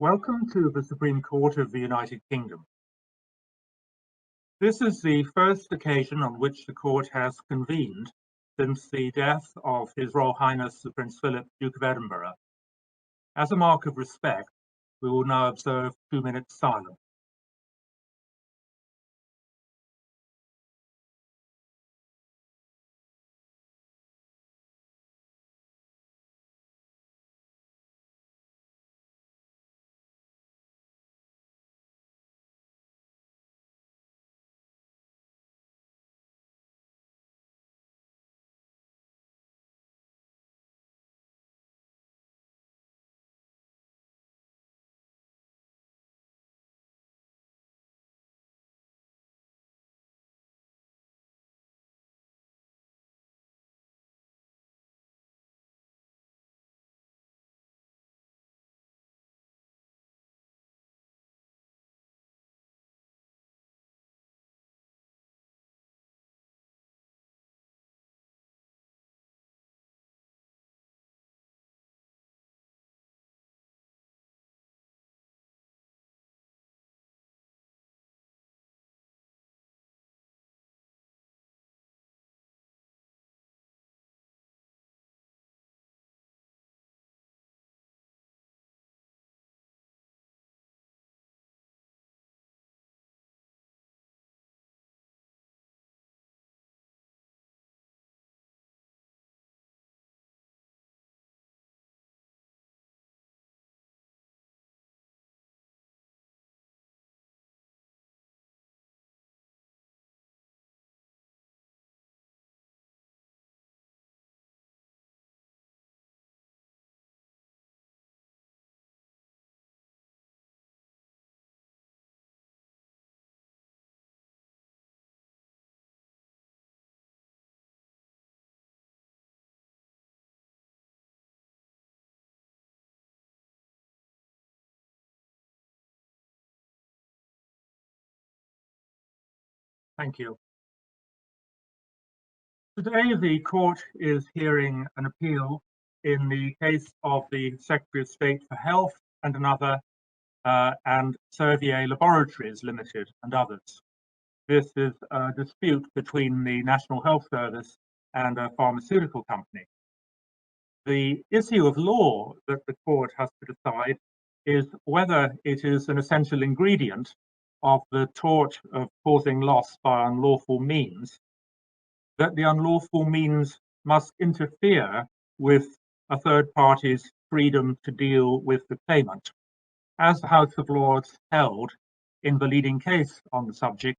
Welcome to the Supreme Court of the United Kingdom. This is the first occasion on which the court has convened since the death of His Royal Highness the Prince Philip, Duke of Edinburgh. As a mark of respect, we will now observe 2 minutes silence. Thank you. Today, the court is hearing an appeal in the case of the Secretary of State for Health and another, and Servier Laboratories Ltd and others. This is a dispute between the National Health Service and a pharmaceutical company. The issue of law that the court has to decide is whether it is an essential ingredient of the tort of causing loss by unlawful means, that the unlawful means must interfere with a third party's freedom to deal with the claimant, as the House of Lords held in the leading case on the subject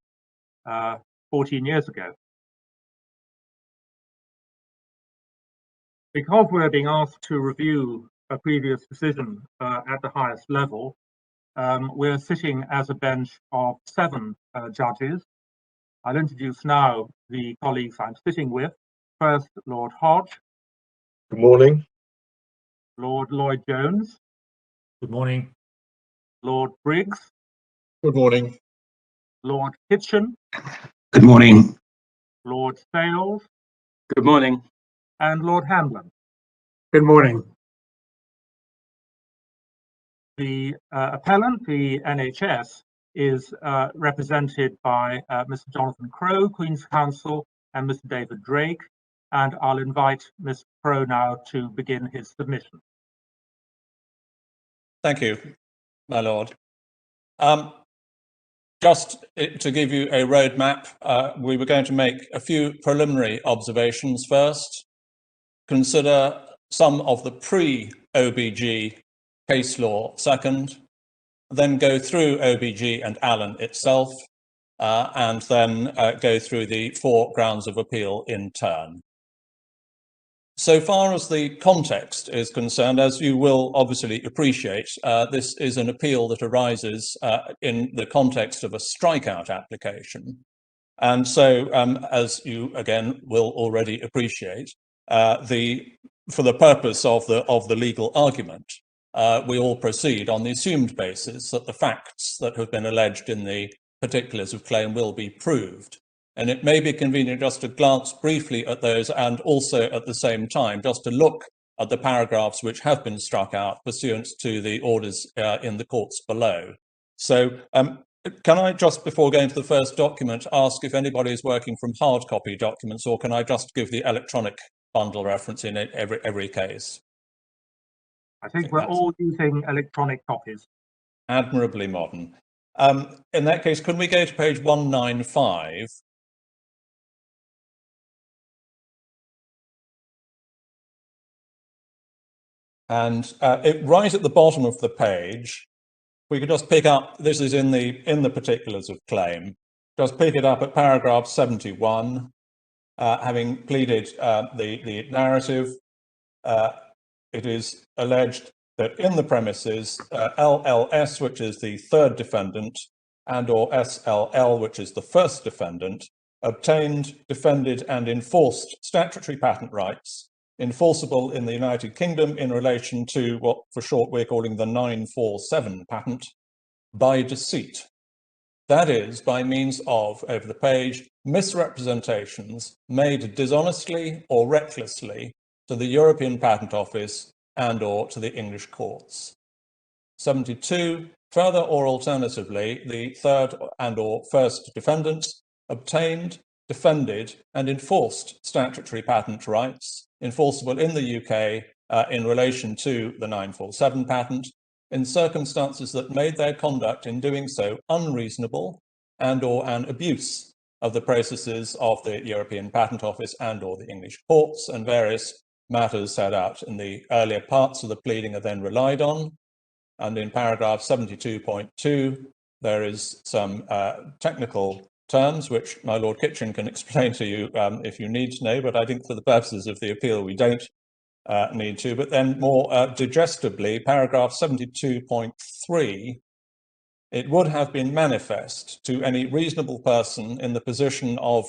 14 years ago. Because we're being asked to review a previous decision at the highest level, we're sitting as a bench of 7 judges. I'll introduce now the colleagues I'm sitting with. First, Lord Hodge. Good morning. Lord Lloyd-Jones. Good morning. Lord Briggs. Good morning. Lord Kitchen. Good morning. Lord Sales. Good morning. And Lord Hamlin. Good morning. The appellant, the NHS, is represented by Mr. Jonathan Crowe, Queen's Counsel, and Mr. David Drake, and I'll invite Mr. Crowe now to begin his submission. Thank you, my lord. Just to give you a roadmap, we were going to make a few preliminary observations first, consider some of the pre-OBG case law second, then go through OBG and Allen itself, and then go through the 4 grounds of appeal in turn. So far as the context is concerned, as you will obviously appreciate, this is an appeal that arises in the context of a strikeout application. And so, as you again will already appreciate, for the purpose of the legal argument, we all proceed on the assumed basis that the facts that have been alleged in the particulars of claim will be proved. And it may be convenient just to glance briefly at those, and also at the same time just to look the paragraphs which have been struck out pursuant to the orders in the courts below. So can I just, before going to the first document, ask if anybody is working from hard copy documents, or can I just give the electronic bundle reference in every case? I think we're all using electronic copies. Admirably modern. In that case, can we go to page 195? And right at the bottom of the page, we could just pick up, this is in the particulars of claim, just pick it up at paragraph 71, having pleaded the narrative. It is alleged that in the premises, LLS, which is the third defendant, and or SLL, which is the first defendant, obtained, defended, and enforced statutory patent rights enforceable in the United Kingdom in relation to what for short we're calling the 947 patent by deceit. That is, by means of, over the page, misrepresentations made dishonestly or recklessly to the European Patent Office and or to the English courts. 72, further or alternatively, the third and or first defendant obtained, defended, and enforced statutory patent rights enforceable in the UK in relation to the 947 patent in circumstances that made their conduct in doing so unreasonable and or an abuse of the processes of the European Patent Office and or the English courts, and various matters set out in the earlier parts of the pleading are then relied on. And in paragraph 72.2, there is some technical terms which my Lord Kitchen can explain to you if you need to know, but I think for the purposes of the appeal we don't need to. But then more digestibly, paragraph 72.3, it would have been manifest to any reasonable person in the position of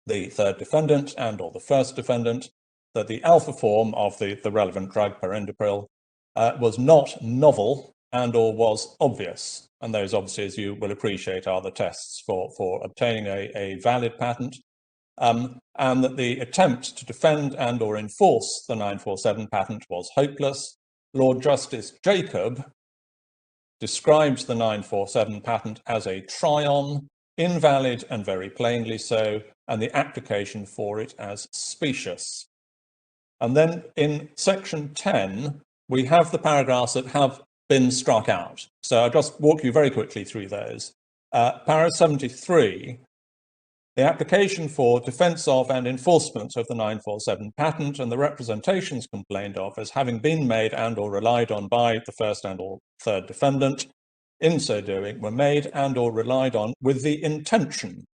the third defendant and or the first defendant that the alpha form of the relevant drug, perindopril, was not novel and or was obvious. And those, obviously, as you will appreciate, are the tests for obtaining a valid patent. And that the attempt to defend and or enforce the 947 patent was hopeless. Lord Justice Jacob describes the 947 patent as a try-on, invalid and very plainly so, and the application for it as specious. And then in section 10, we have the paragraphs that have been struck out. So I'll just walk you very quickly through those. Paragraph 73, the application for defence of and enforcement of the 947 patent and the representations complained of as having been made and or relied on by the first and or third defendant, in so doing, were made and or relied on with the intention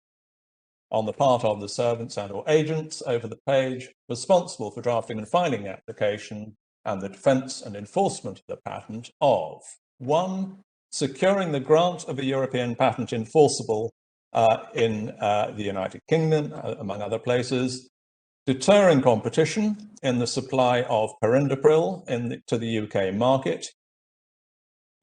on the part of the servants and or agents over the page responsible for drafting and filing the application and the defence and enforcement of the patent of 1. Securing the grant of a European patent enforceable in the United Kingdom, among other places, deterring competition in the supply of perindopril to the UK market,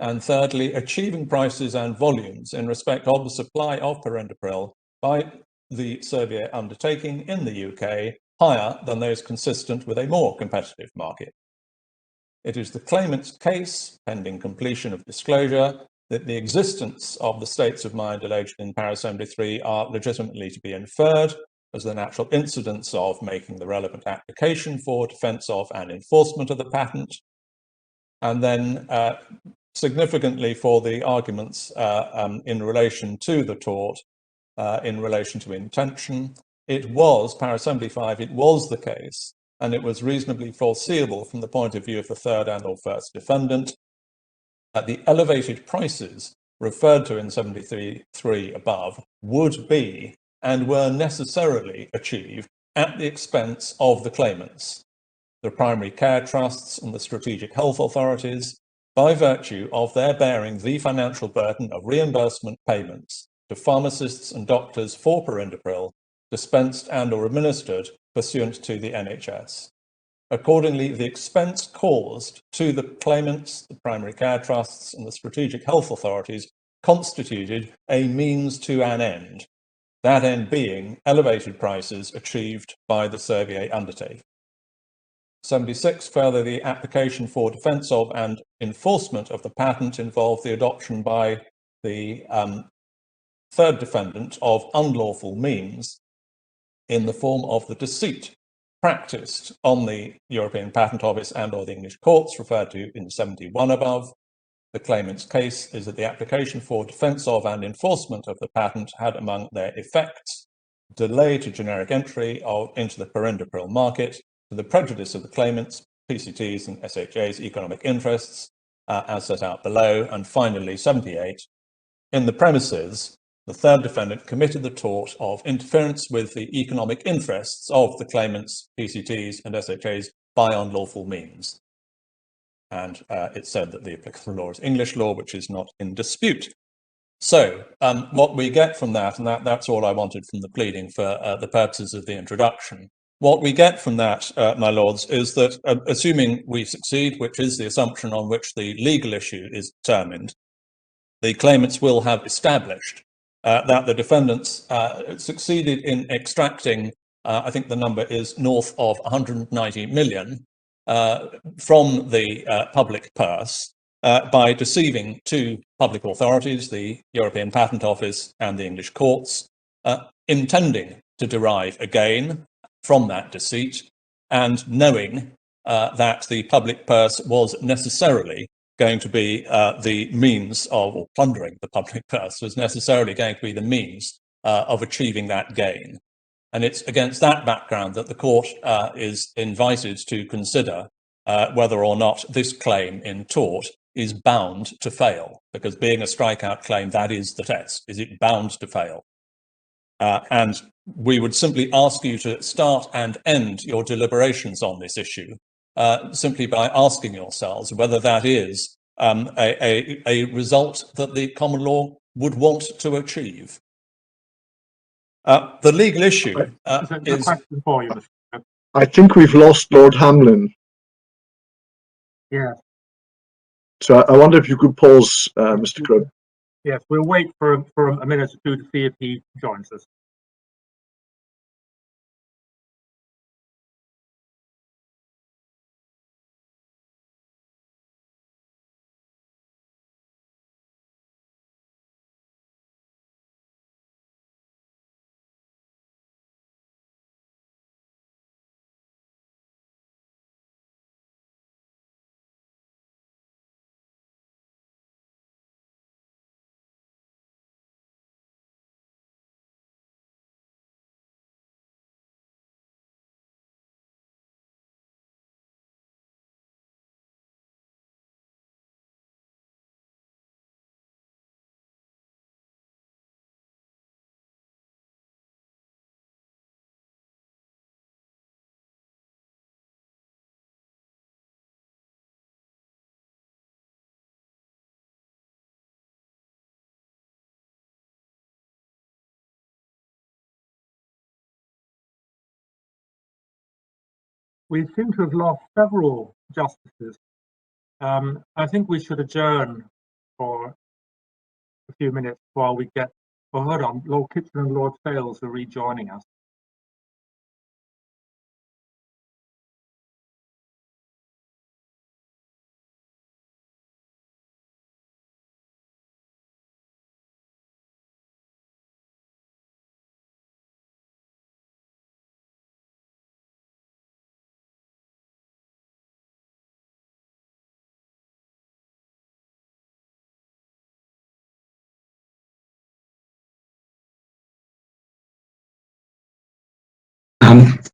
and thirdly, achieving prices and volumes in respect of the supply of perindopril by the Servier undertaking in the UK higher than those consistent with a more competitive market. It is the claimant's case, pending completion of disclosure, that the existence of the states of mind alleged in para 73 are legitimately to be inferred as the natural incidence of making the relevant application for defence of and enforcement of the patent. And then significantly for the arguments in relation to the tort, in relation to intention, it was, para 75, it was the case, and it was reasonably foreseeable from the point of view of the third and or first defendant, that the elevated prices referred to in 73.3 above would be and were necessarily achieved at the expense of the claimants, the primary care trusts and the strategic health authorities, by virtue of their bearing the financial burden of reimbursement payments to pharmacists and doctors for perindopril dispensed and or administered pursuant to the NHS. Accordingly, the expense caused to the claimants, the primary care trusts, and the strategic health authorities constituted a means to an end, that end being elevated prices achieved by the Servier undertaking. 76, further, the application for defence of and enforcement of the patent involved the adoption by the third defendant of unlawful means in the form of the deceit practiced on the European Patent Office and or the English courts, referred to in 71 above. The claimant's case is that the application for defence of and enforcement of the patent had among their effects delay to generic entry into the perindopril market to the prejudice of the claimants, PCTs and SHA's economic interests, as set out below. And finally, 78, in the premises, the third defendant committed the tort of interference with the economic interests of the claimants, PCTs and SHAs by unlawful means. And it said that the applicable law is English law, which is not in dispute. So what we get from that, and that's all I wanted from the pleading for the purposes of the introduction, what we get from that, my lords, is that assuming we succeed, which is the assumption on which the legal issue is determined, the claimants will have established that the defendants succeeded in extracting, I think the number is north of 190 million, from the public purse by deceiving two public authorities, the European Patent Office and the English courts, intending to derive a gain from that deceit and knowing that the public purse was necessarily going to be the means of, or plundering the public purse was necessarily going to be the means of achieving that gain. And it's against that background that the court is invited to consider whether or not this claim in tort is bound to fail, because being a strikeout claim, that is the test. Is it bound to fail? And we would simply ask you to start and end your deliberations on this issue simply by asking yourselves whether that is a result that the common law would want to achieve. The legal issue is... question for you, Mr. I think we've lost Lord Hamlin. Yeah. So I wonder if you could pause, Mr. Crowe. Yes, we'll wait for a minute or two to see if he joins us. We seem to have lost several justices. I think we should adjourn for a few minutes while we get... Oh, hold on. Lord Kitchen and Lord Fales are rejoining us.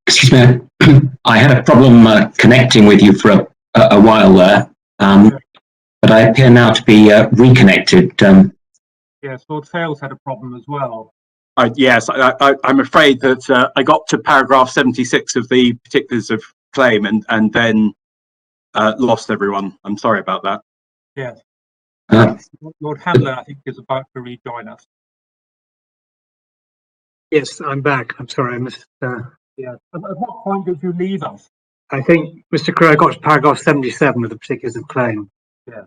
Excuse me, I had a problem connecting with you for a while there, but I appear now to be reconnected. Yes, Lord Fales had a problem as well. Yes, I'm afraid that I got to paragraph 76 of the particulars of claim and then lost everyone. I'm sorry about that. Yes. Lord Hamlin, I think, is about to rejoin us. Yes, I'm back. I'm sorry, I missed. Yeah. At what point did you leave us? I think Mr. Crowe got to paragraph 77 of the particulars of claim. Yeah.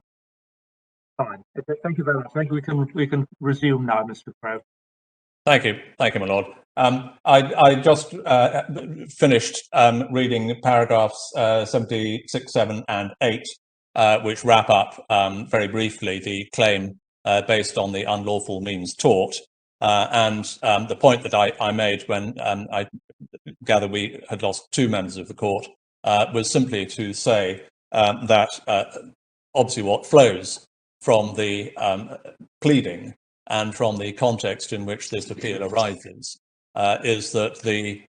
Fine. Okay, thank you very much. I think we can resume now, Mr. Crowe. Thank you, my lord. I just finished reading paragraphs 76, 7 and 8, which wrap up very briefly the claim based on the unlawful means tort. And the point that I made when I gather we had lost 2 members of the court was simply to say that obviously what flows from the pleading and from the context in which this appeal arises is that the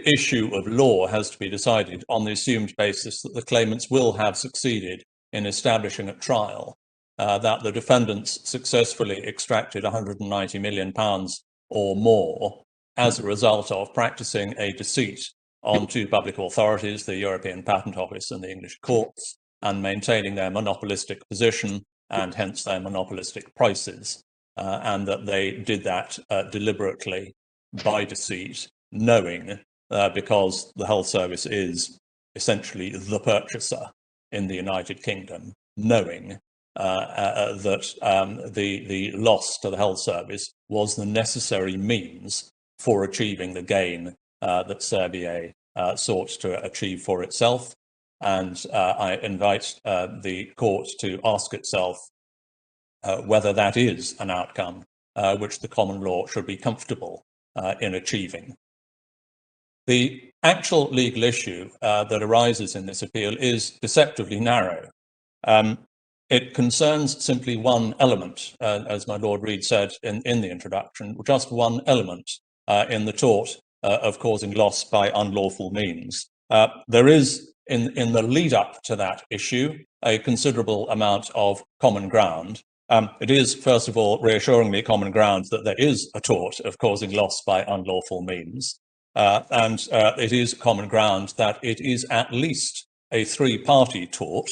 issue of law has to be decided on the assumed basis that the claimants will have succeeded in establishing at trial that the defendants successfully extracted £190 million or more as a result of practicing a deceit on 2 public authorities, the European Patent Office and the English courts, and maintaining their monopolistic position and hence their monopolistic prices, and that they did that deliberately by deceit, knowing, because the health service is essentially the purchaser in the United Kingdom, knowing that the loss to the health service was the necessary means for achieving the gain that Servier sought to achieve for itself. And I invite the court to ask itself whether that is an outcome which the common law should be comfortable in achieving. The actual legal issue that arises in this appeal is deceptively narrow. It concerns simply one element, as my Lord Reed said in the introduction, just one element in the tort of causing loss by unlawful means. There is, in the lead up to that issue, a considerable amount of common ground. It is, first of all, reassuringly common ground that there is a tort of causing loss by unlawful means. And it is common ground that it is at least a 3-party tort,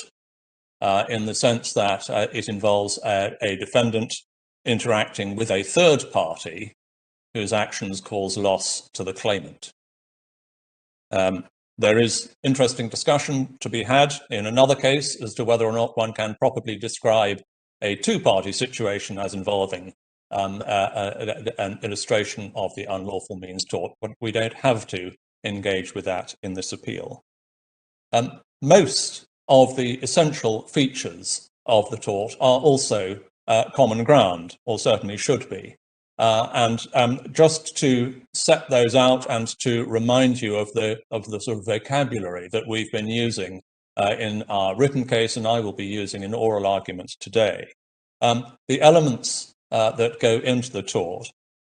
in the sense that it involves a defendant interacting with a third party whose actions cause loss to the claimant. There is interesting discussion to be had in another case as to whether or not one can properly describe a 2-party situation as involving an illustration of the unlawful means tort, but we don't have to engage with that in this appeal. Most of the essential features of the tort are also common ground, or certainly should be. And just to set those out and to remind you of the sort of vocabulary that we've been using in our written case, and I will be using in oral arguments today. The elements that go into the tort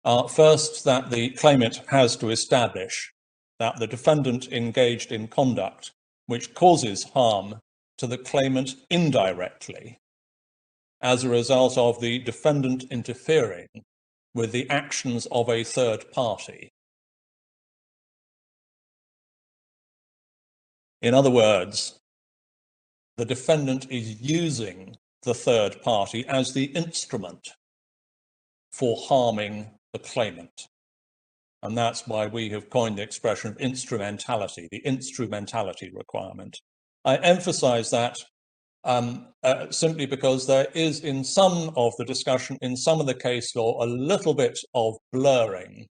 are first that the claimant has to establish that the defendant engaged in conduct which causes harm to the claimant indirectly as a result of the defendant interfering with the actions of a third party. In other words, the defendant is using the third party as the instrument for harming the claimant. And that's why we have coined the expression of instrumentality, the instrumentality requirement. I emphasize that simply because there is, in some of the discussion, in some of the case law, a little bit of blurring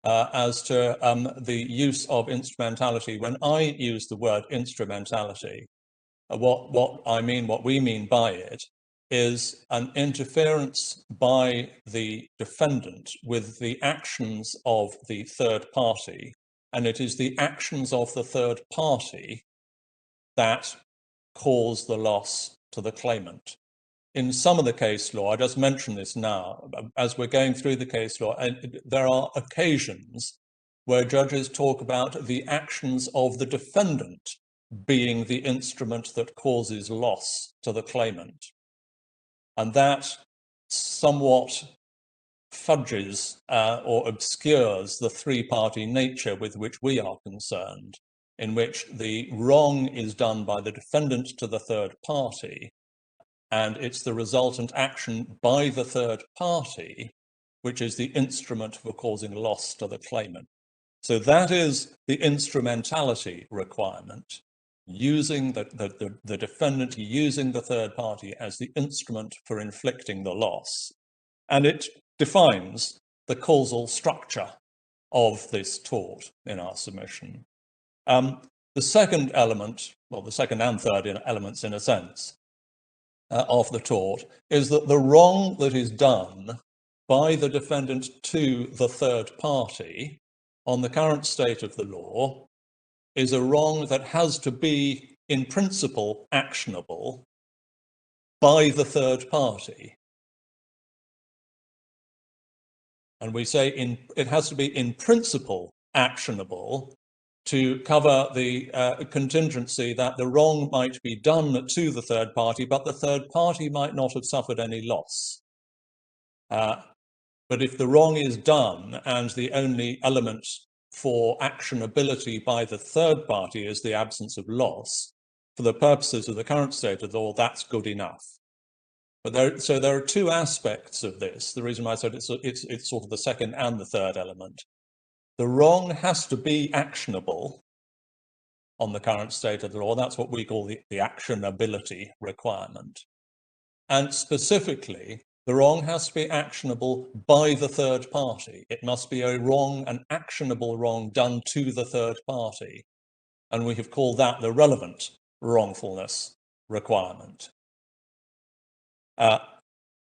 as to the use of instrumentality. When I use the word instrumentality, what we mean by it is an interference by the defendant with the actions of the third party, and it is the actions of the third party that cause the loss to the claimant. In some of the case law, I just mention this now, as we're going through the case law, and there are occasions where judges talk about the actions of the defendant being the instrument that causes loss to the claimant. And that somewhat fudges or obscures the 3-party nature with which we are concerned, in which the wrong is done by the defendant to the third party, and it's the resultant action by the third party which is the instrument for causing loss to the claimant. So that is the instrumentality requirement, using the defendant using the third party as the instrument for inflicting the loss. And it defines the causal structure of this tort in our submission. The second element, well, the second and third elements in a sense, of the tort is that the wrong that is done by the defendant to the third party on the current state of the law is a wrong that has to be in principle actionable by the third party. And we say it has to be in principle actionable to cover the contingency that the wrong might be done to the third party, but the third party might not have suffered any loss. But if the wrong is done and the only element for actionability by the third party is the absence of loss, for the purposes of the current state of the law, that's good enough. But so there are two aspects of this. The reason why I said it's sort of the second and the third element. The wrong has to be actionable on the current state of the law. That's what we call the actionability requirement. And specifically, the wrong has to be actionable by the third party. It must be a wrong, an actionable wrong done to the third party. And we have called that the relevant wrongfulness requirement.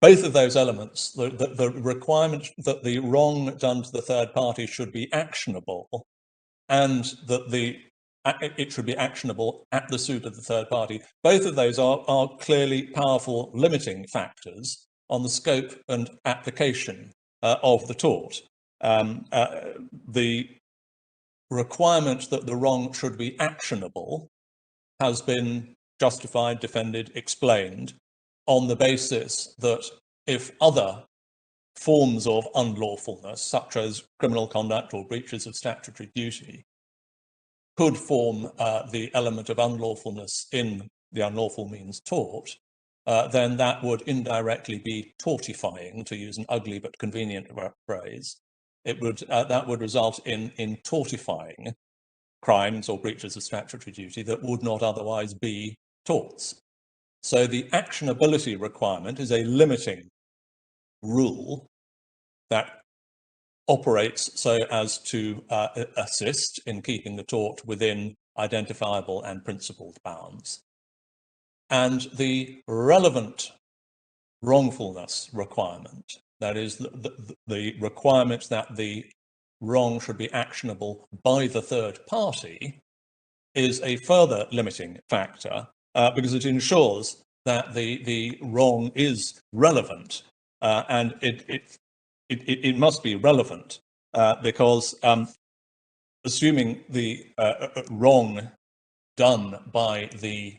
Both of those elements, the requirement that the wrong done to the third party should be actionable and that it should be actionable at the suit of the third party, both of those are clearly powerful limiting factors on the scope and application of the tort. The requirement that the wrong should be actionable has been justified, defended, explained on the basis that if other forms of unlawfulness, such as criminal conduct or breaches of statutory duty, could form the element of unlawfulness in the unlawful means tort, then that would indirectly be tortifying, to use an ugly but convenient phrase. That would result in tortifying crimes or breaches of statutory duty that would not otherwise be torts. So the actionability requirement is a limiting rule that operates so as to assist in keeping the tort within identifiable and principled bounds. And the relevant wrongfulness requirement, that is the requirement that the wrong should be actionable by the third party, is a further limiting factor because it ensures that the wrong is relevant, and it must be relevant because assuming the wrong done by the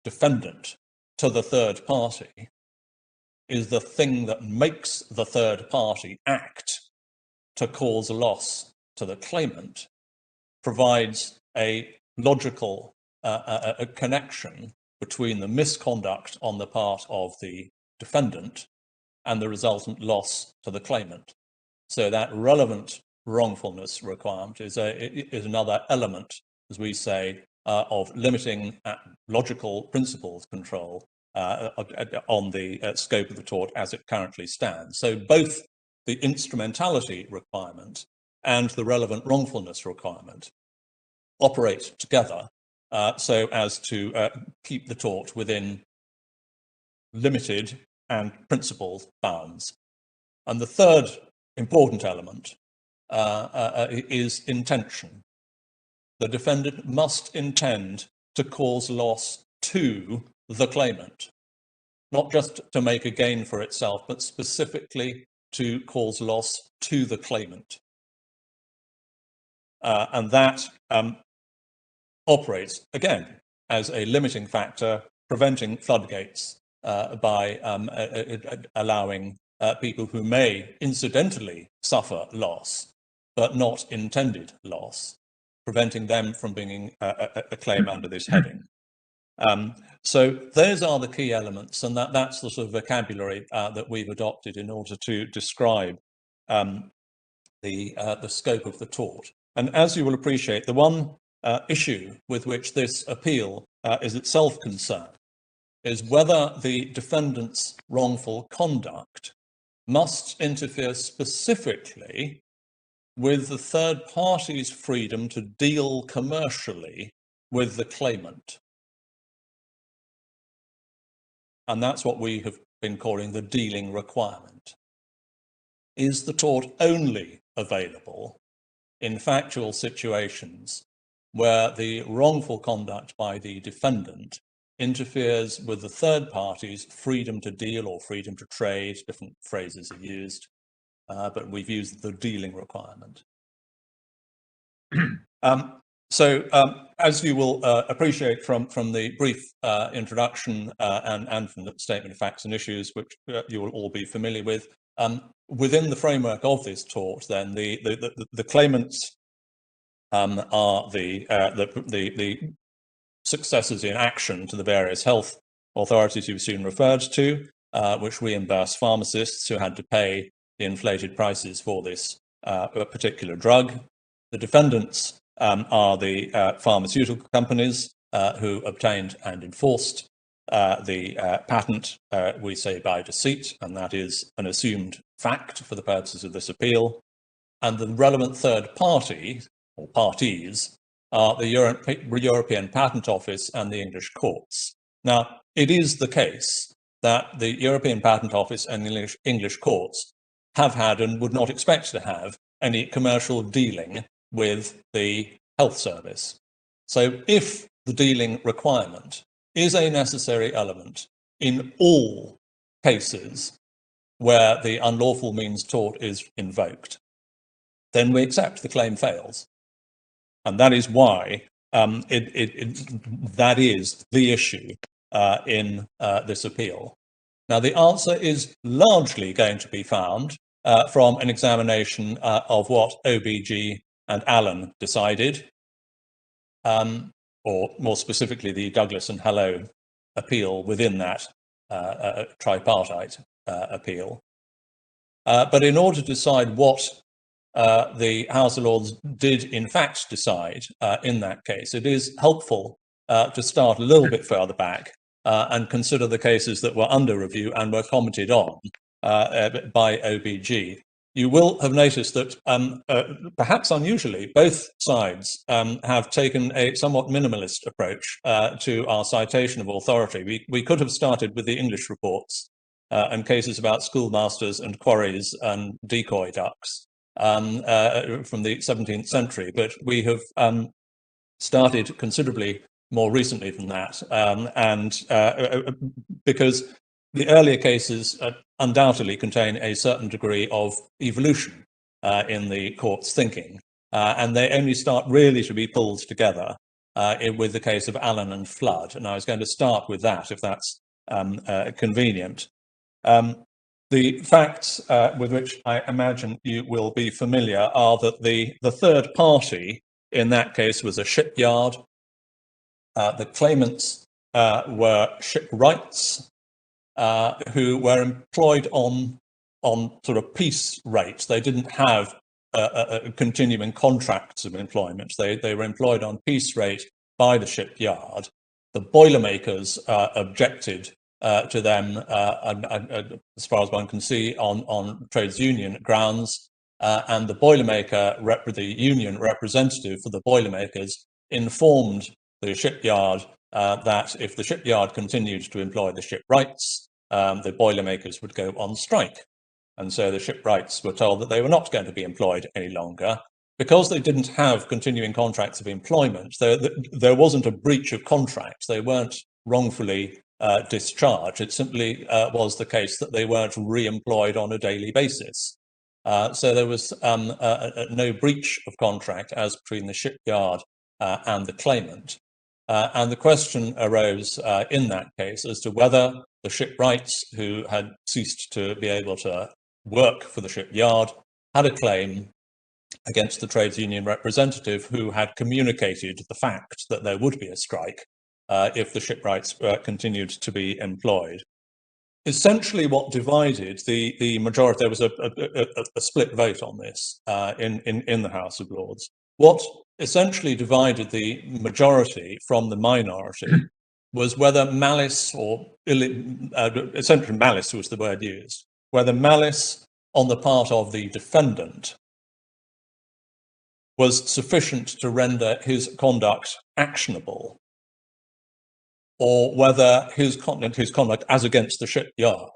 defendant to the third party is the thing that makes the third party act to cause loss to the claimant, provides a logical a connection between the misconduct on the part of the defendant and the resultant loss to the claimant. So that relevant wrongfulness requirement is another element, as we say, of limiting logical principles control on the scope of the tort as it currently stands. So both the instrumentality requirement and the relevant wrongfulness requirement operate together so as to keep the tort within limited and principled bounds. And the third important element is intention. The defendant must intend to cause loss to the claimant, not just to make a gain for itself, but specifically to cause loss to the claimant. And that operates, again, as a limiting factor, preventing floodgates by allowing people who may incidentally suffer loss, but not intended loss, preventing them from bringing a claim under this heading. So those are the key elements, and that's the sort of vocabulary that we've adopted in order to describe the scope of the tort. And as you will appreciate, the one issue with which this appeal is itself concerned is whether the defendant's wrongful conduct must interfere specifically with the third party's freedom to deal commercially with the claimant. And that's what we have been calling the dealing requirement. Is the tort only available in factual situations where the wrongful conduct by the defendant interferes with the third party's freedom to deal or freedom to trade? Different phrases are used, but we've used the dealing requirement. As you will appreciate from the brief introduction and from the statement of facts and issues, which you will all be familiar with, within the framework of this tort, then the claimants are the successors in action to the various health authorities you've seen referred to, which reimburse pharmacists who had to pay the inflated prices for this particular drug. The defendants are the pharmaceutical companies who obtained and enforced the patent, we say by deceit, and that is an assumed fact for the purposes of this appeal. And the relevant third party, or parties, are the European Patent Office and the English courts. Now, it is the case that the European Patent Office and the English courts have had and would not expect to have any commercial dealing with the health service. So if the dealing requirement is a necessary element in all cases where the unlawful means tort is invoked, then we accept the claim fails. And that is why that is the issue in this appeal. Now, the answer is largely going to be found from an examination of what OBG and Allen decided, or more specifically, the Douglas and Hello appeal within that tripartite appeal. But in order to decide what the House of Lords did in fact decide in that case, it is helpful to start a little bit further back and consider the cases that were under review and were commented on by OBG. You will have noticed that, perhaps unusually, both sides have taken a somewhat minimalist approach to our citation of authority. We could have started with the English reports and cases about schoolmasters and quarries and decoy ducks from the 17th century, but we have started considerably more recently than that, because the earlier cases undoubtedly contain a certain degree of evolution in the court's thinking, and they only start really to be pulled together with the case of Allen and Flood. And I was going to start with that, if that's convenient. The facts with which I imagine you will be familiar are that the third party in that case was a shipyard. The claimants were shipwrights who were employed on sort of piece rates. They didn't have continuing contracts of employment. They were employed on piece rate by the shipyard. The Boilermakers objected to them, as far as one can see, on trades union grounds, and the Boilermaker, the union representative for the Boilermakers, informed the shipyard that if the shipyard continued to employ the shipwrights, the Boilermakers would go on strike. And so the shipwrights were told that they were not going to be employed any longer. Because they didn't have continuing contracts of employment, there wasn't a breach of contract. They weren't wrongfully discharged. It simply was the case that they weren't re-employed on a daily basis. So there was no breach of contract as between the shipyard and the claimant. And the question arose in that case as to whether the shipwrights who had ceased to be able to work for the shipyard had a claim against the trades union representative who had communicated the fact that there would be a strike if the shipwrights continued to be employed. Essentially what divided the majority, there was a split vote on this in the House of Lords. What essentially divided the majority from the minority was whether malice, or essentially malice was the word used, whether malice on the part of the defendant was sufficient to render his conduct actionable, or whether his conduct as against the shipyard,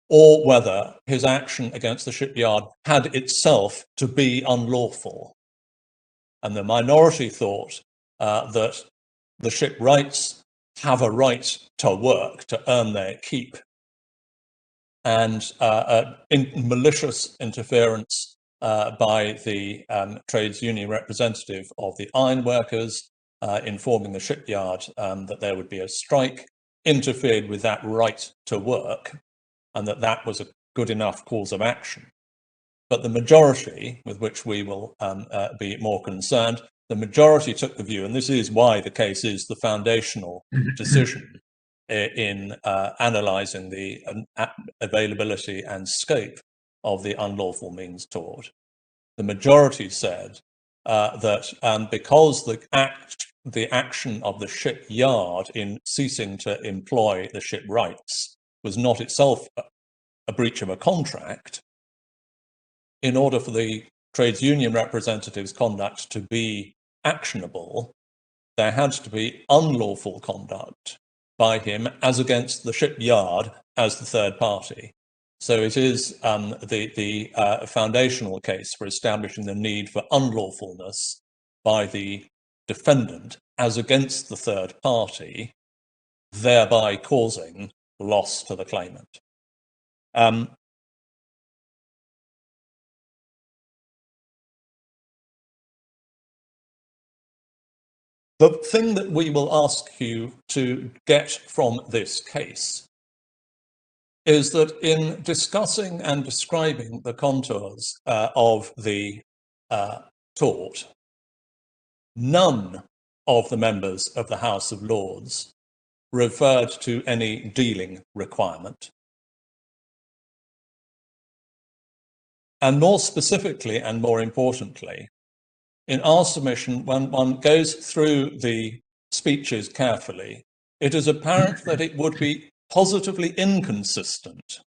or whether his action against the shipyard had itself to be unlawful. And the minority thought that the shipwrights have a right to work, to earn their keep, and malicious interference by the trades union representative of the ironworkers informing the shipyard that there would be a strike interfered with that right to work, and that was a good enough cause of action. But the majority, with which we will be more concerned, the majority took the view, and this is why the case is the foundational decision in analysing the availability and scope of the unlawful means tort. The majority said that because the action of the shipyard in ceasing to employ the shipwrights was not itself a breach of a contract, in order for the trades union representative's conduct to be actionable, there had to be unlawful conduct by him as against the shipyard as the third party. So it is the foundational case for establishing the need for unlawfulness by the defendant as against the third party, thereby causing loss to the claimant. The thing that we will ask you to get from this case is that in discussing and describing the contours of the tort, none of the members of the House of Lords referred to any dealing requirement. And more specifically and more importantly, in our submission, when one goes through the speeches carefully, it is apparent that it would be positively inconsistent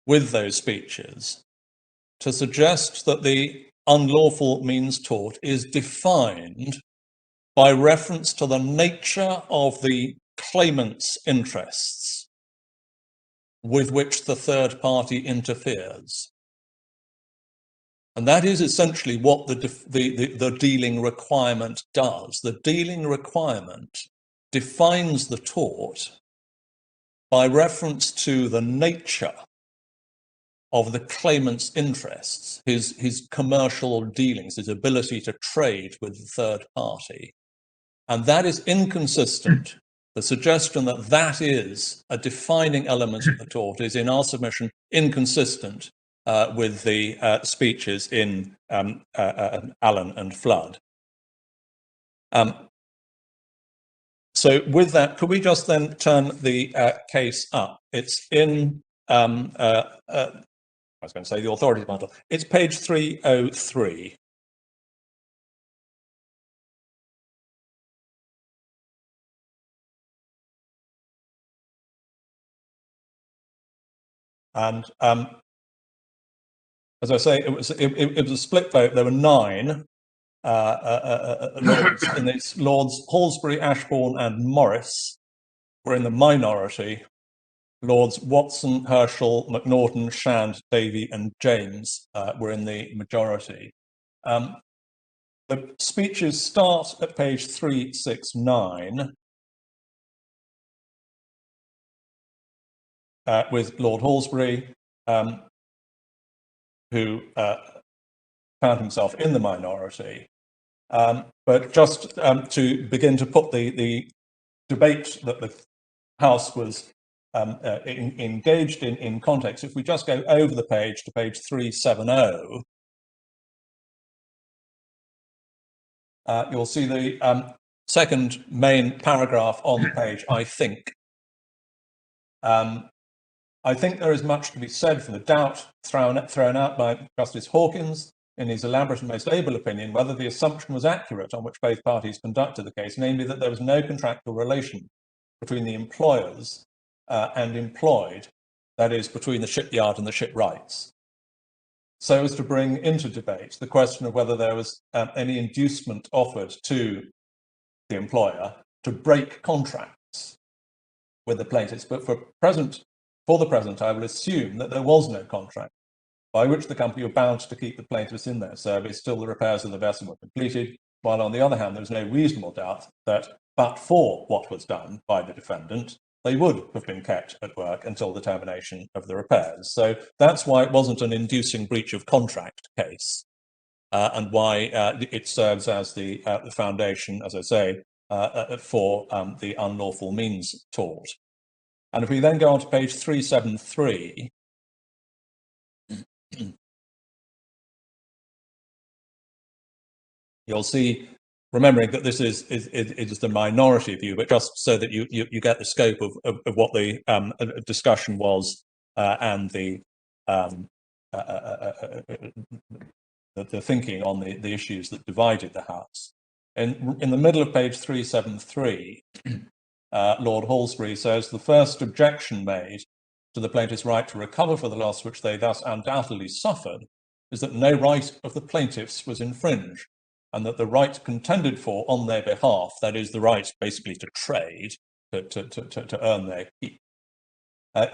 with those speeches to suggest that the unlawful means tort is defined by reference to the nature of the claimant's interests with which the third party interferes. And that is essentially what the dealing requirement does. The dealing requirement defines the tort by reference to the nature of the claimant's interests, his commercial dealings, his ability to trade with the third party. And that is inconsistent. The suggestion that that is a defining element of the tort is, in our submission, inconsistent with the speeches in Allen and Flood. So with that, could we just then turn the case up? It's in, I was going to say the authorities bundle. It's page 303. And as I say, it was a split vote. There were 9 lords in this. Lords Halsbury, Ashbourne, and Morris were in the minority. Lords Watson, Herschel, Macnaghten, Shand, Davy, and James were in the majority. The speeches start at page 369 with Lord Halsbury, who found himself in the minority. But just to begin to put the debate that the House was engaged in context, if we just go over the page to page 370, you'll see the second main paragraph on the page, I think. I think there is much to be said for the doubt thrown out by Justice Hawkins in his elaborate and most able opinion whether the assumption was accurate on which both parties conducted the case, namely that there was no contractual relation between the employers and employed, that is, between the shipyard and the shipwrights, so as to bring into debate the question of whether there was any inducement offered to the employer to break contracts with the plaintiffs. But for the present, I will assume that there was no contract by which the company were bound to keep the plaintiffs in their service till the repairs of the vessel were completed, while on the other hand, there was no reasonable doubt that, but for what was done by the defendant, they would have been kept at work until the termination of the repairs. So that's why it wasn't an inducing breach of contract case, and why it serves as the foundation, as I say, for the unlawful means tort. And if we then go on to page 373, you'll see, remembering that this is the minority view, but just so that you get the scope of what the discussion was and the thinking on the issues that divided the House. In the middle of page 373, Lord Halsbury says, the first objection made to the plaintiff's right to recover for the loss which they thus undoubtedly suffered is that no right of the plaintiffs was infringed, and that the right contended for on their behalf, that is the right basically to trade, to earn their keep,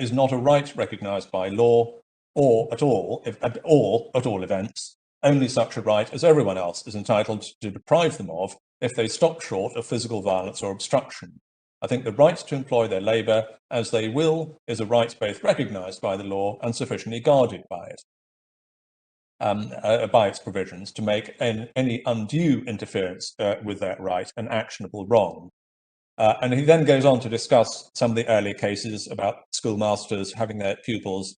is not a right recognised by law, or at all events, only such a right as everyone else is entitled to deprive them of if they stop short of physical violence or obstruction. I think the right to employ their labour as they will is a right both recognised by the law and sufficiently guarded by it. By its provisions, to make any undue interference with that right an actionable wrong. And he then goes on to discuss some of the earlier cases about schoolmasters having their pupils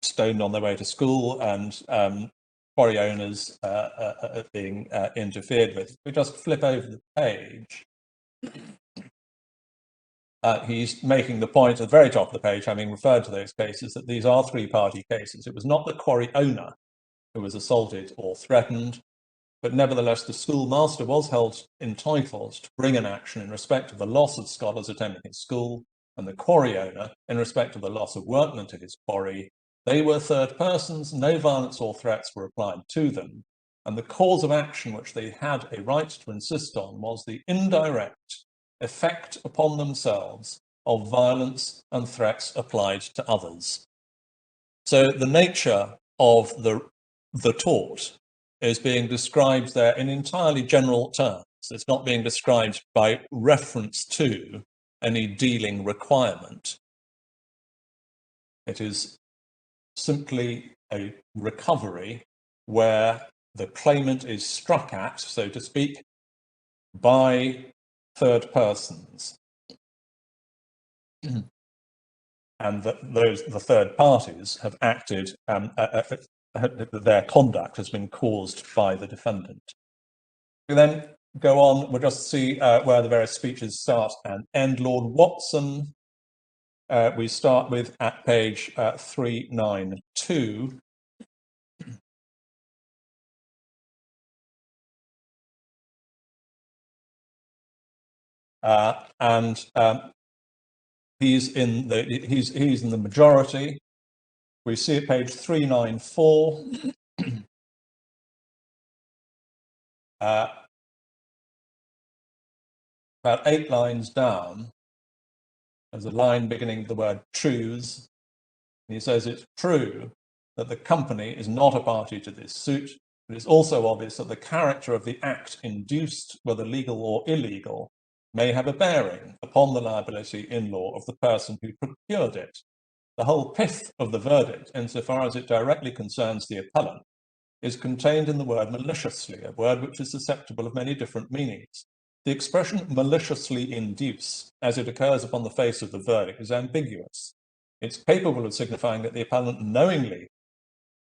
stoned on their way to school, and quarry owners being interfered with. We just flip over the page. He's making the point at the very top of the page, having referred to those cases, that these are three-party cases. It was not the quarry owner who was assaulted or threatened, but nevertheless the schoolmaster was held entitled to bring an action in respect of the loss of scholars attending his school, and the quarry owner in respect of the loss of workmen to his quarry. They were third persons, no violence or threats were applied to them, and the cause of action which they had a right to insist on was the indirect effect upon themselves of violence and threats applied to others. So the nature of the tort is being described there in entirely general terms. It's not being described by reference to any dealing requirement. It is simply a recovery where the claimant is struck at, so to speak, by third persons, and that the third parties have acted, their conduct has been caused by the defendant. We then go on, we'll just see where the various speeches start and end. Lord Watson, we start with at page 392. He's in the majority. We see at page 394. About 8 lines down, there's a line beginning with the word truths. And he says it's true that the company is not a party to this suit, but it's also obvious that the character of the act induced, whether legal or illegal, may have a bearing upon the liability in law of the person who procured it. The whole pith of the verdict, insofar as it directly concerns the appellant, is contained in the word maliciously, a word which is susceptible of many different meanings. The expression maliciously induce, as it occurs upon the face of the verdict, is ambiguous. It's capable of signifying that the appellant knowingly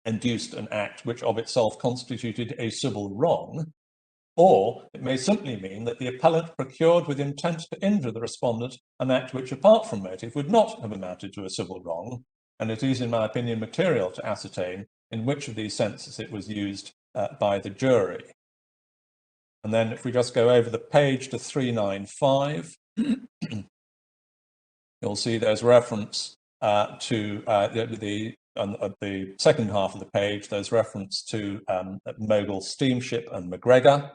induced an act which of itself constituted a civil wrong, or it may simply mean that the appellant procured with intent to injure the respondent an act which, apart from motive, would not have amounted to a civil wrong, and it is, in my opinion, material to ascertain in which of these senses it was used by the jury. And then if we just go over the page to 395, you'll see there's reference to the second half of the page, there's reference to Mogul Steamship and McGregor,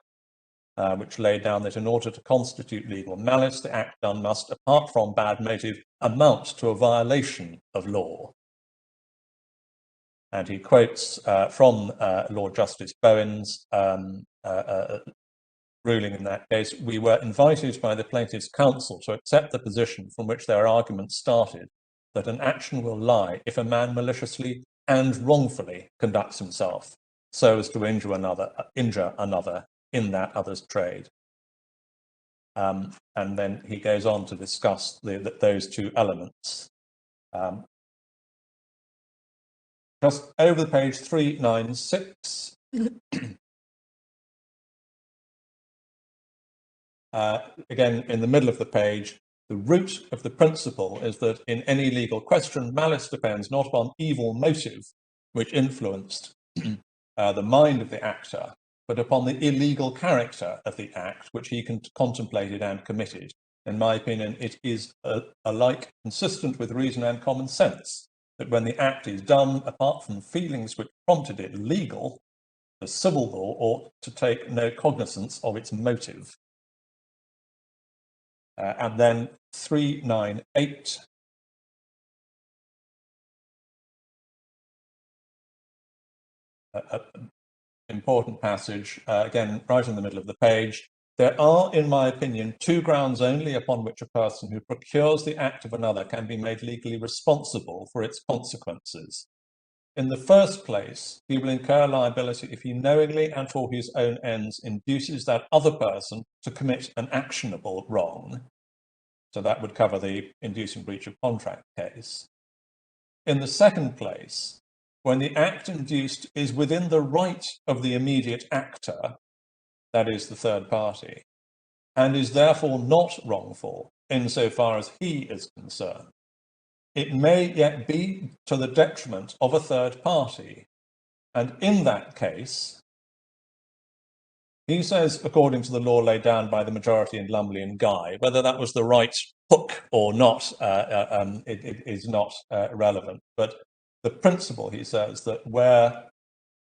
which laid down that in order to constitute legal malice, the act done must, apart from bad motive, amount to a violation of law. And he quotes from Lord Justice Bowen's ruling in that case: "We were invited by the plaintiff's counsel to accept the position from which their argument started, that an action will lie if a man maliciously and wrongfully conducts himself so as to injure another in that other's trade." And then he goes on to discuss those two elements. Just over the page 396. Again, in the middle of the page, the root of the principle is that in any legal question, malice depends not upon evil motive, which influenced the mind of the actor, but upon the illegal character of the act which he contemplated and committed. In my opinion, it is alike consistent with reason and common sense that when the act is done, apart from feelings which prompted it legal, the civil law ought to take no cognizance of its motive. And then 398. Important passage, again, right in the middle of the page. There are, in my opinion, two grounds only upon which a person who procures the act of another can be made legally responsible for its consequences. In the first place, he will incur liability if he knowingly and for his own ends induces that other person to commit an actionable wrong. So that would cover the inducing breach of contract case. In the second place, when the act induced is within the right of the immediate actor, that is the third party, and is therefore not wrongful insofar as he is concerned, it may yet be to the detriment of a third party. And in that case, he says, according to the law laid down by the majority in Lumley and Guy, whether that was the right hook or not, it is not relevant. But the principle, he says, that where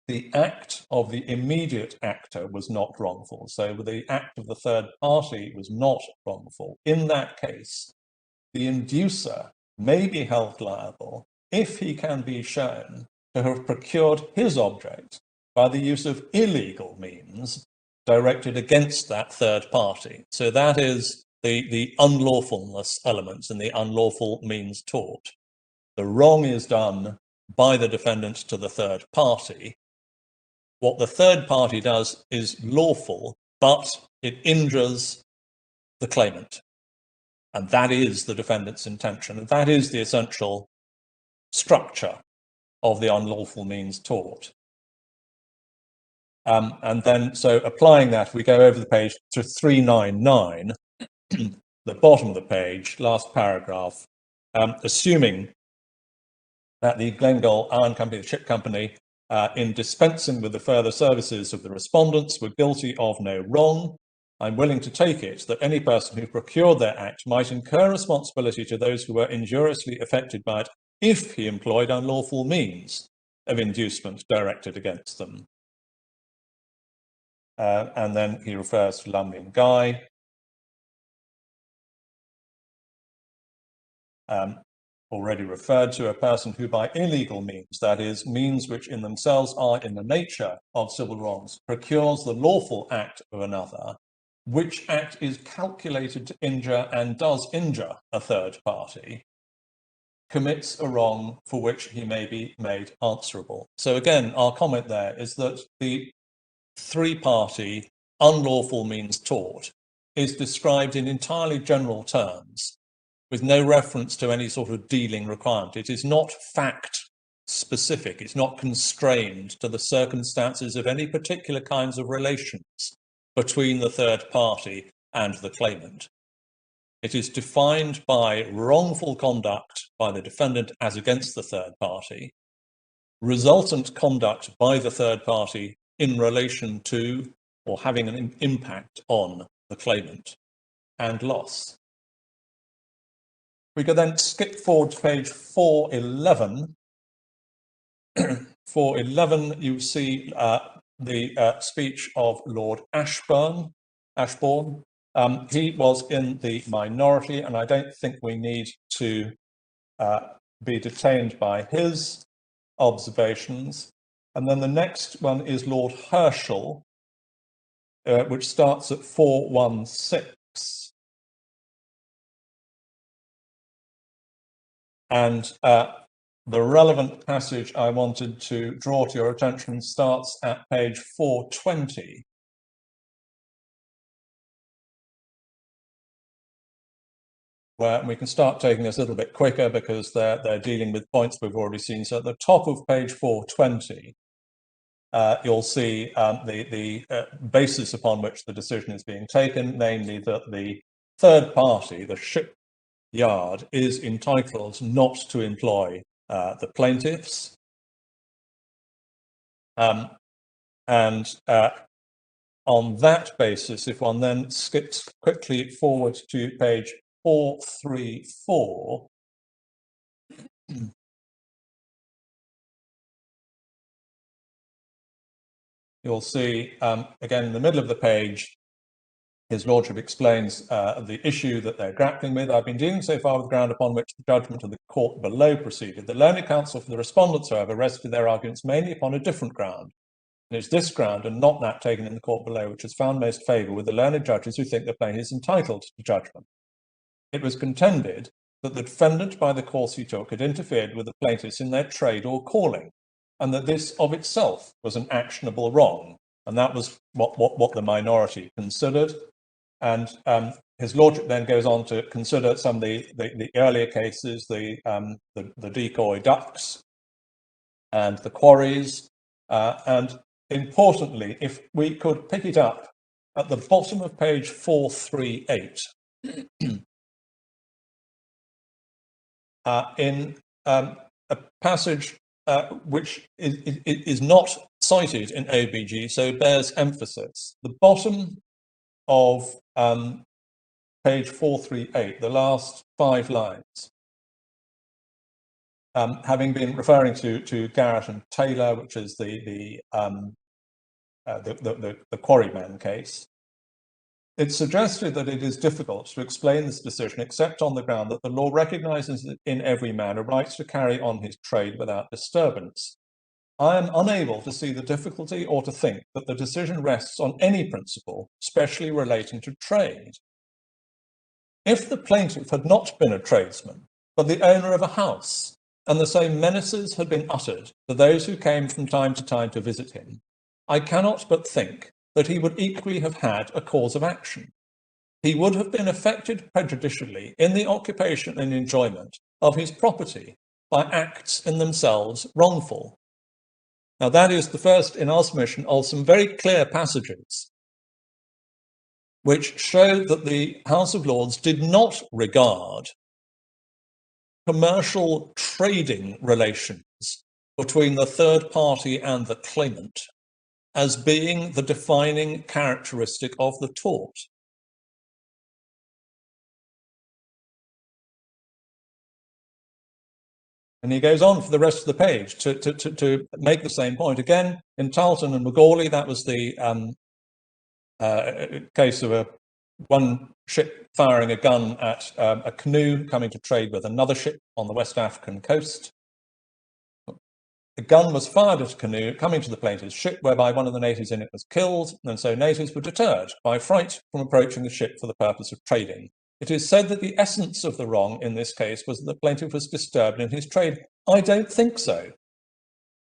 the act of the immediate actor was not wrongful, so the act of the third party was not wrongful, in that case, the inducer may be held liable if he can be shown to have procured his object by the use of illegal means directed against that third party. So that is the unlawfulness elements and the unlawful means taught. The wrong is done by the defendant to the third party. What the third party does is lawful, but it injures the claimant. And that is the defendant's intention. And that is the essential structure of the unlawful means taught. And then, so applying that, we go over the page to 399, the bottom of the page, last paragraph, assuming that the Glengall Iron Company, the ship company, in dispensing with the further services of the respondents were guilty of no wrong, I'm willing to take it that any person who procured their act might incur responsibility to those who were injuriously affected by it if he employed unlawful means of inducement directed against them. And then he refers to Lumley and Guy. Already referred to, a person who by illegal means, that is, means which in themselves are in the nature of civil wrongs, procures the lawful act of another, which act is calculated to injure and does injure a third party, commits a wrong for which he may be made answerable. So again, our comment there is that the three-party unlawful means taught is described in entirely general terms, with no reference to any sort of dealing requirement. It is not fact-specific. It's not constrained to the circumstances of any particular kinds of relations between the third party and the claimant. It is defined by wrongful conduct by the defendant as against the third party, resultant conduct by the third party in relation to or having an impact on the claimant, and loss. We could then skip forward to page 411. 411, you see the speech of Lord Ashbourne. He was in the minority, and I don't think we need to be detained by his observations. And then the next one is Lord Herschel, which starts at 416. And the relevant passage I wanted to draw to your attention starts at page 420. Where we can start taking this a little bit quicker because they're dealing with points we've already seen. So at the top of page 420, you'll see the basis upon which the decision is being taken, namely that the third party, the shipyard, is entitled not to employ the plaintiffs. And on that basis, if one then skips quickly forward to page 434, you'll see, again, in the middle of the page, His Lordship explains the issue that they're grappling with. I've been dealing so far with the ground upon which the judgment of the court below proceeded. The learned counsel for the respondents, however, rested their arguments mainly upon a different ground. And it's this ground, and not that taken in the court below, which has found most favour with the learned judges who think the plaintiff is entitled to judgment. It was contended that the defendant, by the course he took, had interfered with the plaintiffs in their trade or calling, and that this of itself was an actionable wrong. And that was what the minority considered. And His Lordship then goes on to consider some of the earlier cases, the decoy ducks and the quarries. And importantly, if we could pick it up at the bottom of page 438, in a passage which is not cited in OBG, so bears emphasis. The bottom of page 438, the last 5 lines, having been referring to Garrett and Taylor, which is the quarryman case, it suggested that it is difficult to explain this decision except on the ground that the law recognises in every man a right to carry on his trade without disturbance. I am unable to see the difficulty or to think that the decision rests on any principle, especially relating to trade. If the plaintiff had not been a tradesman, but the owner of a house, and the same menaces had been uttered to those who came from time to time to visit him, I cannot but think that he would equally have had a cause of action. He would have been affected prejudicially in the occupation and enjoyment of his property by acts in themselves wrongful. Now, that is the first in our submission of some very clear passages which show that the House of Lords did not regard commercial trading relations between the third party and the claimant as being the defining characteristic of the tort. And he goes on for the rest of the page to make the same point. Again, in Tarleton and Macaulay, that was the case of one ship firing a gun at a canoe coming to trade with another ship on the West African coast. The gun was fired at a canoe coming to the plaintiff's ship, whereby one of the natives in it was killed, and so natives were deterred by fright from approaching the ship for the purpose of trading. It is said that the essence of the wrong in this case was that the plaintiff was disturbed in his trade. I don't think so.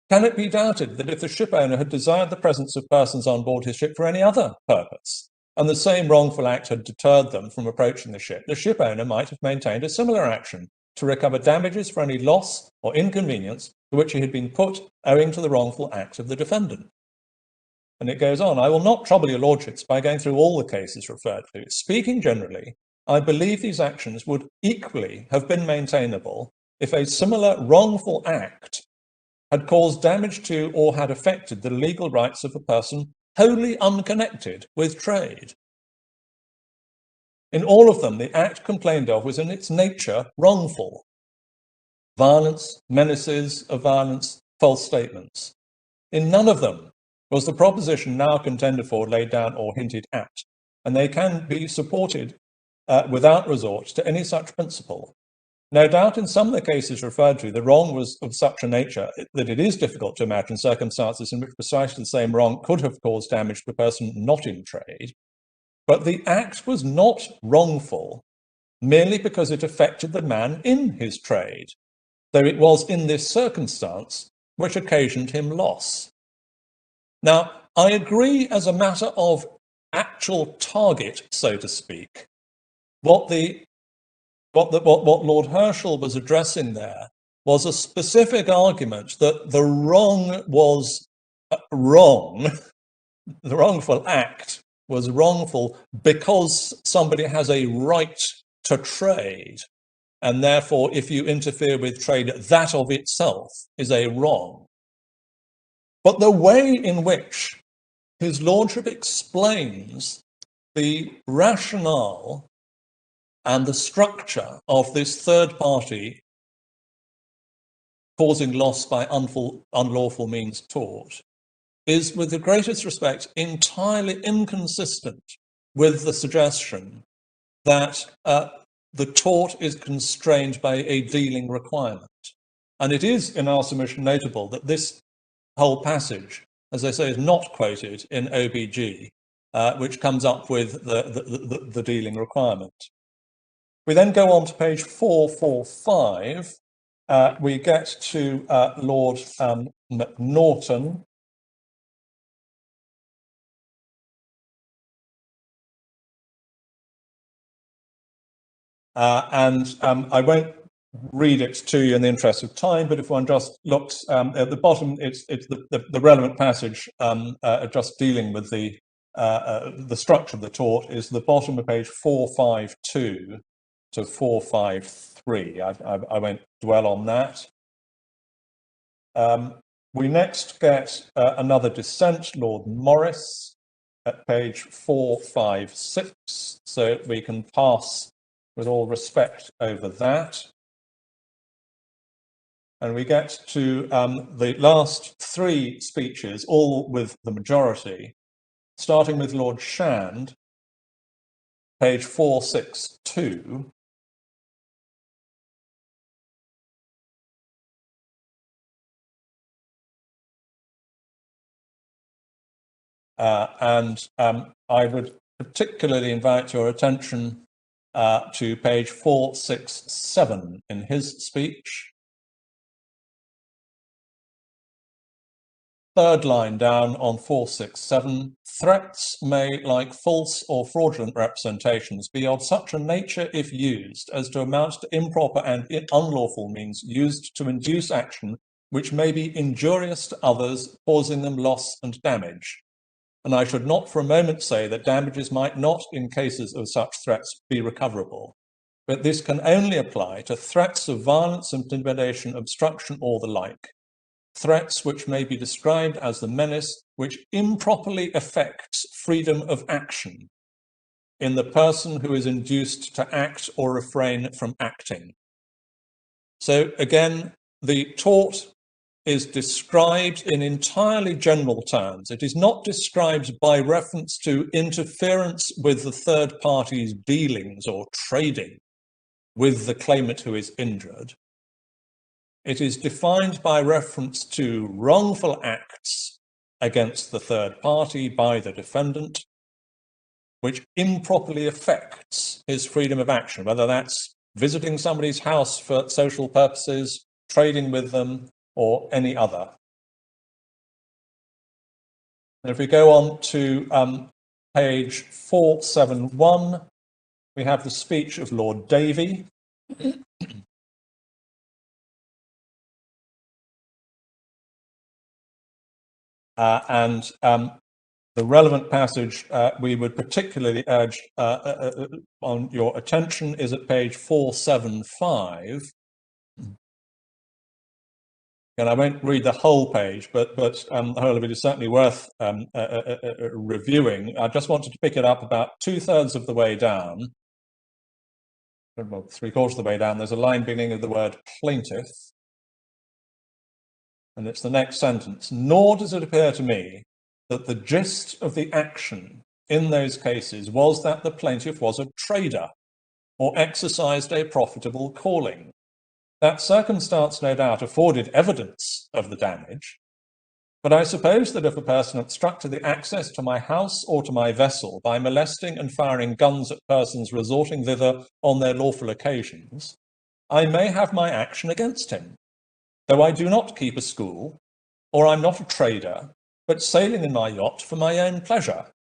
Can it be doubted that if the ship owner had desired the presence of persons on board his ship for any other purpose, and the same wrongful act had deterred them from approaching the ship owner might have maintained a similar action to recover damages for any loss or inconvenience to which he had been put owing to the wrongful act of the defendant. And it goes on, I will not trouble your lordships by going through all the cases referred to. Speaking generally, I believe these actions would equally have been maintainable if a similar wrongful act had caused damage to or had affected the legal rights of a person wholly unconnected with trade. In all of them, the act complained of was in its nature wrongful. Violence, menaces of violence, false statements. In none of them was the proposition now contended for laid down or hinted at, and they can be supported without resort to any such principle. No doubt in some of the cases referred to, the wrong was of such a nature that it is difficult to imagine circumstances in which precisely the same wrong could have caused damage to a person not in trade, but the act was not wrongful merely because it affected the man in his trade, though it was in this circumstance which occasioned him loss. Now, I agree as a matter of actual target, so to speak, what Lord Herschel was addressing there was a specific argument that the wrong was wrong, the wrongful act was wrongful because somebody has a right to trade, and therefore if you interfere with trade, that of itself is a wrong. But the way in which his lordship explains the rationale and the structure of this third party causing loss by unlawful means tort is, with the greatest respect, entirely inconsistent with the suggestion that the tort is constrained by a dealing requirement. And it is, in our submission, notable that this whole passage, as I say, is not quoted in OBG, which comes up with the dealing requirement. We then go on to page 445. We get to Lord Macnaghten. I won't read it to you in the interest of time, but if one just looks at the bottom, it's the relevant passage just dealing with the structure of the tort is the bottom of page 452 to 453. I won't dwell on that. We next get another dissent, Lord Morris, at page 456, so we can pass with all respect over that. And we get to the last three speeches, all with the majority, starting with Lord Shand, page 462. I would particularly invite your attention to page 467 in his speech. Third line down on 467, threats may, like false or fraudulent representations, be of such a nature, if used, as to amount to improper and unlawful means used to induce action which may be injurious to others, causing them loss and damage. And I should not for a moment say that damages might not, in cases of such threats, be recoverable. But this can only apply to threats of violence, intimidation, obstruction, or the like. Threats which may be described as the menace which improperly affects freedom of action in the person who is induced to act or refrain from acting. So again, the tort is described in entirely general terms. It is not described by reference to interference with the third party's dealings or trading with the claimant who is injured. It is defined by reference to wrongful acts against the third party by the defendant, which improperly affects his freedom of action, whether that's visiting somebody's house for social purposes, trading with them, or any other. And if we go on to page 471, we have the speech of Lord Davy. The relevant passage we would particularly urge on your attention is at page 475. And I won't read the whole page, but the whole of it is certainly worth reviewing. I just wanted to pick it up about 2/3 of the way down, well, 3/4 of the way down, there's a line beginning with the word plaintiff. And it's the next sentence. Nor does it appear to me that the gist of the action in those cases was that the plaintiff was a trader or exercised a profitable calling. That circumstance, no doubt, afforded evidence of the damage, but I suppose that if a person obstructed the access to my house or to my vessel by molesting and firing guns at persons resorting thither on their lawful occasions, I may have my action against him, though I do not keep a school, or I'm not a trader, but sailing in my yacht for my own pleasure.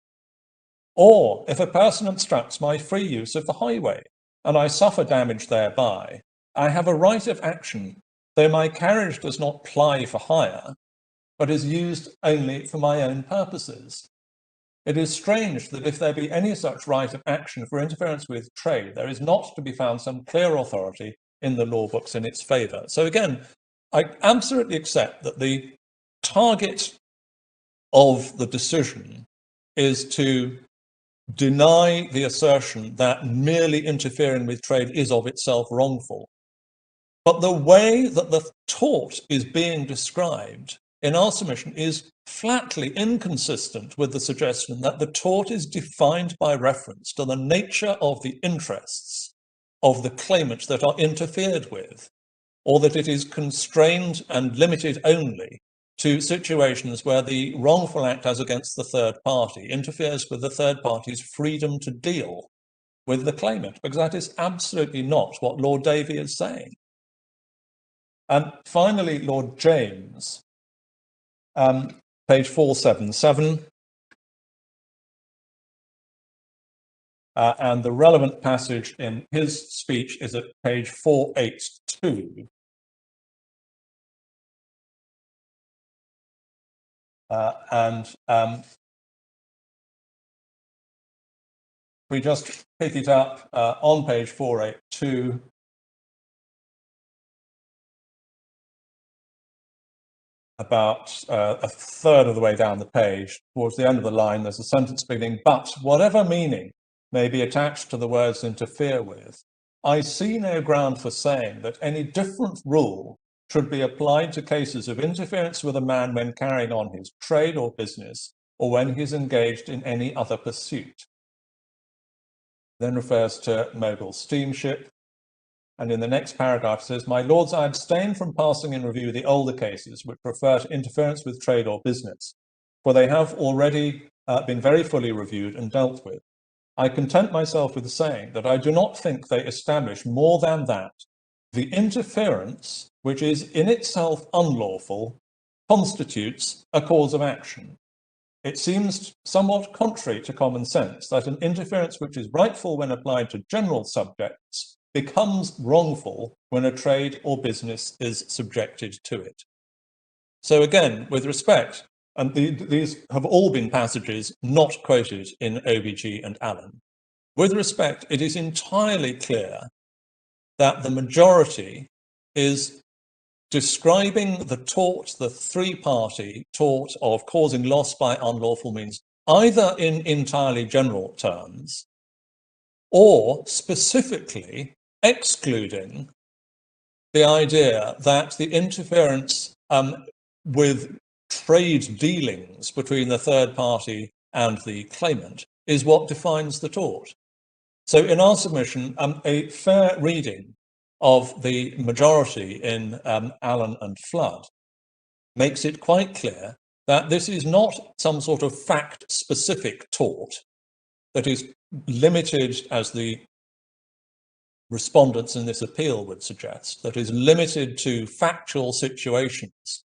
Or if a person obstructs my free use of the highway, and I suffer damage thereby, I have a right of action, though my carriage does not ply for hire, but is used only for my own purposes. It is strange that if there be any such right of action for interference with trade, there is not to be found some clear authority in the law books in its favour. So again, I absolutely accept that the target of the decision is to deny the assertion that merely interfering with trade is of itself wrongful. But the way that the tort is being described in our submission is flatly inconsistent with the suggestion that the tort is defined by reference to the nature of the interests of the claimant that are interfered with, or that it is constrained and limited only to situations where the wrongful act as against the third party interferes with the third party's freedom to deal with the claimant, because that is absolutely not what Lord Davey is saying. And finally, Lord James, page 477, and the relevant passage in his speech is at page 482. We just pick it up on page 482. About a third of the way down the page, towards the end of the line, there's a sentence beginning, but whatever meaning may be attached to the words interfere with, I see no ground for saying that any different rule should be applied to cases of interference with a man when carrying on his trade or business, or when he is engaged in any other pursuit. Then refers to Mogul steamship, and in the next paragraph says, my lords, I abstain from passing in review the older cases which refer to interference with trade or business, for they have already been very fully reviewed and dealt with. I content myself with saying that I do not think they establish more than that the interference, which is in itself unlawful, constitutes a cause of action. It seems somewhat contrary to common sense that an interference which is rightful when applied to general subjects becomes wrongful when a trade or business is subjected to it. So again, with respect, and these have all been passages not quoted in OBG and Allen, with respect, it is entirely clear that the majority is describing the tort, the three-party tort of causing loss by unlawful means, either in entirely general terms, or specifically excluding the idea that the interference with trade dealings between the third party and the claimant is what defines the tort. So in our submission, a fair reading of the majority in Allen and Flood makes it quite clear that this is not some sort of fact-specific tort that is limited, as the respondents in this appeal would suggest, that is limited to factual situations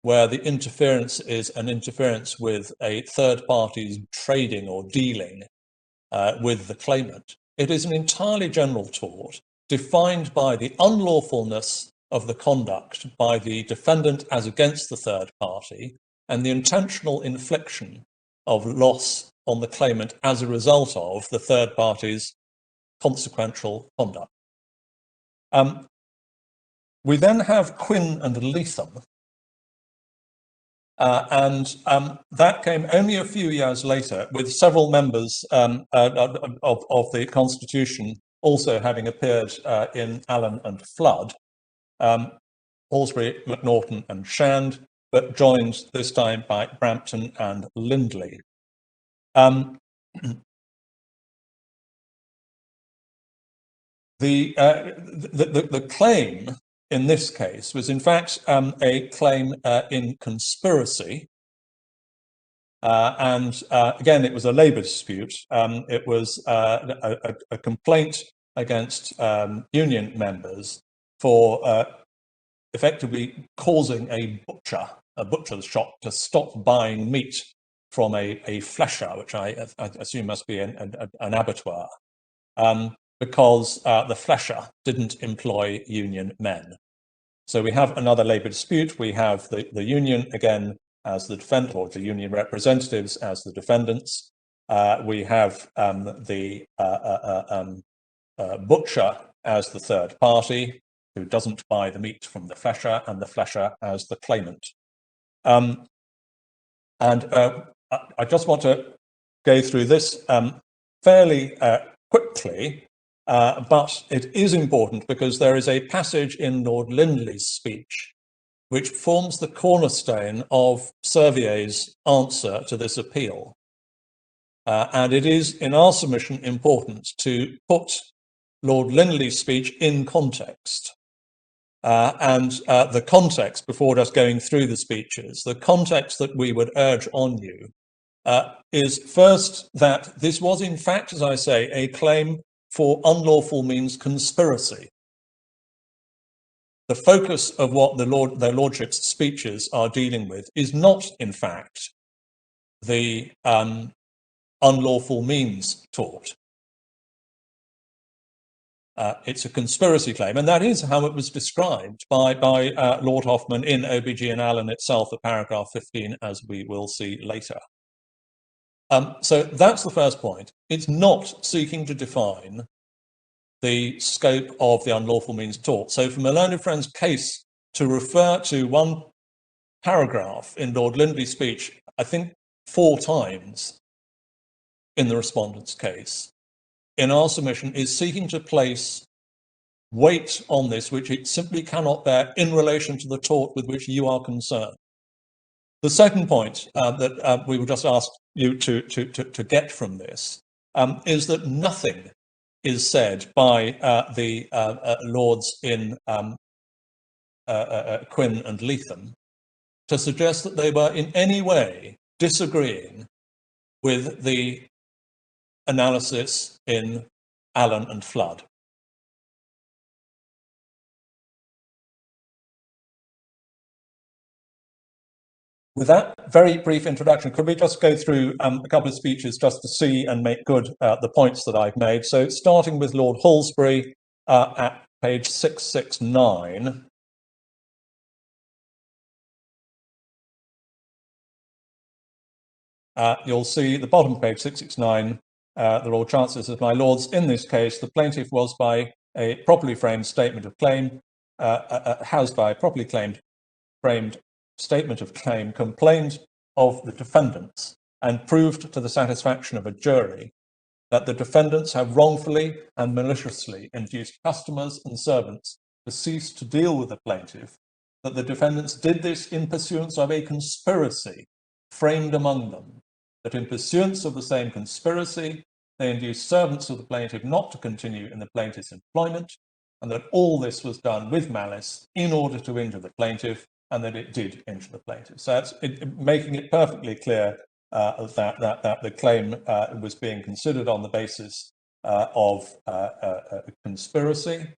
where the interference is an interference with a third party's trading or dealing with the claimant. It is an entirely general tort defined by the unlawfulness of the conduct by the defendant as against the third party and the intentional infliction of loss on the claimant as a result of the third party's consequential conduct. We then have Quinn and Leatham, and that came only a few years later with several members of the Constitution also having appeared in Allen and Flood, Halsbury, McNaughton and Shand, but joined this time by Brampton and Lindley. The claim in this case was in fact a claim in conspiracy. Again, it was a labour dispute. It was a complaint against union members for effectively causing a butcher's shop to stop buying meat from a flesher, which I assume must be an abattoir, because the flesher didn't employ union men. So we have another labour dispute. We have the union again as the defendant, or the union representatives as the defendants. We have the butcher as the third party, who doesn't buy the meat from the flesher, and the flesher as the claimant. I just want to go through this fairly quickly, but it is important because there is a passage in Lord Lindley's speech which forms the cornerstone of Servier's answer to this appeal. And it is, in our submission, important to put Lord Lindley's speech in context. The context, before just going through the speeches, the context that we would urge on you is first that this was in fact, as I say, a claim for unlawful means conspiracy. The focus of what their lordships' speeches are dealing with is not, in fact, the unlawful means tort. It's a conspiracy claim, and that is how it was described by Lord Hoffman in OBG and Allen itself at paragraph 15, as we will see later. So that's the first point. It's not seeking to define the scope of the unlawful means tort. So from a learned friend's case to refer to one paragraph in Lord Lindley's speech, I think 4 times in the respondent's case, in our submission, is seeking to place weight on this which it simply cannot bear in relation to the tort with which you are concerned. The second point that we will just ask you to get from this is that nothing is said by the lords in Quinn and Leatham to suggest that they were in any way disagreeing with the analysis in Allen and Flood. With that very brief introduction, could we just go through a couple of speeches just to see and make good the points that I've made? So starting with Lord Halsbury at page 669. You'll see the bottom of page 669, the Lord Chancellor says, "My Lords, in this case, the plaintiff was by a properly framed statement of claim, has by a properly framed statement of claim complained of the defendants and proved to the satisfaction of a jury that the defendants have wrongfully and maliciously induced customers and servants to cease to deal with the plaintiff, that the defendants did this in pursuance of a conspiracy framed among them, that in pursuance of the same conspiracy they induced servants of the plaintiff not to continue in the plaintiff's employment, and that all this was done with malice in order to injure the plaintiff, and that it did injure the plaintiff." So that's making it perfectly clear that the claim was being considered on the basis of conspiracy.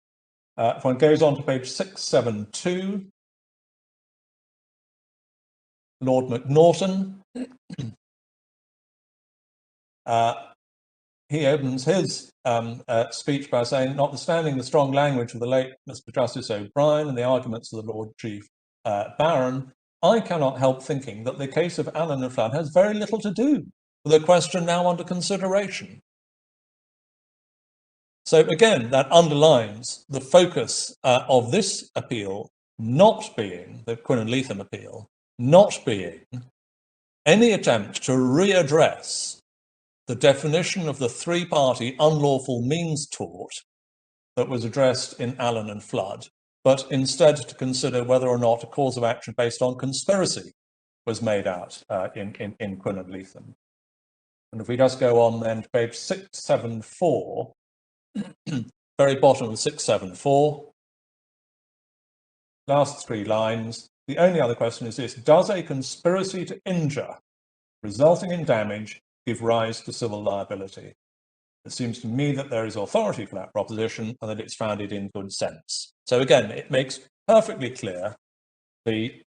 If one goes on to page 672, Lord McNaughton, he opens his speech by saying, "Notwithstanding the strong language of the late Mr. Justice O'Brien and the arguments of the Lord Chief Baron, I cannot help thinking that the case of Allen and Flood has very little to do with the question now under consideration." So again, that underlines the focus of this appeal not being, the Quinn and Leatham appeal, not being any attempt to readdress the definition of the 3-party unlawful means tort that was addressed in Allen and Flood, but instead to consider whether or not a cause of action based on conspiracy was made out in Quinn and Leatham. And if we just go on then to page 674, very bottom of 674, last 3 lines, the only other question is this: does a conspiracy to injure resulting in damage give rise to civil liability? It seems to me that there is authority for that proposition and that it's founded in good sense. So again, it makes perfectly clear the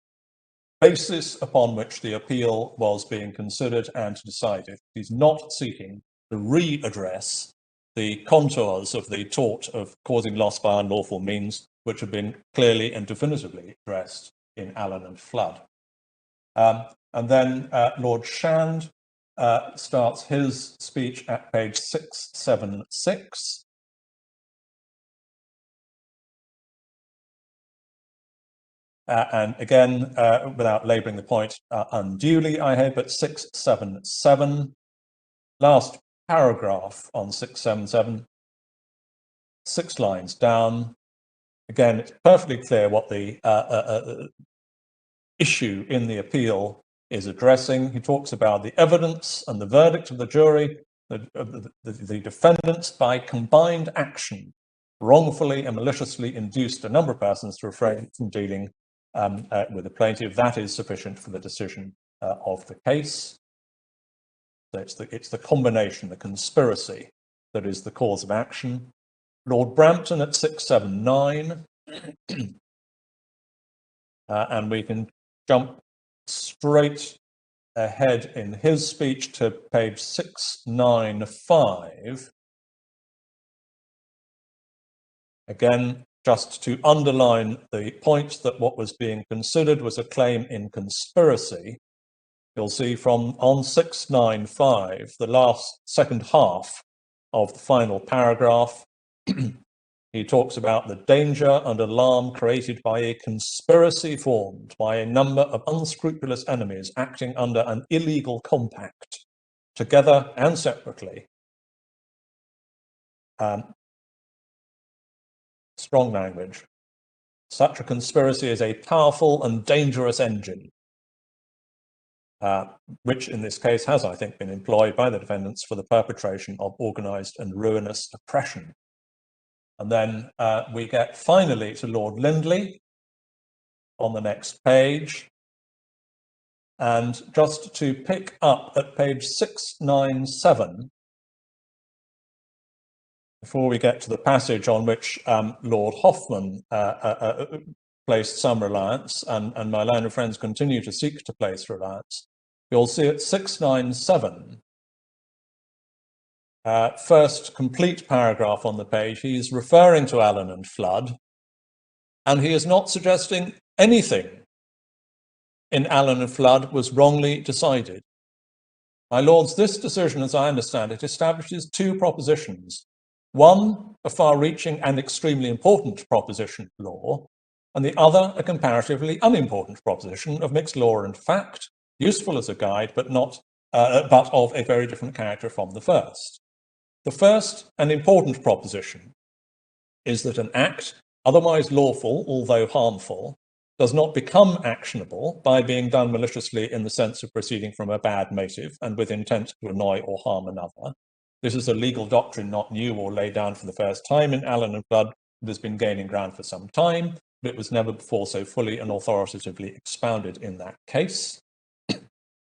basis upon which the appeal was being considered and decided. He's not seeking to readdress the contours of the tort of causing loss by unlawful means, which have been clearly and definitively addressed in Allen and Flood. And then Lord Shand starts his speech at page 676. And again, without labouring the point unduly, I hope, at 677, last paragraph on 677, 6 lines down. Again, it's perfectly clear what the issue in the appeal is addressing. He talks about the evidence and the verdict of the jury, the defendants by combined action wrongfully and maliciously induced a number of persons to refrain from dealing with the plaintiff. That is sufficient for the decision of the case. So it's the combination, the conspiracy, that is the cause of action. Lord Brampton at 679, and we can jump straight ahead in his speech to page 695. Again, just to underline the point that what was being considered was a claim in conspiracy. You'll see from on 695, the second half of the final paragraph, he talks about the danger and alarm created by a conspiracy formed by a number of unscrupulous enemies acting under an illegal compact, together and separately. Strong language. Such a conspiracy is a powerful and dangerous engine, which in this case has, I think, been employed by the defendants for the perpetration of organised and ruinous oppression. And then we get finally to Lord Lindley on the next page. And just to pick up at page 697, before we get to the passage on which Lord Hoffman placed some reliance, and my learned friends continue to seek to place reliance, you'll see at 697, first complete paragraph on the page, he's referring to Allen and Flood, and he is not suggesting anything in Allen and Flood was wrongly decided. My lords, this decision, as I understand it, establishes 2 propositions. One, a far-reaching and extremely important proposition of law, and the other, a comparatively unimportant proposition of mixed law and fact, useful as a guide, but of a very different character from the first. The first, an important proposition, is that an act, otherwise lawful, although harmful, does not become actionable by being done maliciously in the sense of proceeding from a bad motive and with intent to annoy or harm another. This is a legal doctrine not new or laid down for the first time in Allen and Flood. It has been gaining ground for some time, but it was never before so fully and authoritatively expounded in that case.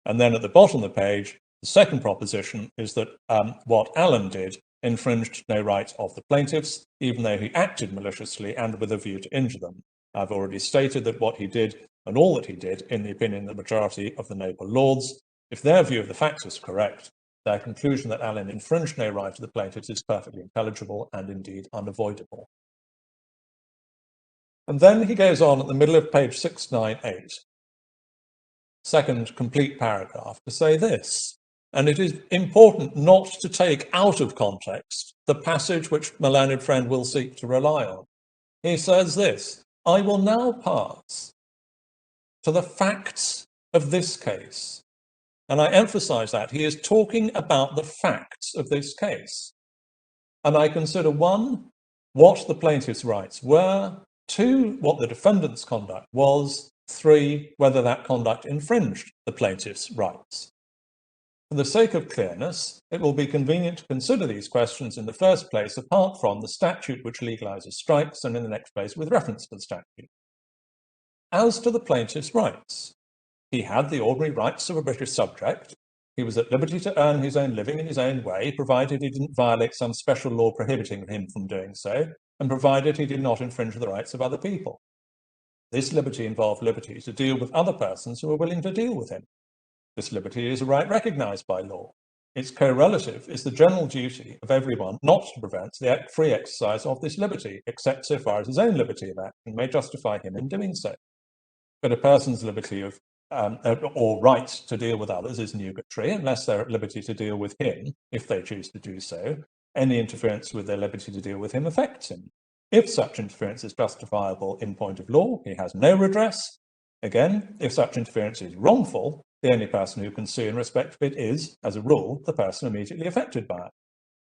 And then at the bottom of the page, the second proposition is that what Allen did infringed no right of the plaintiffs, even though he acted maliciously and with a view to injure them. I've already stated that what he did and all that he did, in the opinion of the majority of the noble lords, if their view of the facts is correct, their conclusion that Allen infringed no right of the plaintiffs is perfectly intelligible and indeed unavoidable. And then he goes on at the middle of page 698, second complete paragraph, to say this, and it is important not to take out of context the passage which my learned friend will seek to rely on. He says this: I will now pass to the facts of this case. And I emphasize that he is talking about the facts of this case. And I consider, 1, what the plaintiff's rights were, 2, what the defendant's conduct was, 3, whether that conduct infringed the plaintiff's rights. For the sake of clearness, it will be convenient to consider these questions in the first place apart from the statute which legalises strikes, and in the next place with reference to the statute. As to the plaintiff's rights, he had the ordinary rights of a British subject. He was at liberty to earn his own living in his own way, provided he didn't violate some special law prohibiting him from doing so, and provided he did not infringe the rights of other people. This liberty involved liberty to deal with other persons who were willing to deal with him. This liberty is a right recognised by law. Its correlative is the general duty of everyone not to prevent the free exercise of this liberty, except so far as his own liberty of action may justify him in doing so. But a person's liberty of or right to deal with others is nugatory unless they're at liberty to deal with him, if they choose to do so. Any interference with their liberty to deal with him affects him. If such interference is justifiable in point of law, he has no redress. Again, if such interference is wrongful, the only person who can sue in respect of it is, as a rule, the person immediately affected by it.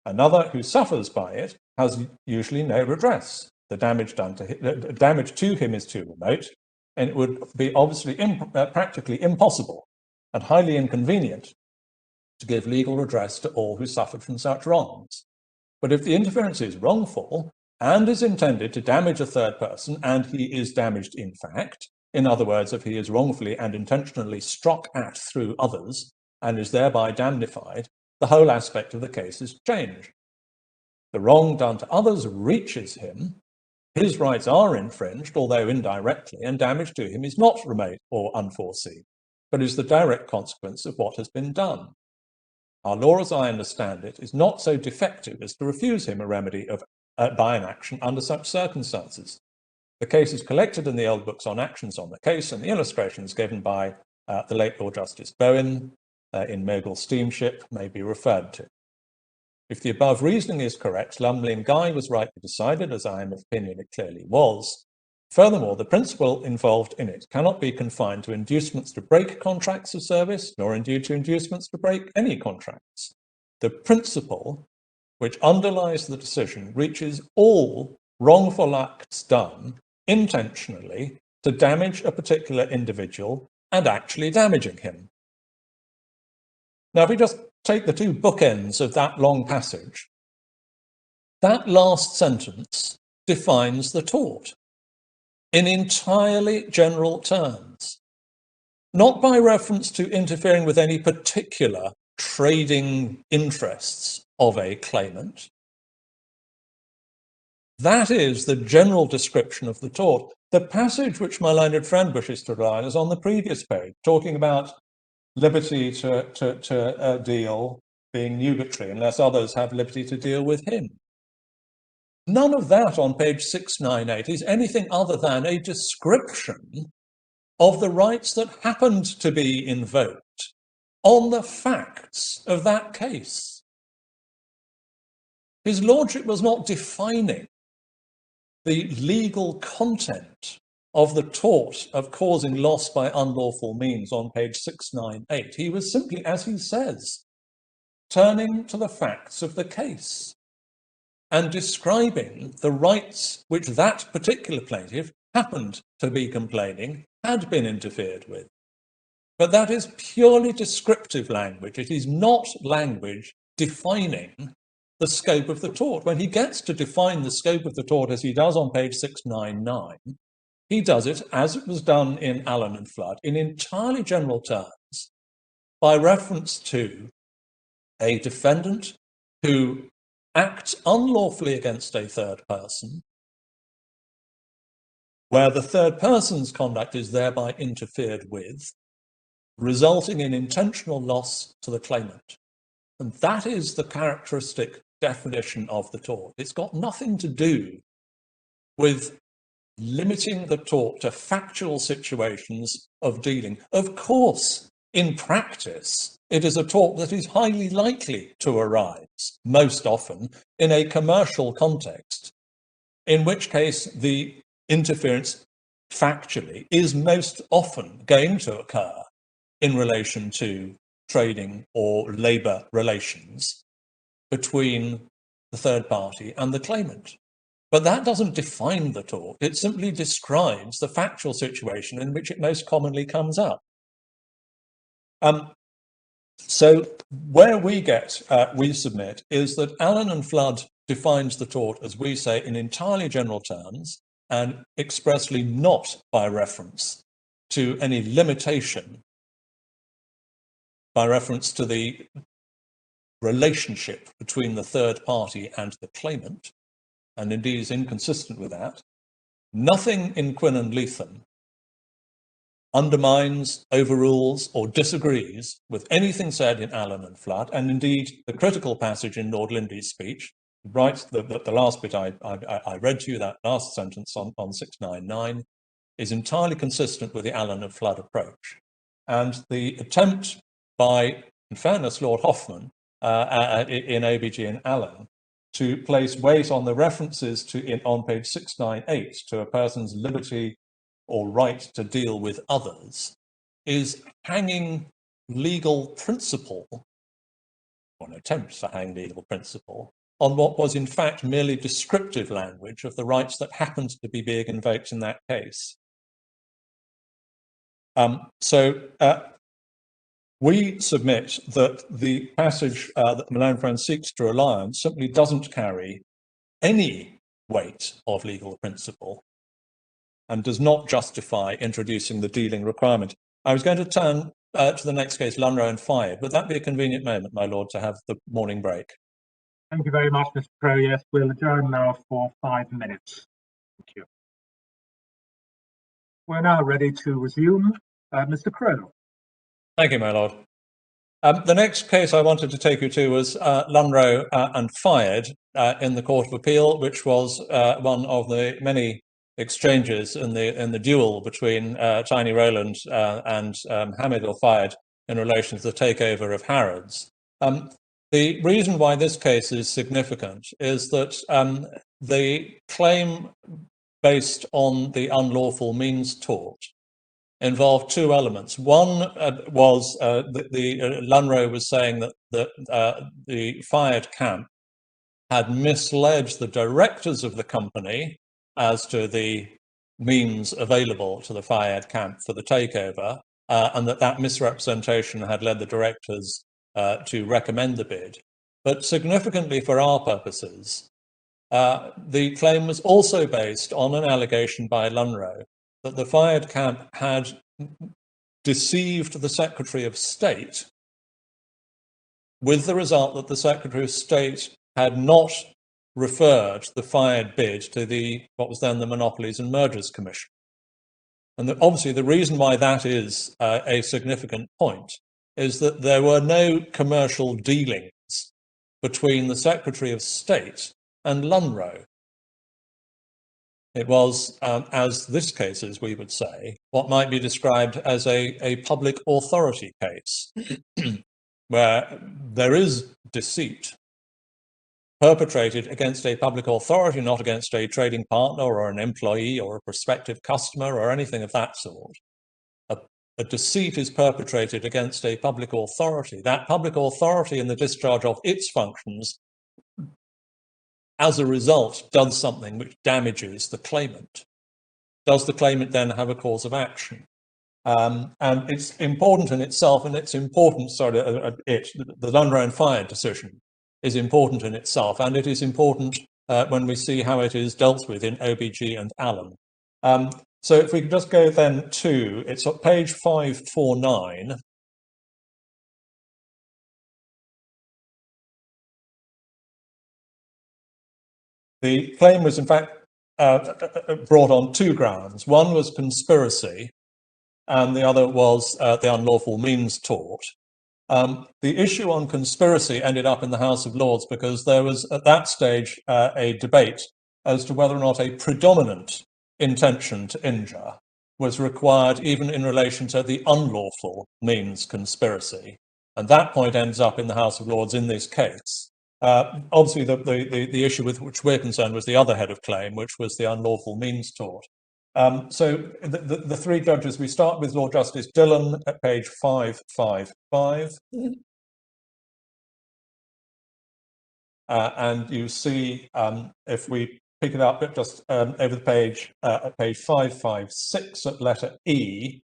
Another who suffers by it has usually no redress. The damage to him is too remote, and it would be obviously practically impossible and highly inconvenient to give legal redress to all who suffered from such wrongs. But if the interference is wrongful and is intended to damage a third person, and he is damaged in fact, in other words, if he is wrongfully and intentionally struck at through others and is thereby damnified, the whole aspect of the case is changed. The wrong done to others reaches him, his rights are infringed, although indirectly, and damage to him is not remote or unforeseen, but is the direct consequence of what has been done. Our law, as I understand it, is not so defective as to refuse him a remedy by an action under such circumstances. The case is collected in the old books on actions on the case, and the illustrations given by the late Lord Justice Bowen in Mogul Steamship may be referred to. If the above reasoning is correct, Lumley and Guy was rightly decided, as I am of opinion it clearly was. Furthermore, the principle involved in it cannot be confined to inducements to break contracts of service, nor indeed to inducements to break any contracts. The principle which underlies the decision reaches all wrongful acts done intentionally to damage a particular individual and actually damaging him. Now, if we just take the 2 bookends of that long passage, that last sentence defines the tort in entirely general terms, not by reference to interfering with any particular trading interests of a claimant. That is the general description of the tort. The passage which my learned friend wishes to rely on is on the previous page, talking about liberty to deal being nugatory unless others have liberty to deal with him. None of that on page 698 is anything other than a description of the rights that happened to be invoked on the facts of that case. His lordship was not defining the legal content of the tort of causing loss by unlawful means on page 698. He was simply, as he says, turning to the facts of the case and describing the rights which that particular plaintiff happened to be complaining had been interfered with. But that is purely descriptive language. It is not language defining the scope of the tort. When he gets to define the scope of the tort, as he does on page 699, he does it, as it was done in Allen and Flood, in entirely general terms, by reference to a defendant who acts unlawfully against a third person, where the third person's conduct is thereby interfered with, resulting in intentional loss to the claimant. And that is the characteristic definition of the tort. It's got nothing to do with limiting the tort to factual situations of dealing. Of course, in practice, it is a tort that is highly likely to arise, most often, in a commercial context, in which case the interference factually is most often going to occur in relation to trading or labour relations between the third party and the claimant. But that doesn't define the tort. It simply describes the factual situation in which it most commonly comes up. So where we submit is that Allen and Flood defines the tort, as we say, in entirely general terms and expressly not by reference to any limitation, by reference to the relationship between the third party and the claimant, and indeed is inconsistent with that. Nothing in Quinn and Leatham undermines, overrules, or disagrees with anything said in Allen and Flood, and indeed the critical passage in Lord Lindy's speech, right, the last bit I read to you, that last sentence on 699, is entirely consistent with the Allen and Flood approach. And the attempt by, in fairness, Lord Hoffman, in OBG and Allen, to place weight on the references on page 698 to a person's liberty or right to deal with others, is hanging legal principle, or an attempt to hang legal principle, on what was in fact merely descriptive language of the rights that happened to be being invoked in that case. We submit that the passage that Malone Friend seeks to rely on simply doesn't carry any weight of legal principle and does not justify introducing the dealing requirement. I was going to turn to the next case, Lunro and Fayed. Would that be a convenient moment, my lord, to have the morning break? Thank you very much, Mr. Crowe. Yes, we'll adjourn now for 5 minutes. Thank you. We're now ready to resume. Mr. Crowe. Thank you, my lord. The next case I wanted to take you to was Lunro and Fayed in the Court of Appeal, which was one of the many exchanges in the duel between Tiny Rowland and Hamid Al Fayed in relation to the takeover of Harrods. The reason why this case is significant is that the claim based on the unlawful means tort involved two elements. One was Lunro was saying that the Fayed camp had misled the directors of the company as to the means available to the Fayed camp for the takeover, and that misrepresentation had led the directors to recommend the bid. But significantly for our purposes, the claim was also based on an allegation by Lunro that the Fayed camp had deceived the Secretary of State, with the result that the Secretary of State had not referred the Fayed bid to what was then the Monopolies and Mergers Commission. And obviously the reason why that is a significant point is that there were no commercial dealings between the Secretary of State and Lunro. It was, as this case is, we would say, what might be described as a public authority case, where there is deceit perpetrated against a public authority, not against a trading partner or an employee or a prospective customer or anything of that sort. A deceit is perpetrated against a public authority. That public authority, in the discharge of its functions, as a result, does something which damages the claimant. Does the claimant then have a cause of action? And it's important in itself, and it's important, the Lunro and Fayed decision is important in itself, and it is important when we see how it is dealt with in OBG and Allen. So if we could just go then to, it's on page 549. The claim was in fact brought on two grounds. One was conspiracy, and the other was the unlawful means tort. The issue on conspiracy ended up in the House of Lords because there was at that stage a debate as to whether or not a predominant intention to injure was required even in relation to the unlawful means conspiracy. And that point ends up in the House of Lords in this case. Obviously, the issue with which we're concerned was the other head of claim, which was the unlawful means tort. So the three judges, we start with Lord Justice Dillon at page 555. And you see, if we pick it up just over the page, at page 556 at letter E.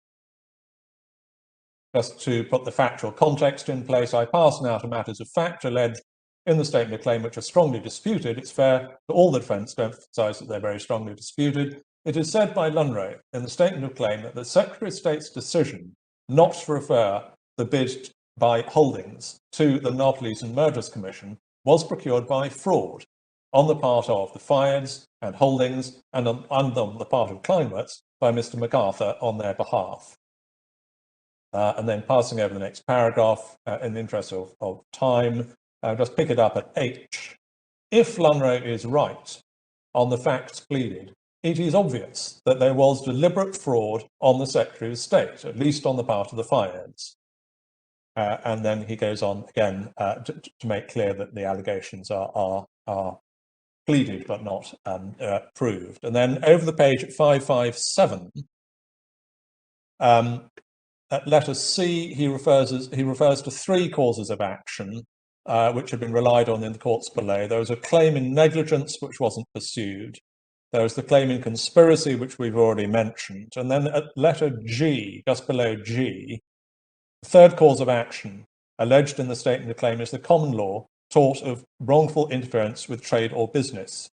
Just to put the factual context in place, I pass now to matters of fact alleged in the statement of claim which are strongly disputed. It's fair to all the defence to emphasise that they're very strongly disputed. It is said by Lunro in the statement of claim that the Secretary of State's decision not to refer the bid by Holdings to the Monopolies and Mergers Commission was procured by fraud on the part of the Fiards and Holdings and on the part of Kleinwerts by Mr. MacArthur on their behalf. And then passing over the next paragraph, in the interest of time, just pick it up at H. If Lunro is right on the facts pleaded, it is obvious that there was deliberate fraud on the Secretary of State, at least on the part of the Fiards. And then he goes on again to make clear that the allegations are pleaded but not proved. And then over the page at 557, at letter C, he refers to three causes of action which have been relied on in the courts below. There was a claim in negligence which wasn't pursued. There was the claim in conspiracy, which we've already mentioned. And then at letter G, just below G, the third cause of action alleged in the statement of claim is the common law tort of wrongful interference with trade or business.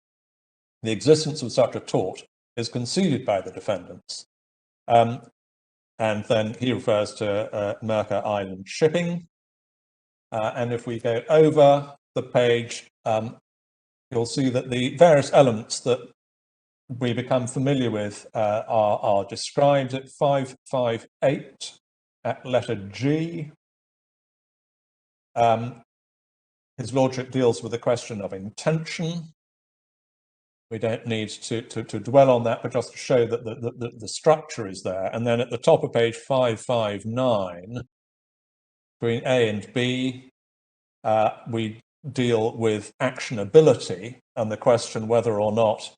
The existence of such a tort is conceded by the defendants. And then he refers to Mercer Island shipping. And if we go over the page, you'll see that the various elements that we become familiar with are described at 558 at letter G. His lordship deals with the question of intention. We don't need to dwell on that, but just to show that the structure is there. And then at the top of page 559, between A and B, we deal with actionability and the question whether or not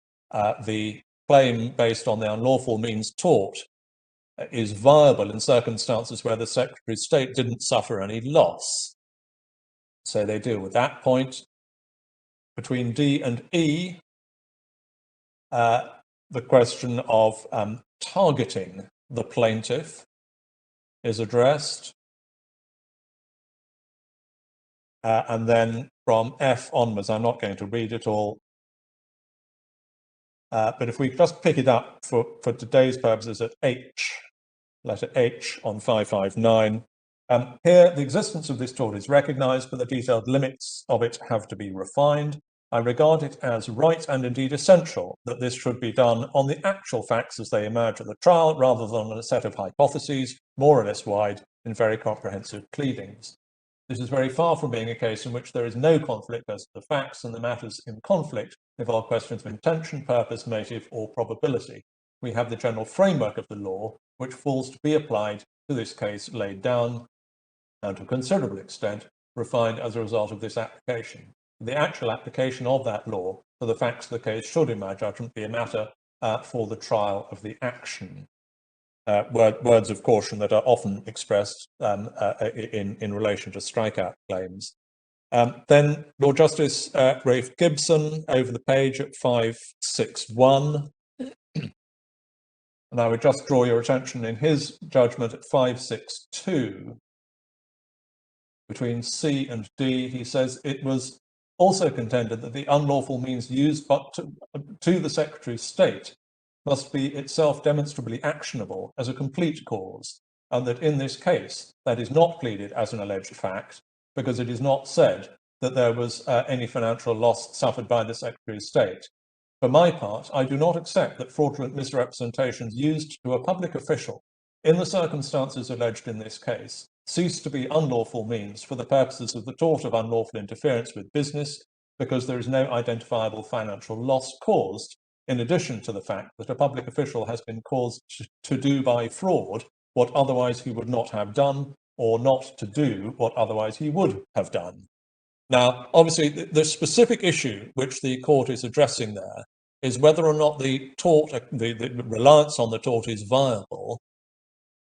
the claim based on the unlawful means tort is viable in circumstances where the Secretary of State didn't suffer any loss. So they deal with that point. Between D and E, the question of targeting the plaintiff is addressed. And then from F onwards, I'm not going to read it all, but if we just pick it up for today's purposes at H, letter H on 559, here the existence of this tort is recognised, but the detailed limits of it have to be refined. I regard it as right and indeed essential that this should be done on the actual facts as they emerge at the trial, rather than on a set of hypotheses, more or less wide, in very comprehensive pleadings. This is very far from being a case in which there is no conflict as to the facts, and the matters in conflict involve questions of intention, purpose, motive, or probability. We have the general framework of the law, which falls to be applied to this case, laid down, and to a considerable extent refined as a result of this application. The actual application of that law to the facts of the case should, in my judgment, be a matter for the trial of the action. Words of caution that are often expressed in relation to strikeout claims. Then Lord Justice Rafe Gibson over the page at 561. And I would just draw your attention in his judgment at 562. Between C and D, he says it was also contended that the unlawful means used but to the Secretary of State must be itself demonstrably actionable as a complete cause, and that in this case that is not pleaded as an alleged fact, because it is not said that there was any financial loss suffered by the Secretary of State. For my part, I do not accept that fraudulent misrepresentations used to a public official in the circumstances alleged in this case cease to be unlawful means for the purposes of the tort of unlawful interference with business, because there is no identifiable financial loss caused, in addition to the fact that a public official has been caused to do by fraud what otherwise he would not have done, or not to do what otherwise he would have done. Now, obviously, the specific issue which the court is addressing there is whether or not the tort, the reliance on the tort is viable,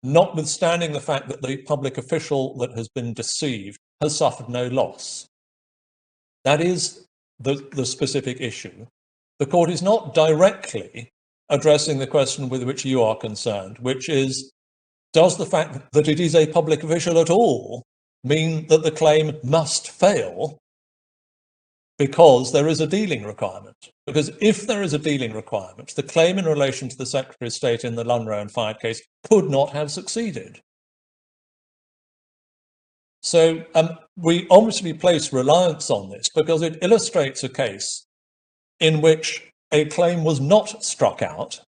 notwithstanding the fact that the public official that has been deceived has suffered no loss. That is the specific issue. the court is not directly addressing the question with which you are concerned, which is, does the fact that it is a public official at all mean that the claim must fail because there is a dealing requirement? Because if there is a dealing requirement, the claim in relation to the Secretary of State in the Lunro and Fiat case could not have succeeded. So we obviously place reliance on this because it illustrates a case in which a claim was not struck out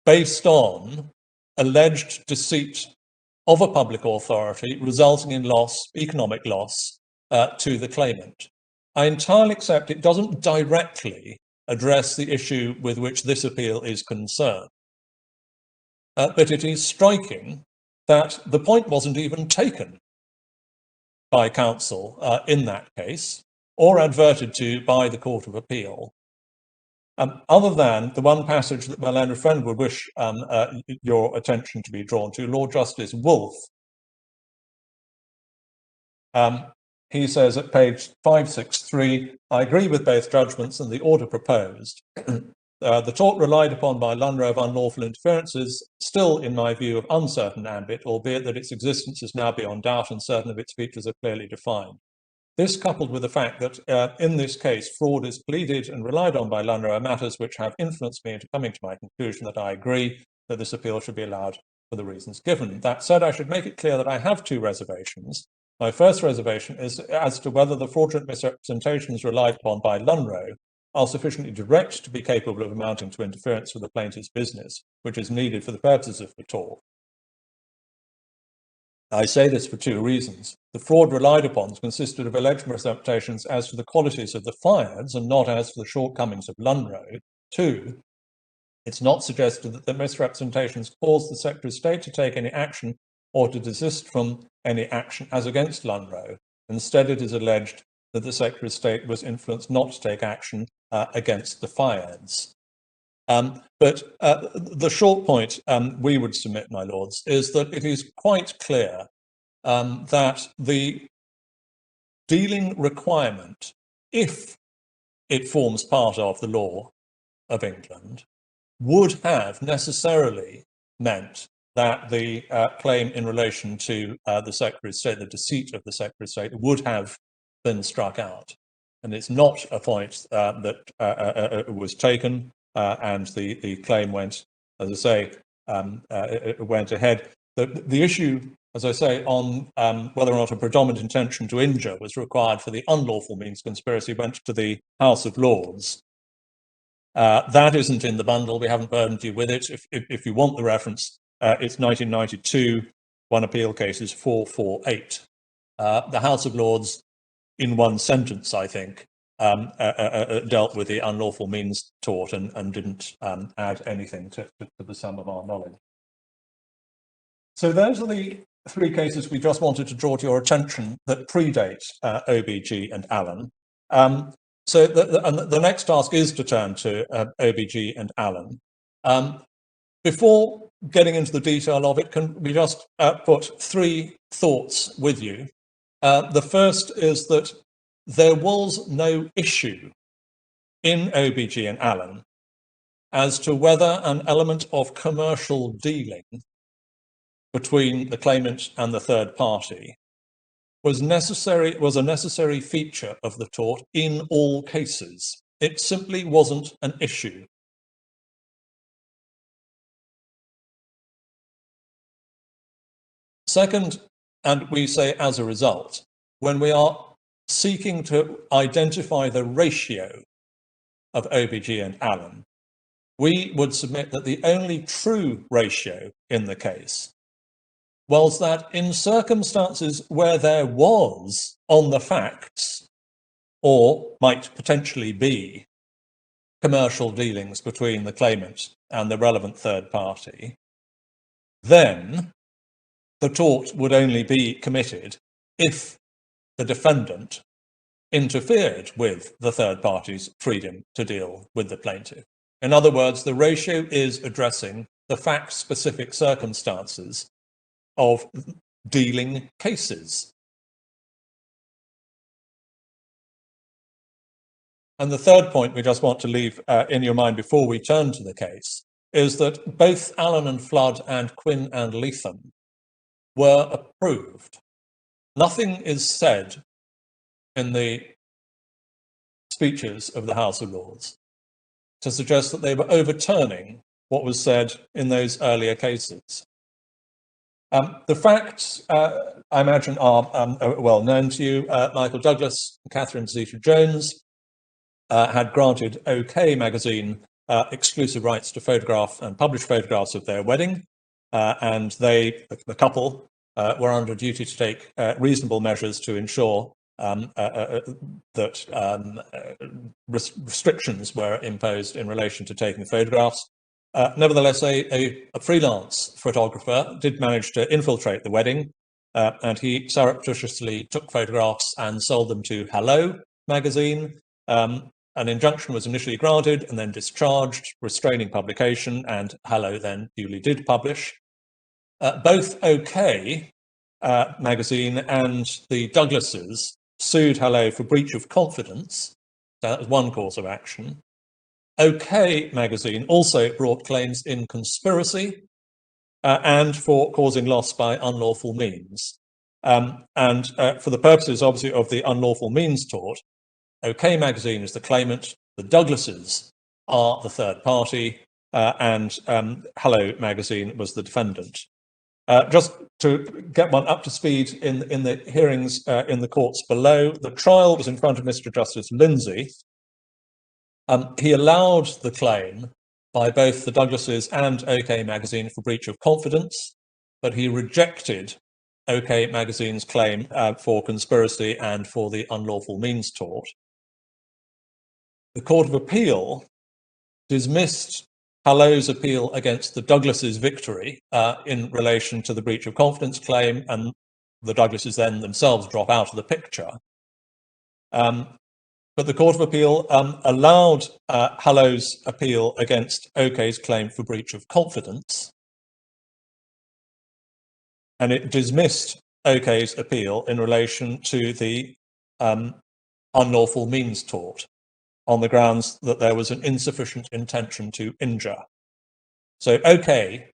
based on alleged deceit of a public authority resulting in loss, economic loss, to the claimant. I entirely accept it doesn't directly address the issue with which this appeal is concerned. But it is striking that the point wasn't even taken by counsel in that case, or adverted to by the Court of Appeal, other than the one passage that my learned friend would wish your attention to be drawn to, Lord Justice Wolfe. He says at page 563, I agree with both judgments and the order proposed. The tort relied upon by Lunro of unlawful interference is still, in my view, of uncertain ambit, albeit that its existence is now beyond doubt and certain of its features are clearly defined. This, coupled with the fact that in this case fraud is pleaded and relied on by Lunro, are matters which have influenced me into coming to my conclusion that I agree that this appeal should be allowed for the reasons given. That said, I should make it clear that I have two reservations. My first reservation is as to whether the fraudulent misrepresentations relied upon by Lunro are sufficiently direct to be capable of amounting to interference with the plaintiff's business, which is needed for the purposes of the tort. I say this for two reasons. The fraud relied upon consisted of alleged misrepresentations as to the qualities of the fiats and not as to the shortcomings of Lunro. Two, it's not suggested that the misrepresentations caused the Secretary of State to take any action or to desist from any action as against Lunro. Instead, it is alleged that the Secretary of State was influenced not to take action against the fiats. But the short point we would submit, my lords, is that it is quite clear that the dealing requirement, if it forms part of the law of England, would have necessarily meant that the claim in relation to the Secretary of State, the deceit of the Secretary of State, would have been struck out. And it's not a point that was taken, and the claim went, as I say, it went ahead. The issue, as I say, on whether or not a predominant intention to injure was required for the unlawful means conspiracy went to the House of Lords. That isn't in the bundle. We haven't burdened you with it. If you want the reference, it's 1992, one appeal case is 448. The House of Lords, in one sentence, I think, dealt with the unlawful means tort and didn't add anything to the sum of our knowledge. So those are the three cases we just wanted to draw to your attention that predate OBG and Allen. So the next task is to turn to OBG and Allen. Before getting into the detail of it, can we just put three thoughts with you? The first is that there was no issue in OBG and Allen as to whether an element of commercial dealing between the claimant and the third party was a necessary feature of the tort in all cases. It simply wasn't an issue. Second, and we say as a result, when we are seeking to identify the ratio of OBG and Allen, we would submit that the only true ratio in the case was that in circumstances where there was, on the facts, or might potentially be, commercial dealings between the claimant and the relevant third party, then the tort would only be committed if the defendant interfered with the third party's freedom to deal with the plaintiff. In other words, the ratio is addressing the fact-specific circumstances of dealing cases. And the third point we just want to leave in your mind before we turn to the case is that both Allen and Flood and Quinn and Leatham were approved. Nothing is said in the speeches of the House of Lords to suggest that they were overturning what was said in those earlier cases. The facts, I imagine, are well known to you. Michael Douglas and Catherine Zeta-Jones had granted OK magazine exclusive rights to photograph and publish photographs of their wedding, and they, the couple, were under duty to take reasonable measures to ensure that restrictions were imposed in relation to taking photographs. Nevertheless, a freelance photographer did manage to infiltrate the wedding, and he surreptitiously took photographs and sold them to Hello magazine. An injunction was initially granted and then discharged, restraining publication, and Hello then duly did publish. Both OK magazine and the Douglases sued Hello for breach of confidence. That was one cause of action. OK magazine also brought claims in conspiracy and for causing loss by unlawful means. And for the purposes, obviously, of the unlawful means tort, OK magazine is the claimant, the Douglases are the third party, and Hello magazine was the defendant. Just to get one up to speed in the hearings in the courts below, the trial was in front of Mr. Justice Lindsay. He allowed the claim by both the Douglases and OK magazine for breach of confidence, but he rejected OK magazine's claim for conspiracy and for the unlawful means tort. The Court of Appeal dismissed Hello's appeal against the Douglases' victory in relation to the breach of confidence claim, and the Douglases then themselves drop out of the picture. But the Court of Appeal allowed Hello's appeal against OK's claim for breach of confidence, and it dismissed OK's appeal in relation to the unlawful means tort on the grounds that there was an insufficient intention to injure. So OK,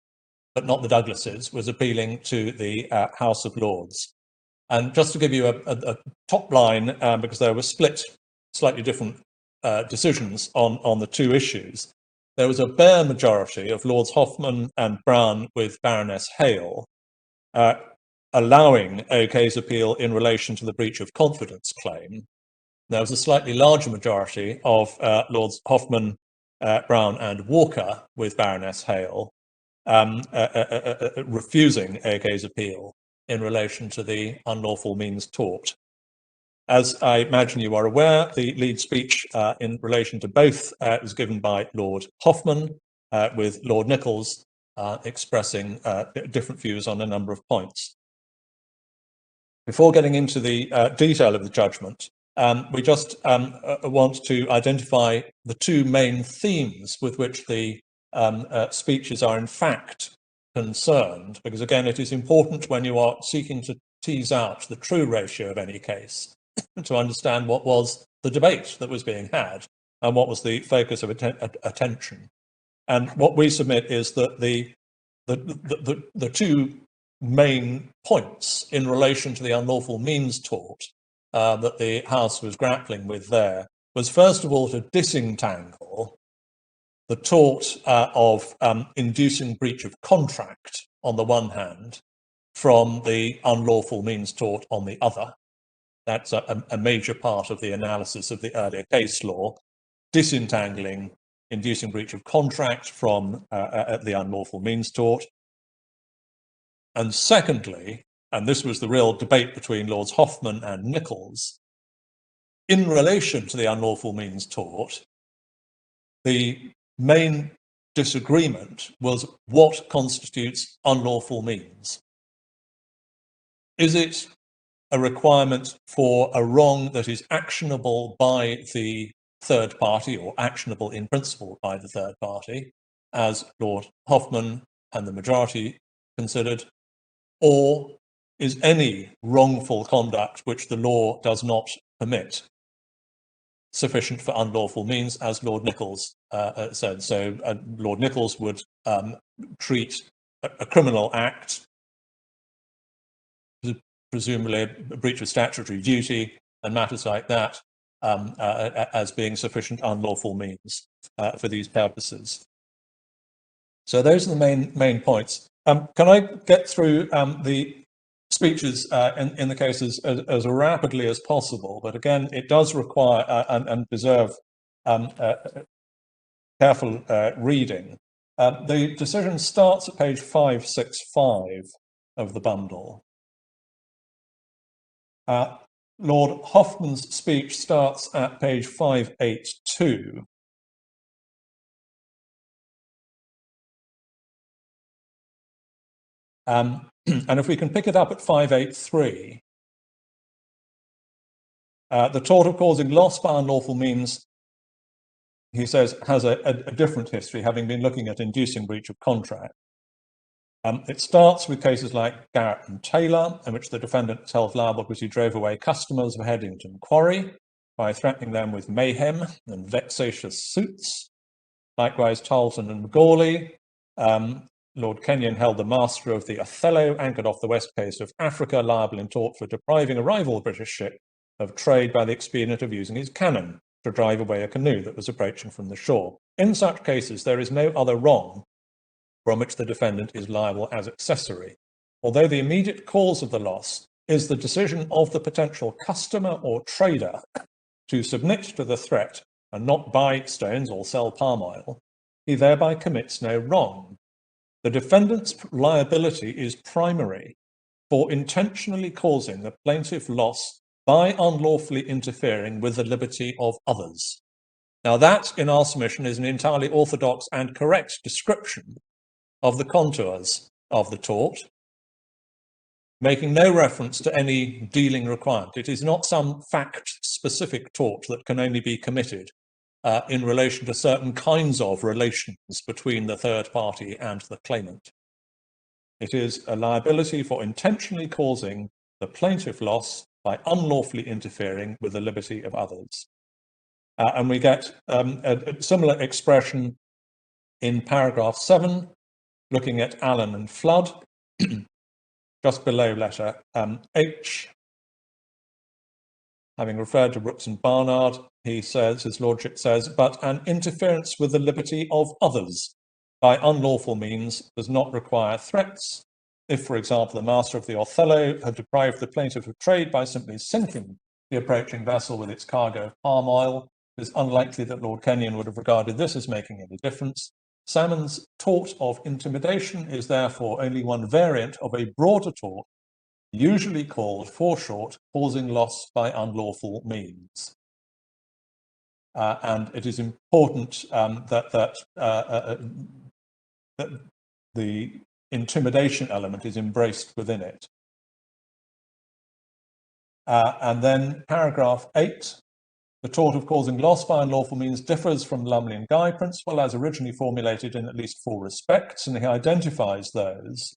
but not the Douglases, was appealing to the House of Lords. And just to give you a top line, because there were split, slightly different decisions on the two issues, there was a bare majority of Lords Hoffman and Brown with Baroness Hale allowing OK's appeal in relation to the breach of confidence claim. There was a slightly larger majority of Lords Hoffman, Brown and Walker with Baroness Hale refusing OK's appeal in relation to the unlawful means tort. As I imagine you are aware, the lead speech in relation to both was given by Lord Hoffman, with Lord Nichols expressing different views on a number of points. Before getting into the detail of the judgment, we just want to identify the two main themes with which the speeches are in fact concerned, because again, it is important when you are seeking to tease out the true ratio of any case to understand what was the debate that was being had and what was the focus of attention. And what we submit is that the two main points in relation to the unlawful means tort that the House was grappling with there was, first of all, to disentangle the tort of inducing breach of contract on the one hand from the unlawful means tort on the other. That's a major part of the analysis of the earlier case law, disentangling inducing breach of contract from the unlawful means tort. And secondly, and this was the real debate between Lords Hoffman and Nichols, in relation to the unlawful means tort, the main disagreement was what constitutes unlawful means. Is it a requirement for a wrong that is actionable by the third party, or actionable in principle by the third party, as Lord Hoffman and the majority considered, or is any wrongful conduct which the law does not permit sufficient for unlawful means, as Lord Nichols said. So Lord Nichols would treat a criminal act, presumably a breach of statutory duty and matters like that, as being sufficient unlawful means for these purposes. So those are the main points. Can I get through the speeches in the cases as rapidly as possible? But again, it does require and deserve careful reading. The decision starts at page 565 of the bundle. Lord Hoffman's speech starts at page 582. And if we can pick it up at 583, the tort of causing loss by unlawful means, he says, has a different history, having been looking at inducing breach of contract. It starts with cases like Garrett and Taylor, in which the defendant was held liable because he drove away customers of Headington Quarry by threatening them with mayhem and vexatious suits. Likewise, Tarleton and Macaulay. Lord Kenyon held the master of the Othello, anchored off the west coast of Africa, liable in tort for depriving a rival British ship of trade by the expedient of using his cannon to drive away a canoe that was approaching from the shore. In such cases, there is no other wrong from which the defendant is liable as accessory, although the immediate cause of the loss is the decision of the potential customer or trader to submit to the threat and not buy stones or sell palm oil, he thereby commits no wrong. The defendant's liability is primary for intentionally causing the plaintiff loss by unlawfully interfering with the liberty of others. Now that, in our submission, is an entirely orthodox and correct description of the contours of the tort, making no reference to any dealing requirement. It is not some fact-specific tort that can only be committed in relation to certain kinds of relations between the third party and the claimant. It is a liability for intentionally causing the plaintiff loss by unlawfully interfering with the liberty of others. And we get a similar expression in paragraph 7, looking at Allen and Flood, just below letter H. Having referred to Brooks and Barnard, he says, his lordship says, but an interference with the liberty of others by unlawful means does not require threats. If, for example, the master of the Othello had deprived the plaintiff of trade by simply sinking the approaching vessel with its cargo of palm oil, it is unlikely that Lord Kenyon would have regarded this as making any difference. Salmon's tort of intimidation is therefore only one variant of a broader tort, usually called, for short, causing loss by unlawful means. And it is important that the intimidation element is embraced within it. And then paragraph 8, the tort of causing loss by unlawful means differs from the Lumley and Guy principle as originally formulated in at least 4 respects, and he identifies those.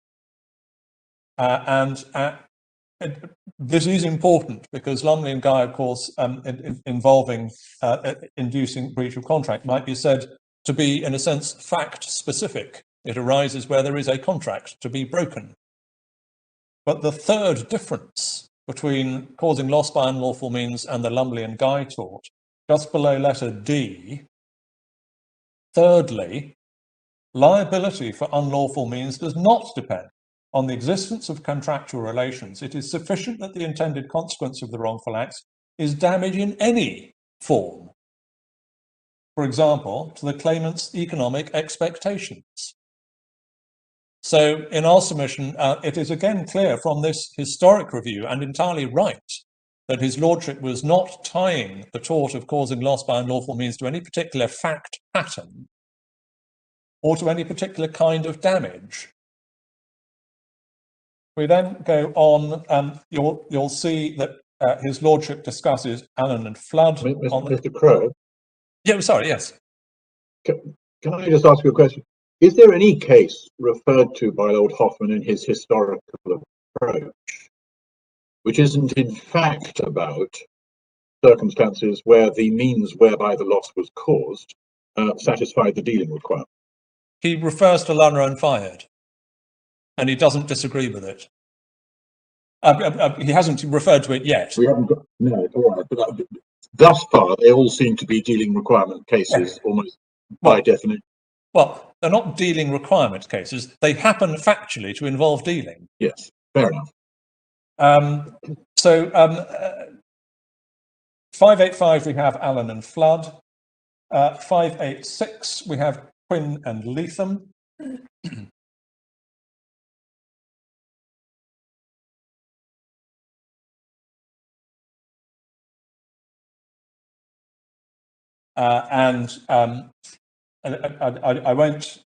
This is important because Lumley and Guy, of course, involving inducing breach of contract, might be said to be, in a sense, fact-specific. It arises where there is a contract to be broken. But the third difference between causing loss by unlawful means and the Lumley and Guy tort, just below letter D, thirdly, liability for unlawful means does not depend on the existence of contractual relations. It is sufficient that the intended consequence of the wrongful act is damage in any form. For example, to the claimant's economic expectations. So in our submission, it is again clear from this historic review, and entirely right, that his lordship was not tying the tort of causing loss by unlawful means to any particular fact pattern or to any particular kind of damage. We then go on, and you'll see that his lordship discusses Allen and Flood. Mr. Crowe? Yeah, sorry, yes. Can I just ask you a question? Is there any case referred to by Lord Hoffman in his historical approach which isn't in fact about circumstances where the means whereby the loss was caused satisfied the dealing requirement. He refers to Lunner and Fired, and he doesn't disagree with it. He hasn't referred to it yet. We haven't got, no, all right, but thus far they all seem to be dealing requirement cases almost by definition. Well, they're not dealing requirement cases. They happen factually to involve dealing. Yes, fair enough. 585 we have Allen and Flood. 586 we have Quinn and Leatham. I won't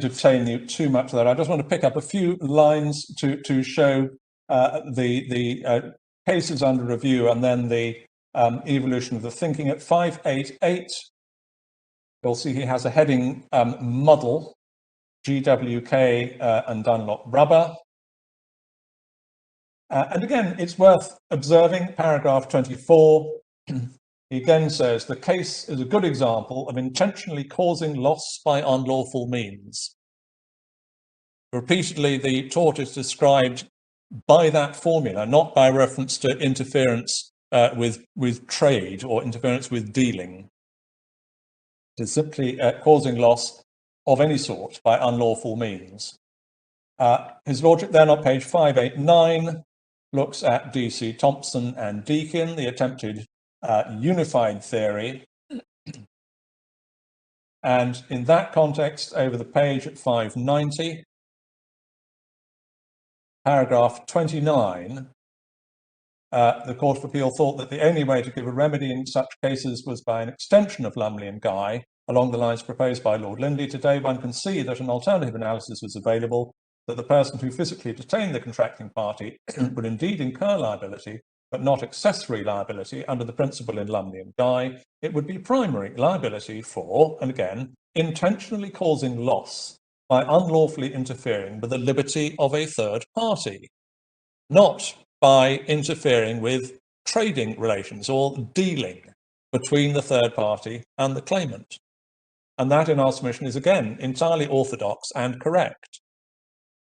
detain you too much there. I just want to pick up a few lines to show the cases under review and then the evolution of the thinking. At 588, you'll see he has a heading muddle, GWK and Dunlop Rubber. And again, it's worth observing paragraph 24. He again says the case is a good example of intentionally causing loss by unlawful means. Repeatedly, the tort is described by that formula, not by reference to interference with trade or interference with dealing. It is simply causing loss of any sort by unlawful means. His Lordship then on page 589 looks at D.C. Thompson and Deakin, the attempted unified theory. And in that context, over the page at 590, paragraph 29, the Court of Appeal thought that the only way to give a remedy in such cases was by an extension of Lumley and Guy along the lines proposed by Lord Lindley. Today, one can see that an alternative analysis was available, that the person who physically detained the contracting party would indeed incur liability, but not accessory liability under the principle in Lumley and Guy. It would be primary liability for, and again, intentionally causing loss by unlawfully interfering with the liberty of a third party, not by interfering with trading relations or dealing between the third party and the claimant. And that, in our submission, is again entirely orthodox and correct.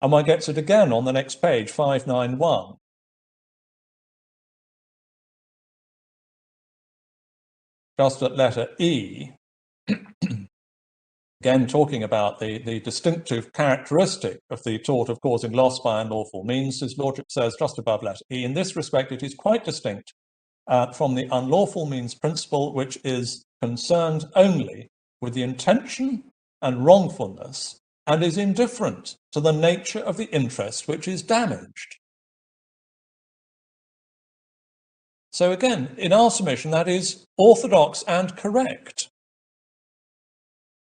And one gets it again on the next page, 591. Just at letter E, again talking about the distinctive characteristic of the tort of causing loss by unlawful means, his Lordship says just above letter E, in this respect it is quite distinct from the unlawful means principle, which is concerned only with the intention and wrongfulness and is indifferent to the nature of the interest which is damaged. So again, in our submission, that is orthodox and correct.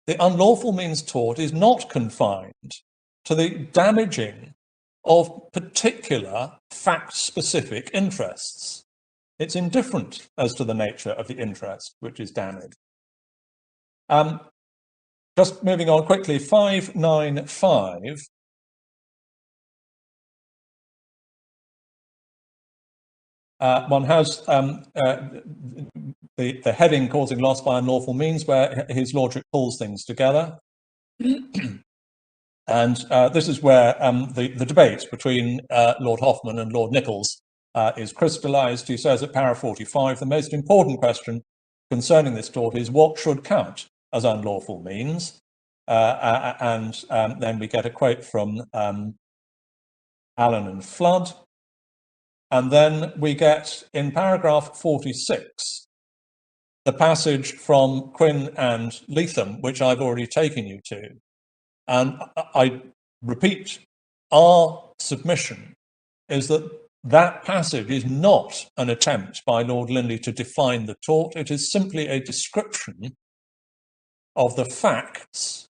The unlawful means tort is not confined to the damaging of particular fact-specific interests. It's indifferent as to the nature of the interest which is damaged. Just moving on quickly, 595. One has the heading causing loss by unlawful means, where his Lordship pulls things together. And this is where the debate between Lord Hoffman and Lord Nichols is crystallised. He says at para 45, the most important question concerning this tort is what should count as unlawful means. And then we get a quote from Allen and Flood. And then we get in paragraph 46, the passage from Quinn and Leatham, which I've already taken you to. And I repeat, our submission is that that passage is not an attempt by Lord Lindley to define the tort. It is simply a description of the facts,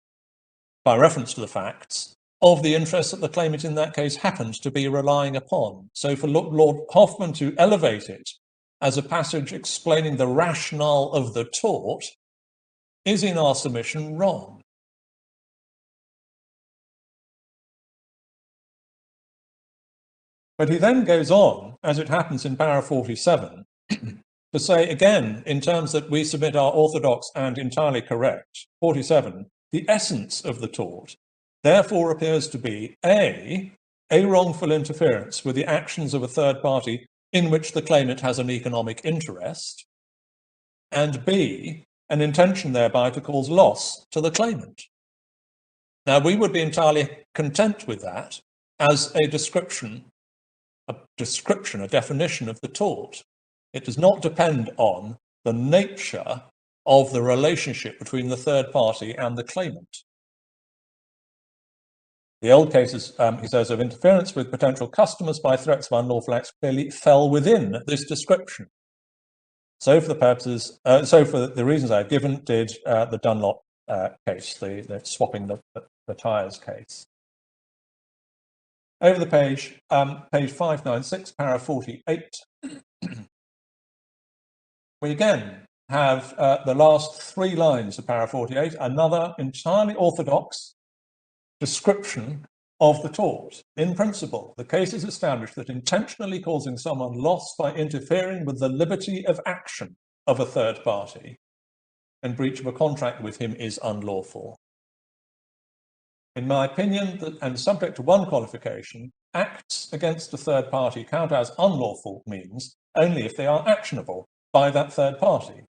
by reference to the facts, of the interest that the claimant in that case happens to be relying upon. So for Lord Hoffman to elevate it as a passage explaining the rationale of the tort is, in our submission, wrong. But he then goes on, as it happens in para 47, to say again, in terms that we submit are orthodox and entirely correct, 47, the essence of the tort therefore appears to be a wrongful interference with the actions of a third party in which the claimant has an economic interest, and b, an intention thereby to cause loss to the claimant. Now, we would be entirely content with that as a description, a definition of the tort. It does not depend on the nature of the relationship between the third party and the claimant. The old cases, he says, of interference with potential customers by threats of unlawful acts clearly fell within this description. So for the purposes, so for the reasons I've given, did the Dunlop case, the swapping the tyres case. Over the page, page 596, para 48, we again have the last 3 lines of para 48, another entirely orthodox description of the tort. In principle, the case is established that intentionally causing someone loss by interfering with the liberty of action of a third party and breach of a contract with him is unlawful. In my opinion, and subject to one qualification, acts against a third party count as unlawful means only if they are actionable by that third party.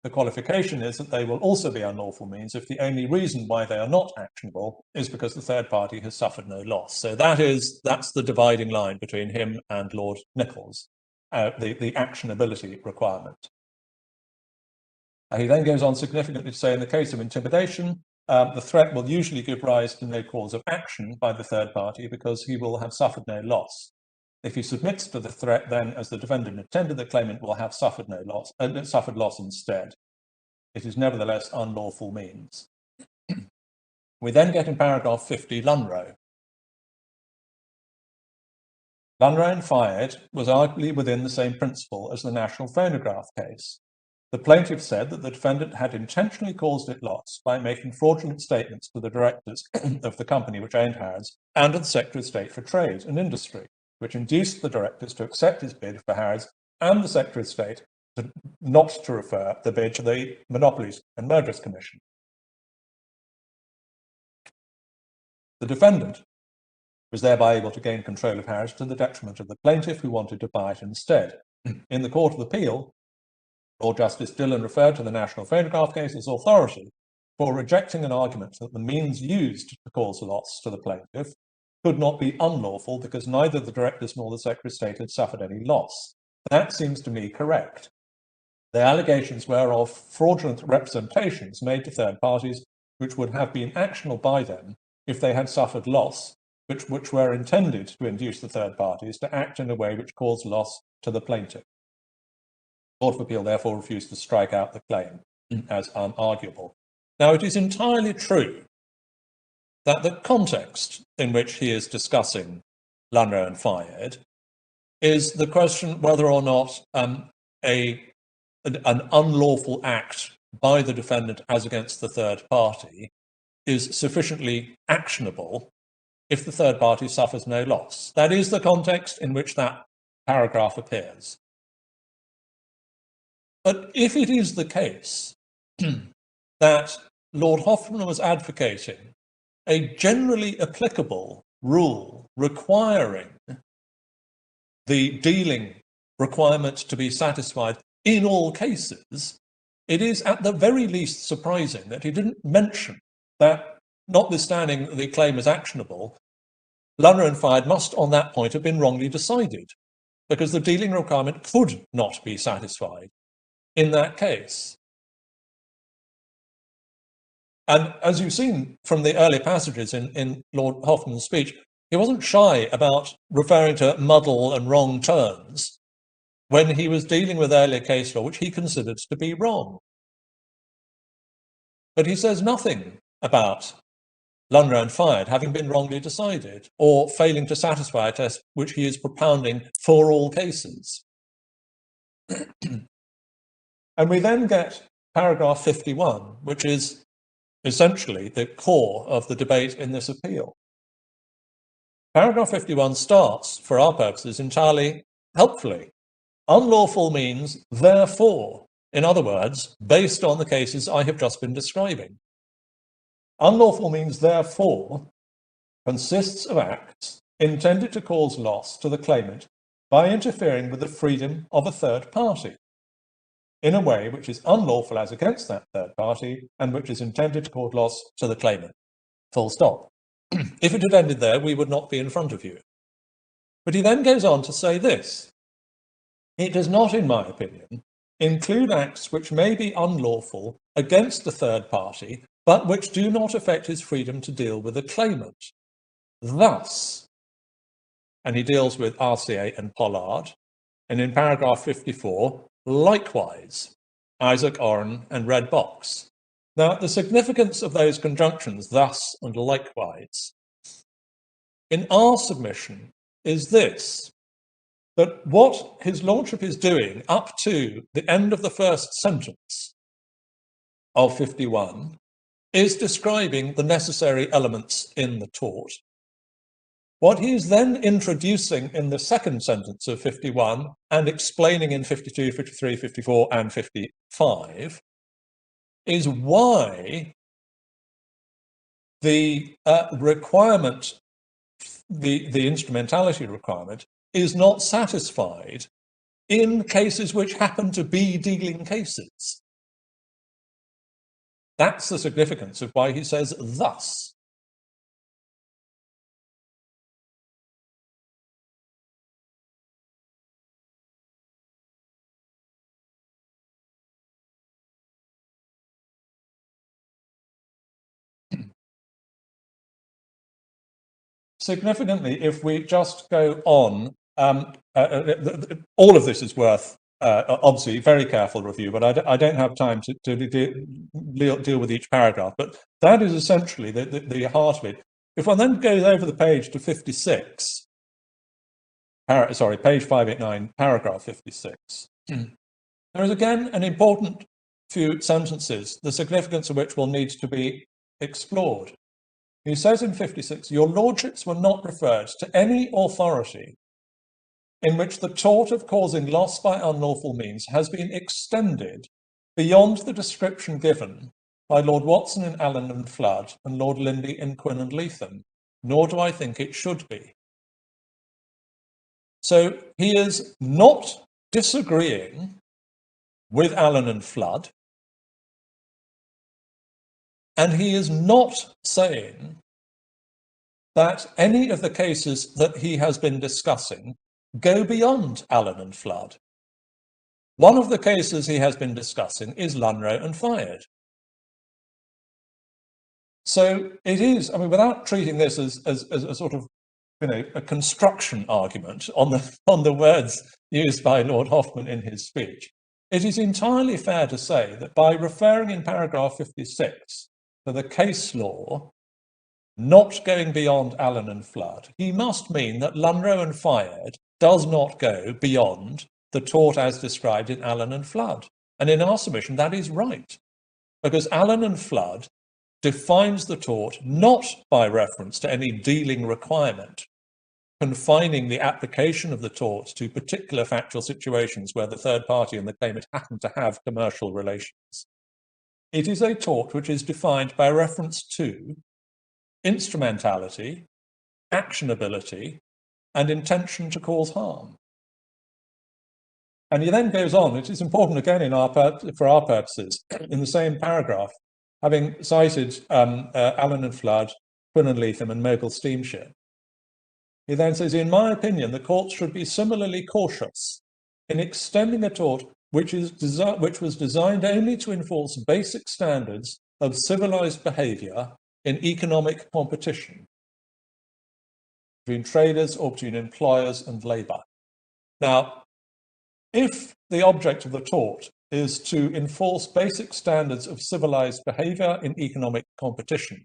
The qualification is that they will also be unlawful means if the only reason why they are not actionable is because the third party has suffered no loss. So that's the dividing line between him and Lord Nichols, the actionability requirement. He then goes on significantly to say, in the case of intimidation, the threat will usually give rise to no cause of action by the third party because he will have suffered no loss. If he submits to the threat, then, as the defendant intended, the claimant will have suffered no loss, suffered loss instead. It is nevertheless unlawful means. We then get in paragraph 50, Lunro. Lunro and Fayed was arguably within the same principle as the National Phonograph case. The plaintiff said that the defendant had intentionally caused it loss by making fraudulent statements to the directors of the company which owned Harrods and to the Secretary of State for Trade and Industry, which induced the directors to accept his bid for Harrods and the Secretary of State not to refer the bid to the Monopolies and Mergers Commission. The defendant was thereby able to gain control of Harrods to the detriment of the plaintiff who wanted to buy it instead. In the Court of Appeal, Lord Justice Dillon referred to the National Phonograph case as authority for rejecting an argument that the means used to cause loss to the plaintiff could not be unlawful because neither the directors nor the Secretary of State had suffered any loss. That seems to me correct. The allegations were of fraudulent representations made to third parties which would have been actionable by them if they had suffered loss, which were intended to induce the third parties to act in a way which caused loss to the plaintiff. The Court of Appeal therefore refused to strike out the claim as unarguable. Now, it is entirely true that the context in which he is discussing Lunro and Fayed is the question whether or not an unlawful act by the defendant as against the third party is sufficiently actionable if the third party suffers no loss. That is the context in which that paragraph appears. But if it is the case that Lord Hoffmann was advocating a generally applicable rule requiring the dealing requirement to be satisfied in all cases, it is at the very least surprising that he didn't mention that, notwithstanding the claim as actionable, Lunro and Fayed must on that point have been wrongly decided, because the dealing requirement could not be satisfied in that case. And as you've seen from the earlier passages in Lord Hoffmann's speech, he wasn't shy about referring to muddle and wrong turns when he was dealing with earlier case law, which he considered to be wrong. But he says nothing about Lunro and Fayed having been wrongly decided or failing to satisfy a test which he is propounding for all cases. And we then get paragraph 51, which is essentially the core of the debate in this appeal. paragraph 51 starts, for our purposes, entirely helpfully. Unlawful means therefore, in other words, based on the cases I have just been describing. Unlawful means therefore consists of acts intended to cause loss to the claimant by interfering with the freedom of a third party in a way which is unlawful as against that third party and which is intended to cause loss to the claimant. Full stop. If it had ended there, we would not be in front of you. But he then goes on to say this. It does not, in my opinion, include acts which may be unlawful against the third party, but which do not affect his freedom to deal with the claimant. Thus, and he deals with RCA and Pollard, and in paragraph 54, likewise, Isaac Oren and Red Box. Now, the significance of those conjunctions, thus and likewise, in our submission is this, that what his lordship is doing up to the end of the first sentence of 51 is describing the necessary elements in the tort. What he is then introducing in the second sentence of 51 and explaining in 52, 53, 54, and 55 is why the requirement, the instrumentality requirement, is not satisfied in cases which happen to be dealing cases. That's the significance of why he says thus. Significantly, if we just go on, all of this is worth, obviously, very careful review, but I don't have time to deal with each paragraph, but that is essentially the heart of it. If one then goes over the page to 56, page 589, paragraph 56, there is again an important few sentences, the significance of which will need to be explored. He says in 56, your lordships were not referred to any authority in which the tort of causing loss by unlawful means has been extended beyond the description given by Lord Watson in Allen and Flood and Lord Lindley in Quinn and Leatham, nor do I think it should be. So he is not disagreeing with Allen and Flood, and he is not saying that any of the cases that he has been discussing go beyond Allen and Flood. One of the cases he has been discussing is Lunro and Fired. So it is, I mean, without treating this as a sort of, a construction argument on the words used by Lord Hoffman in his speech, it is entirely fair to say that by referring in paragraph 56 to the case law not going beyond Allen and Flood, he must mean that Lunro and Fired does not go beyond the tort as described in Allen and Flood. And in our submission, that is right, because Allen and Flood defines the tort not by reference to any dealing requirement, confining the application of the tort to particular factual situations where the third party and the claimant happen to have commercial relations. It is a tort which is defined by reference to instrumentality, actionability, and intention to cause harm. And he then goes on, it is important again for our purposes, in the same paragraph, having cited Allen and Flood, Quinn and Leatham, and Mogul Steamship. He then says, in my opinion, the courts should be similarly cautious in extending a tort which was designed only to enforce basic standards of civilized behavior in economic competition between traders or between employers and labor. Now, if the object of the tort is to enforce basic standards of civilized behavior in economic competition,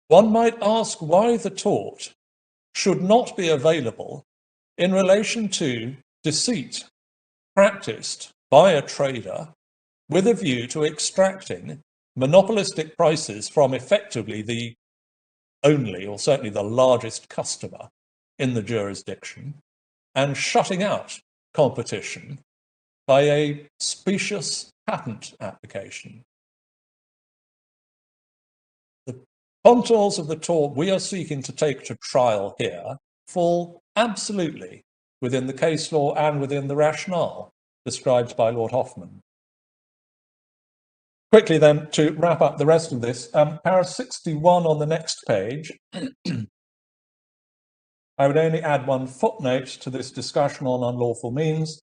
one might ask why the tort should not be available in relation to deceit practiced by a trader with a view to extracting monopolistic prices from effectively the only, or certainly the largest customer in the jurisdiction, and shutting out competition by a specious patent application. The contours of the tort we are seeking to take to trial here fall absolutely within the case law and within the rationale described by Lord Hoffman. Quickly then, to wrap up the rest of this, para 61 on the next page, I would only add one footnote to this discussion on unlawful means,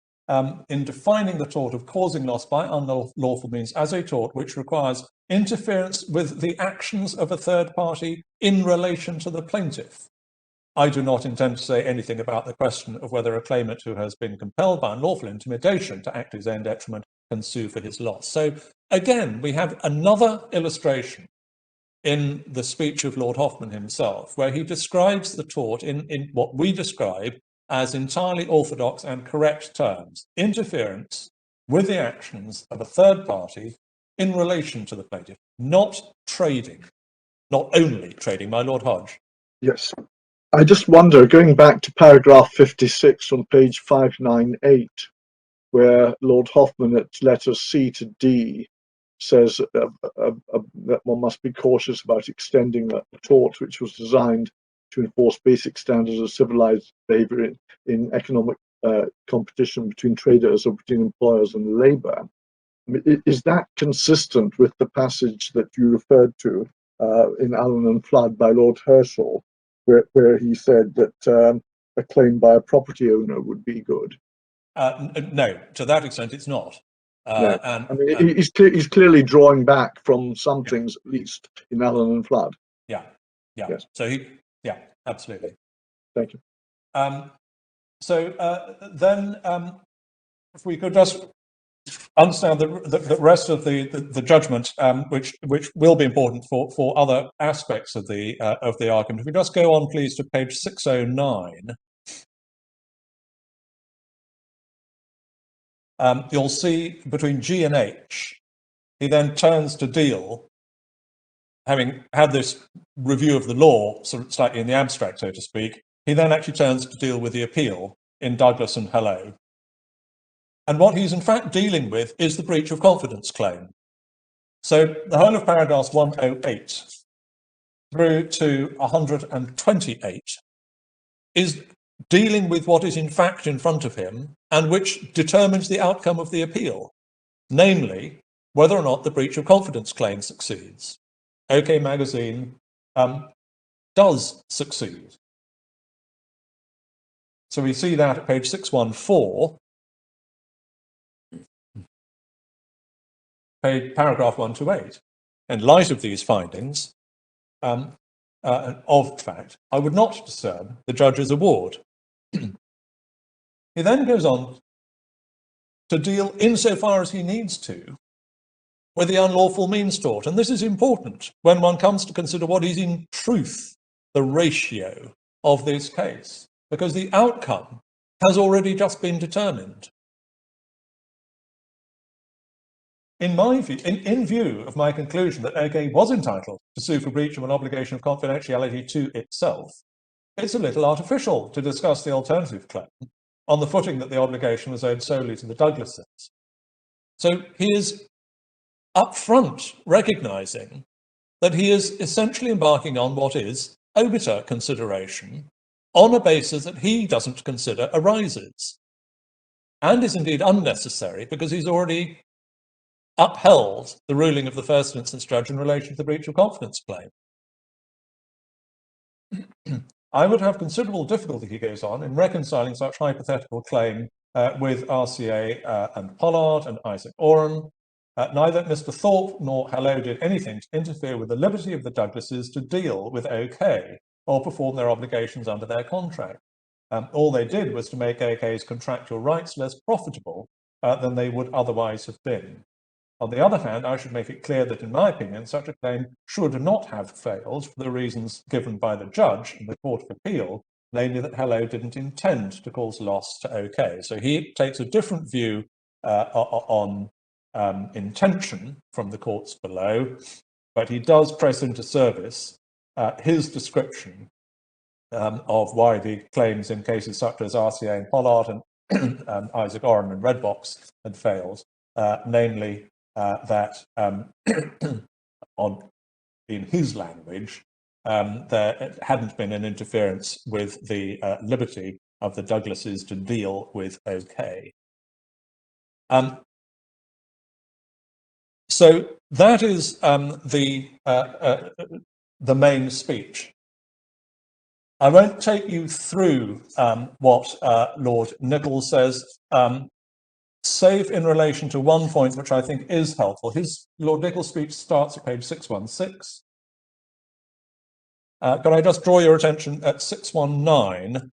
in defining the tort of causing loss by unlawful means as a tort which requires interference with the actions of a third party in relation to the plaintiff. I do not intend to say anything about the question of whether a claimant who has been compelled by unlawful intimidation to act to his own detriment can sue for his loss. So again, we have another illustration in the speech of Lord Hoffman himself, where he describes the tort in what we describe as entirely orthodox and correct terms: interference with the actions of a third party in relation to the plaintiff, not trading, not only trading. My Lord Hodge. Yes. I just wonder, going back to paragraph 56 on page 598, where Lord Hoffman at letters C to D says that one must be cautious about extending a tort which was designed to enforce basic standards of civilized behavior in economic competition between traders or between employers and labor. I mean, is that consistent with the passage that you referred to in Allen and Flood by Lord Herschel, where he said that a claim by a property owner would be good? No, to that extent, it's not. No. I mean, he's clearly drawing back from some things, at least in Allen and Flood. Yeah. Yes. So yeah, absolutely. Thank you. Then, if we could just understand the rest of the judgment, which will be important for other aspects of the argument. If we just go on, please, to page 609. You'll see between G and H, he then turns to deal, having had this review of the law sort of slightly in the abstract, so to speak, he then actually turns to deal with the appeal in Douglas and Hello. And what he's in fact dealing with is the breach of confidence claim. So the whole of paragraphs 108 through to 128 is dealing with what is in fact in front of him and which determines the outcome of the appeal, namely whether or not the breach of confidence claim succeeds. OK Magazine does succeed. So we see that at page 614, paragraph 128. In light of these findings of fact, I would not disturb the judge's award. He then goes on to deal, insofar as he needs to, with the unlawful means tort. And this is important when one comes to consider what is in truth the ratio of this case, because the outcome has already just been determined. In my view, in view of my conclusion that OK was entitled to sue for breach of an obligation of confidentiality to itself, it's a little artificial to discuss the alternative claim on the footing that the obligation was owed solely to the Douglases. So he is upfront recognizing that he is essentially embarking on what is obiter consideration on a basis that he doesn't consider arises, and is indeed unnecessary because he's already upheld the ruling of the first instance judge in relation to the breach of confidence claim. I would have considerable difficulty, he goes on, in reconciling such hypothetical claim with RCA and Pollard and Isaac Oren. Neither Mr. Thorpe nor Hello did anything to interfere with the liberty of the Douglases to deal with OK or perform their obligations under their contract. All they did was to make OK's contractual rights less profitable than they would otherwise have been. On the other hand, I should make it clear that, in my opinion, such a claim should not have failed for the reasons given by the judge in the Court of Appeal, namely that Hello didn't intend to cause loss to OK. So he takes a different view on intention from the courts below, but he does press into service his description of why the claims in cases such as RCA and Pollard and Isaac Oren and Redbox had failed, namely that in his language, there hadn't been an interference with the liberty of the Douglases to deal with OK. So that is the main speech. I won't take you through what Lord Nichols says, save in relation to one point which I think is helpful. Lord Nichols' speech starts at page 616. Can I just draw your attention at 619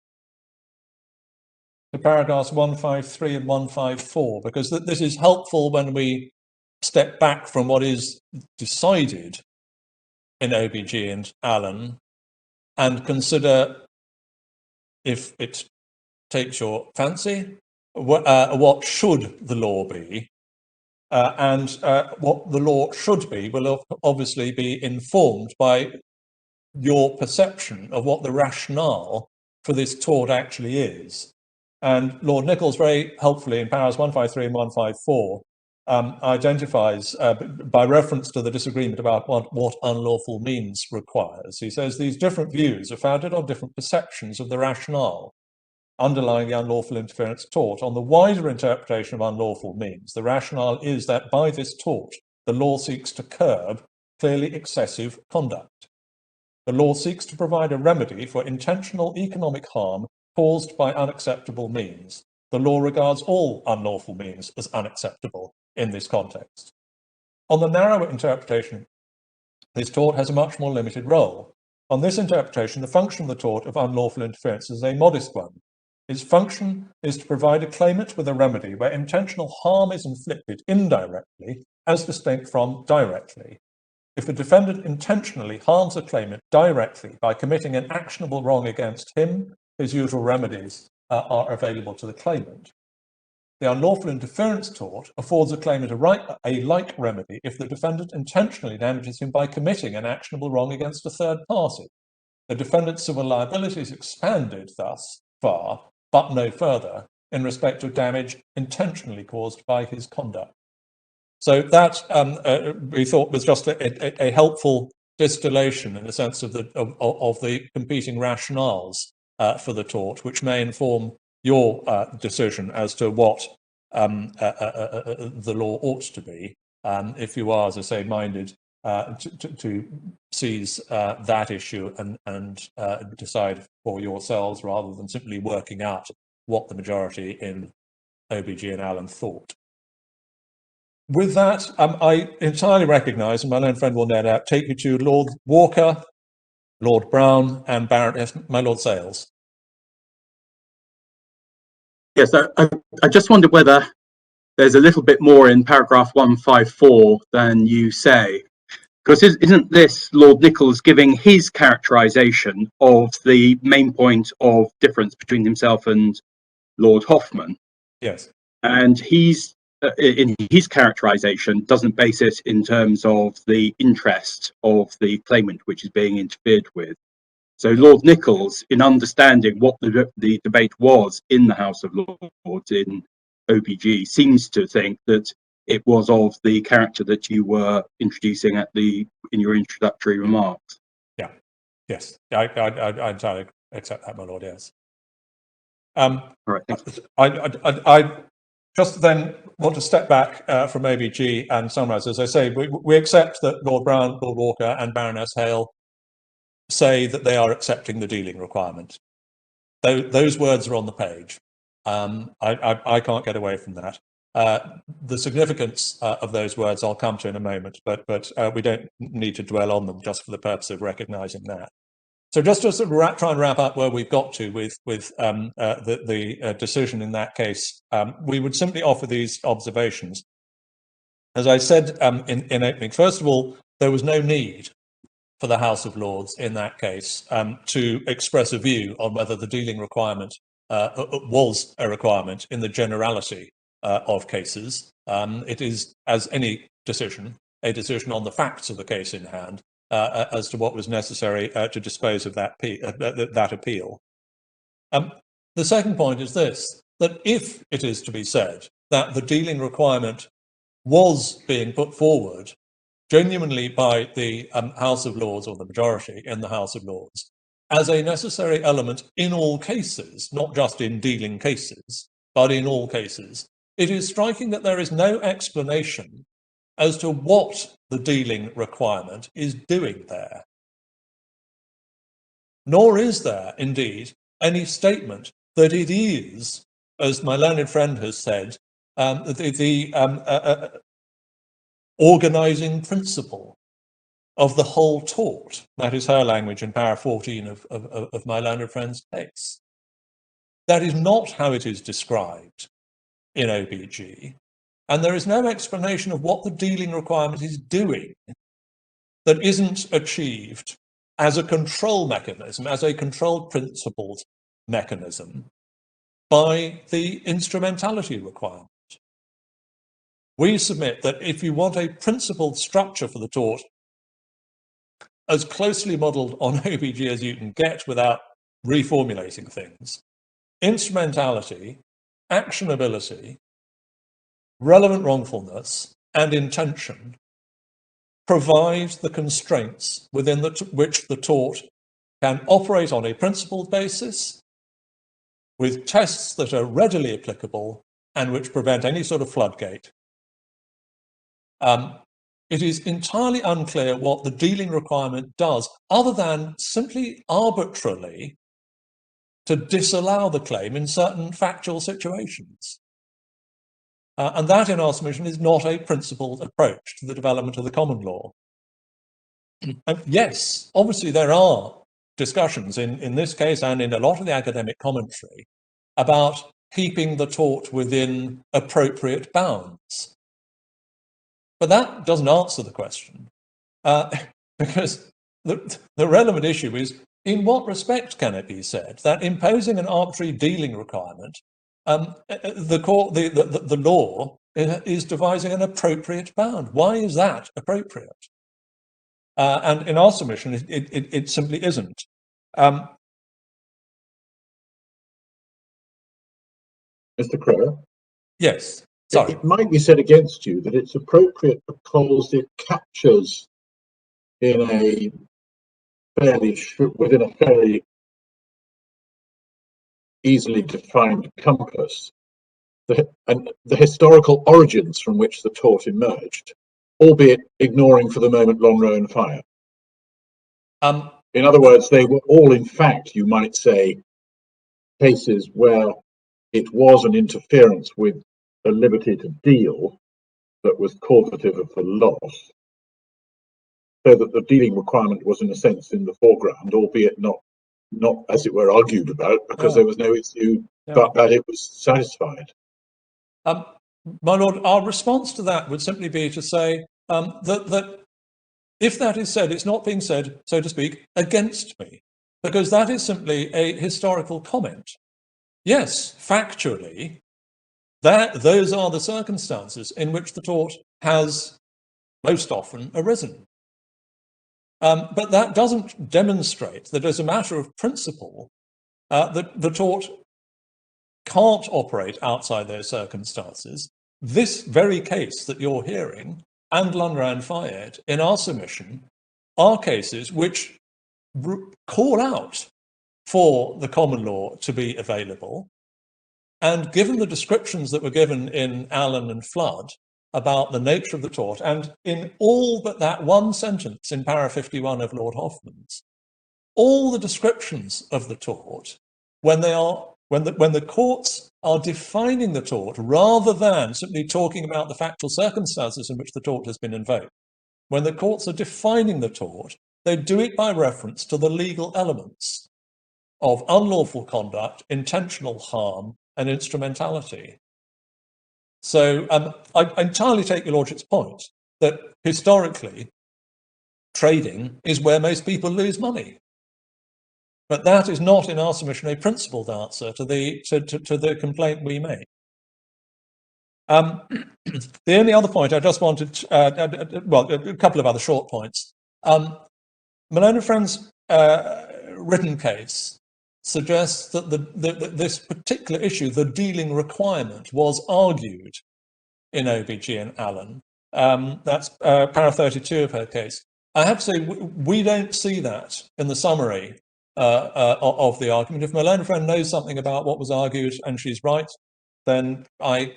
to paragraphs 153 and 154, because this is helpful when we step back from what is decided in OBG and Allen and consider, if it takes your fancy, what should the law be, and what the law should be will obviously be informed by your perception of what the rationale for this tort actually is. And Lord Nichols very helpfully in paragraphs 153 and 154 identifies, by reference to the disagreement about what unlawful means requires, he says these different views are founded on different perceptions of the rationale underlying the unlawful interference tort. On the wider interpretation of unlawful means, the rationale is that by this tort, the law seeks to curb clearly excessive conduct. The law seeks to provide a remedy for intentional economic harm caused by unacceptable means. The law regards all unlawful means as unacceptable in this context. On the narrower interpretation, this tort has a much more limited role. On this interpretation, the function of the tort of unlawful interference is a modest one. Its function is to provide a claimant with a remedy where intentional harm is inflicted indirectly as distinct from directly. If a defendant intentionally harms a claimant directly by committing an actionable wrong against him, his usual remedies are available to the claimant. The unlawful interference tort affords a claimant a like remedy if the defendant intentionally damages him by committing an actionable wrong against a third party. The defendant's civil liability is expanded thus far, but no further, in respect of damage intentionally caused by his conduct. So that we thought was just a helpful distillation in the sense of the competing rationales for the tort, which may inform your decision as to what the law ought to be, if you are, as I say, minded to seize that issue and decide for yourselves rather than simply working out what the majority in OBG and Allen thought. With that, I entirely recognise, and my learned friend will no doubt take you to Lord Walker, Lord Brown, and my Lord Sales. Yes, I just wondered whether there's a little bit more in paragraph 154 than you say, because isn't this Lord Nichols giving his characterisation of the main point of difference between himself and Lord Hoffman? Yes. And he's in his characterisation doesn't base it in terms of the interest of the claimant which is being interfered with. So Lord Nichols, in understanding what the debate was in the House of Lords in OBG, seems to think that it was of the character that you were introducing in your introductory remarks. Yeah. Yes. I entirely accept that, my lord. Yes. All right. I just then want to step back from OBG and summarise. As I say, we accept that Lord Brown, Lord Walker, and Baroness Hale say that they are accepting the dealing requirement. Those words are on the page. I can't get away from that. The significance of those words I'll come to in a moment, but we don't need to dwell on them just for the purpose of recognising that. So just to sort of try and wrap up where we've got to with the decision in that case, we would simply offer these observations. As I said in opening, first of all, there was no need for the House of Lords in that case to express a view on whether the dealing requirement was a requirement in the generality of cases. It is, as any decision, a decision on the facts of the case in hand, as to what was necessary to dispose of that appeal. The second point is this, that if it is to be said that the dealing requirement was being put forward genuinely by the House of Lords, or the majority in the House of Lords, as a necessary element in all cases, not just in dealing cases, but in all cases, it is striking that there is no explanation as to what the dealing requirement is doing there. Nor is there, indeed, any statement that it is, as my learned friend has said, the organising principle of the whole tort. That is her language in para 14 of my learned friend's case. That is not how it is described in OBG, and there is no explanation of what the dealing requirement is doing that isn't achieved as a control mechanism, as a controlled principled mechanism, by the instrumentality requirement. We submit that if you want a principled structure for the tort, as closely modelled on OBG as you can get without reformulating things, instrumentality, actionability, relevant wrongfulness, and intention provide the constraints within which the tort can operate on a principled basis with tests that are readily applicable and which prevent any sort of floodgate. It is entirely unclear what the dealing requirement does, other than simply arbitrarily to disallow the claim in certain factual situations. And that, in our submission, is not a principled approach to the development of the common law. And yes, obviously there are discussions in this case and in a lot of the academic commentary about keeping the tort within appropriate bounds. But that doesn't answer the question, because the relevant issue is, in what respect can it be said that imposing an arbitrary dealing requirement, the law is devising an appropriate bound? Why is that appropriate? And in our submission, it simply isn't. Mr. Crowe? Yes. Sorry. It might be said against you that it's appropriate because it captures within a fairly easily defined compass the historical origins from which the tort emerged, albeit ignoring for the moment Long Row and Fire. In other words, they were all, in fact, you might say, cases where it was an interference with the liberty to deal that was causative of the loss, so that the dealing requirement was in a sense in the foreground, albeit not as it were argued about, because there was no issue, but that it was satisfied. My Lord, our response to that would simply be to say that if that is said, it's not being said, so to speak, against me, because that is simply a historical comment. Yes, factually, those are the circumstances in which the tort has most often arisen. But that doesn't demonstrate that as a matter of principle, the tort can't operate outside those circumstances. This very case that you're hearing, and Lunra and Fayed, in our submission, are cases which call out for the common law to be available. And given the descriptions that were given in Allen and Flood about the nature of the tort, and in all but that one sentence in para 51 of Lord Hoffman's, all the descriptions of the tort, when the courts are defining the tort rather than simply talking about the factual circumstances in which the tort has been invoked, when the courts are defining the tort, they do it by reference to the legal elements of unlawful conduct, intentional harm, and instrumentality. So I entirely take your Lordship's point that historically trading is where most people lose money. But that is not, in our submission, a principled answer to the complaint we make. The only other point I just wanted, well, a couple of other short points. Malone and Friends' written case suggests that this particular issue, the dealing requirement, was argued in OBG and Allen. That's para 32 of her case. I have to say, we don't see that in the summary of the argument. If Malone and Friend knows something about what was argued and she's right, then I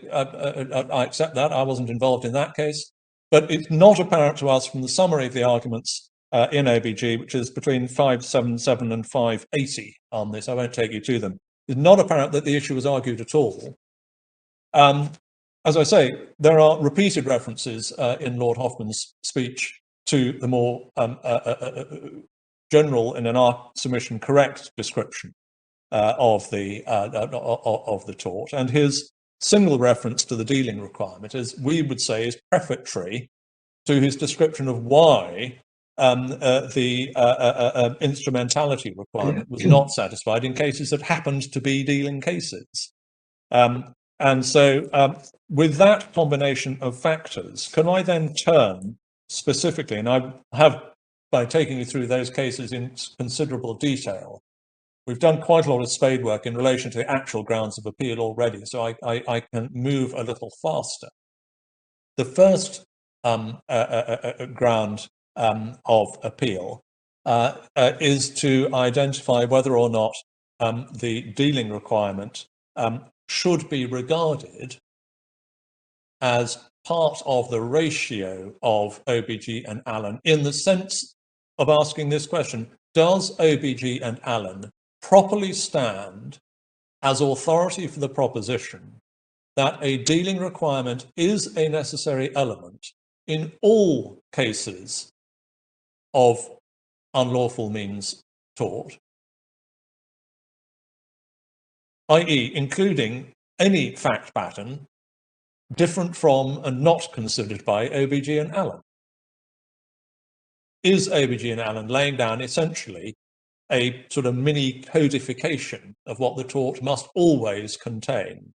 accept that. I wasn't involved in that case. But it's not apparent to us from the summary of the arguments in OBG, which is between 577 and 580 on this. I won't take you to them. It's not apparent that the issue was argued at all. As I say, there are repeated references in Lord Hoffman's speech to the more general and in our submission correct description of the tort, and his single reference to the dealing requirement, as we would say, is prefatory to his description of why the instrumentality requirement was not satisfied in cases that happened to be dealing cases. And so with that combination of factors, can I then turn specifically, and I have, by taking you through those cases in considerable detail, we've done quite a lot of spade work in relation to the actual grounds of appeal already, so I can move a little faster. The first ground of appeal is to identify whether or not the dealing requirement should be regarded as part of the ratio of OBG and Allen, in the sense of asking this question: does OBG and Allen properly stand as authority for the proposition that a dealing requirement is a necessary element in all cases of unlawful means tort, i.e. including any fact pattern different from and not considered by OBG and Allen? Is OBG and Allen laying down essentially a sort of mini codification of what the tort must always contain?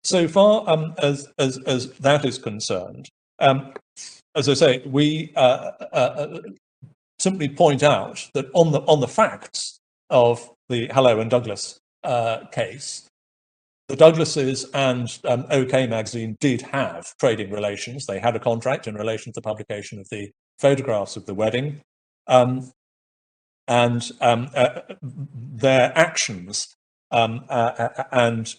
So far as that is concerned, as I say, we simply point out that on the facts of the Hallow and Douglas case, the Douglases and OK Magazine did have trading relations. They had a contract in relation to the publication of the photographs of the wedding. And their actions and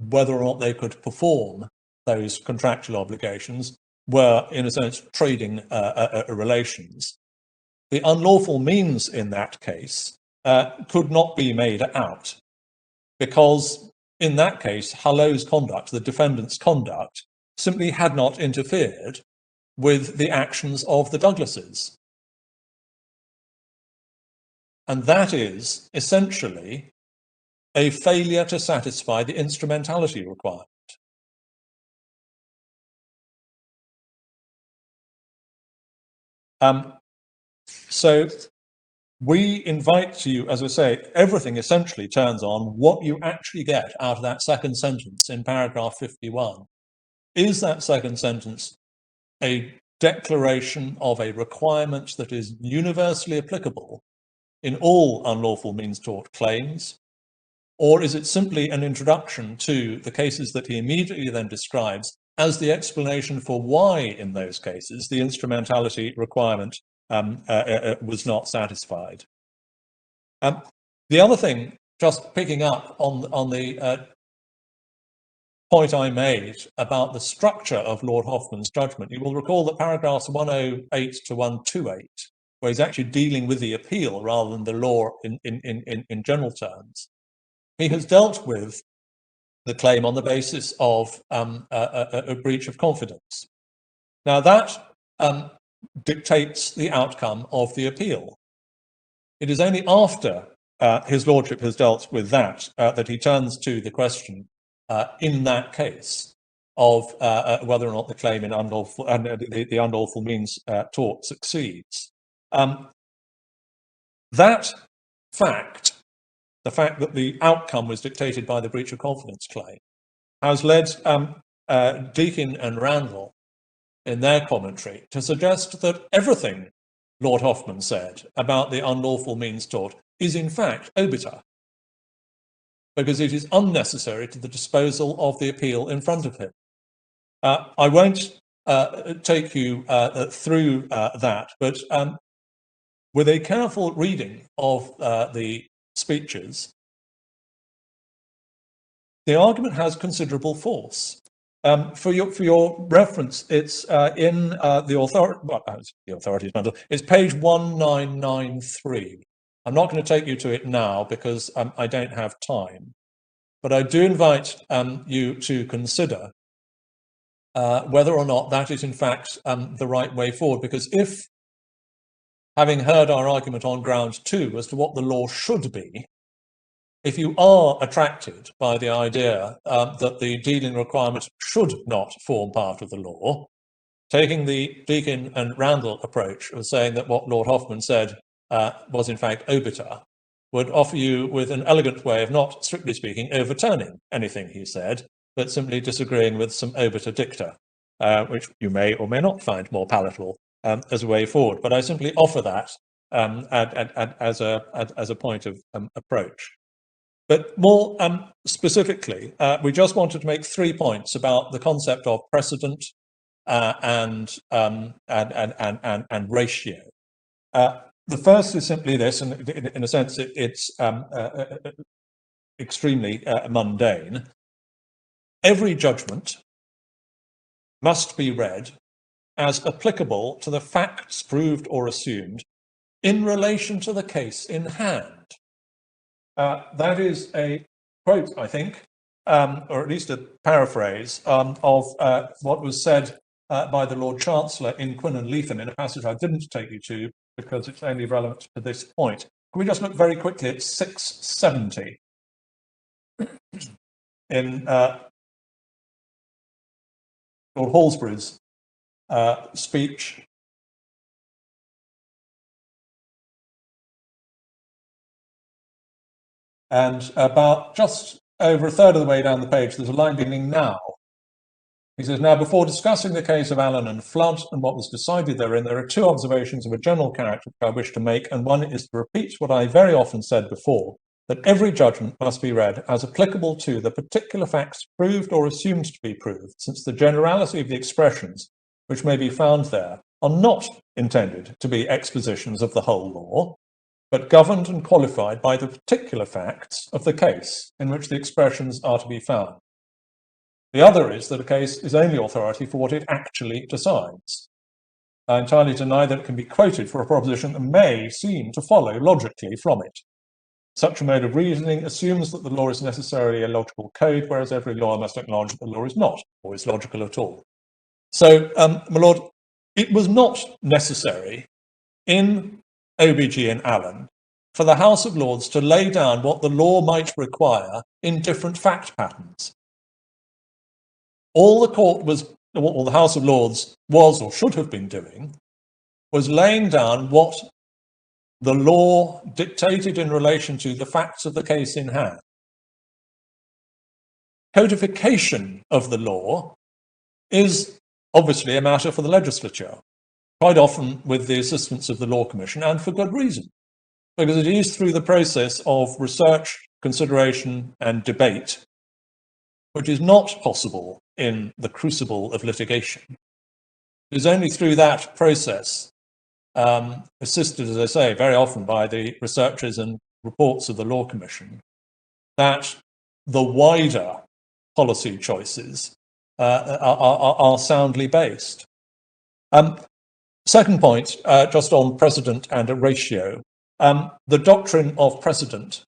whether or not they could perform those contractual obligations were, in a sense, trading relations. The unlawful means in that case could not be made out, because in that case, Hallow's conduct, the defendant's conduct, simply had not interfered with the actions of the Douglases. And that is essentially a failure to satisfy the instrumentality requirement. So we invite you, as I say, everything essentially turns on what you actually get out of that second sentence in paragraph 51. Is that second sentence a declaration of a requirement that is universally applicable in all unlawful means tort claims, or is it simply an introduction to the cases that he immediately then describes as the explanation for why, in those cases, the instrumentality requirement was not satisfied? The other thing, just picking up on the point I made about the structure of Lord Hoffman's judgment, you will recall that paragraphs 108 to 128, where he's actually dealing with the appeal rather than the law in general terms, he has dealt with the claim on the basis of a breach of confidence. Now that dictates the outcome of the appeal. It is only after his lordship has dealt with that that he turns to the question in that case of whether or not the claim in unlawful the unlawful means tort succeeds. That fact, the fact that the outcome was dictated by the breach of confidence claim, has led Deakin and Randall in their commentary to suggest that everything Lord Hoffmann said about the unlawful means tort is in fact obiter, because it is unnecessary to the disposal of the appeal in front of him. I won't take you through that, but with a careful reading of the speeches, the argument has considerable force. For your reference, it's in the authorities manual. It's page 1993. I'm not going to take you to it now because I don't have time, but I do invite you to consider whether or not that is in fact the right way forward. Because if, having heard our argument on ground 2 as to what the law should be, if you are attracted by the idea that the dealing requirement should not form part of the law, taking the Deakin and Randall approach of saying that what Lord Hoffmann said was in fact obiter would offer you with an elegant way of not, strictly speaking, overturning anything he said, but simply disagreeing with some obiter dicta, which you may or may not find more palatable as a way forward. But I simply offer that as a point of approach. But more specifically, we just wanted to make 3 points about the concept of precedent and ratio. The first is simply this, and in a sense it's extremely mundane. Every judgment must be read as applicable to the facts proved or assumed in relation to the case in hand. That is a quote, I think, or at least a paraphrase of what was said by the Lord Chancellor in Quinn and Lethen in a passage I didn't take you to because it's only relevant to this point. Can we just look very quickly at 670 in Lord Halsbury's speech? And about just over a third of the way down the page, there's a line beginning now. He says, now, before discussing the case of Allen and Flood and what was decided therein, there are 2 observations of a general character which I wish to make, and one is to repeat what I very often said before, that every judgment must be read as applicable to the particular facts proved or assumed to be proved, since the generality of the expressions which may be found there are not intended to be expositions of the whole law, but governed and qualified by the particular facts of the case in which the expressions are to be found. The other is that a case is only authority for what it actually decides. I entirely deny that it can be quoted for a proposition that may seem to follow logically from it. Such a mode of reasoning assumes that the law is necessarily a logical code, whereas every lawyer must acknowledge that the law is not always logical at all. So, my lord, it was not necessary in OBG and Allen for the House of Lords to lay down what the law might require in different fact patterns. All the court was, or the House of Lords was or should have been doing, was laying down what the law dictated in relation to the facts of the case in hand. Codification of the law is obviously a matter for the legislature, quite often with the assistance of the Law Commission, and for good reason, because it is through the process of research, consideration, and debate, which is not possible in the crucible of litigation. It is only through that process, assisted, as I say, very often by the researchers and reports of the Law Commission, that the wider policy choices are soundly based. Second point, just on precedent and a ratio. The doctrine of precedent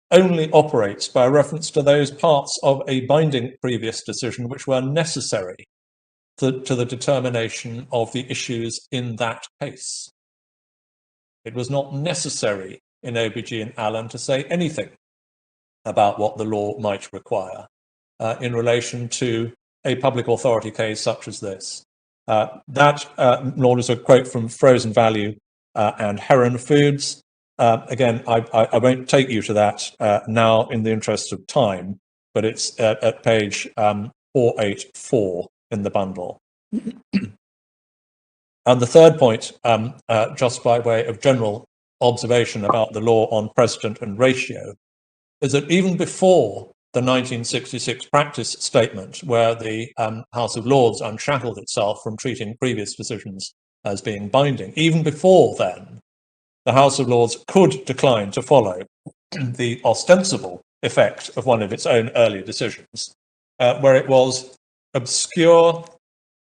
only operates by reference to those parts of a binding previous decision which were necessary to the determination of the issues in that case. It was not necessary in OBG and Allen to say anything about what the law might require in relation to a public authority case such as this. Lord, is a quote from Frozen Value and Heron Foods. Again, I won't take you to that now in the interest of time, but it's at page 484 in the bundle. And the third point, just by way of general observation about the law on precedent and ratio, is that even before the 1966 practice statement, where the House of Lords unshackled itself from treating previous decisions as being binding, even before then, the House of Lords could decline to follow the ostensible effect of one of its own earlier decisions, where it was obscure,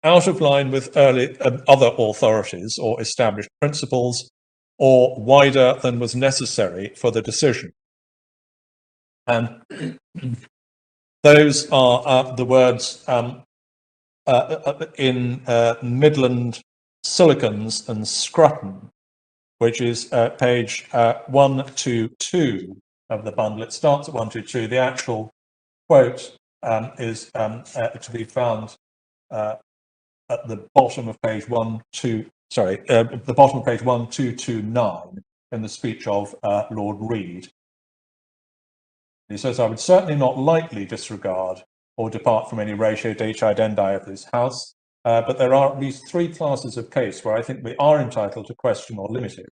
out of line with early other authorities or established principles, or wider than was necessary for the decision. And those are the words in Midland Silicons and Scrutton, which is page 122 of the bundle. It starts at 122. The actual quote is to be found at the bottom of page 1229 in the speech of Lord Reed. He says, "I would certainly not lightly disregard or depart from any ratio dei adendi of this House, but there are at least three classes of case where I think we are entitled to question or limit it.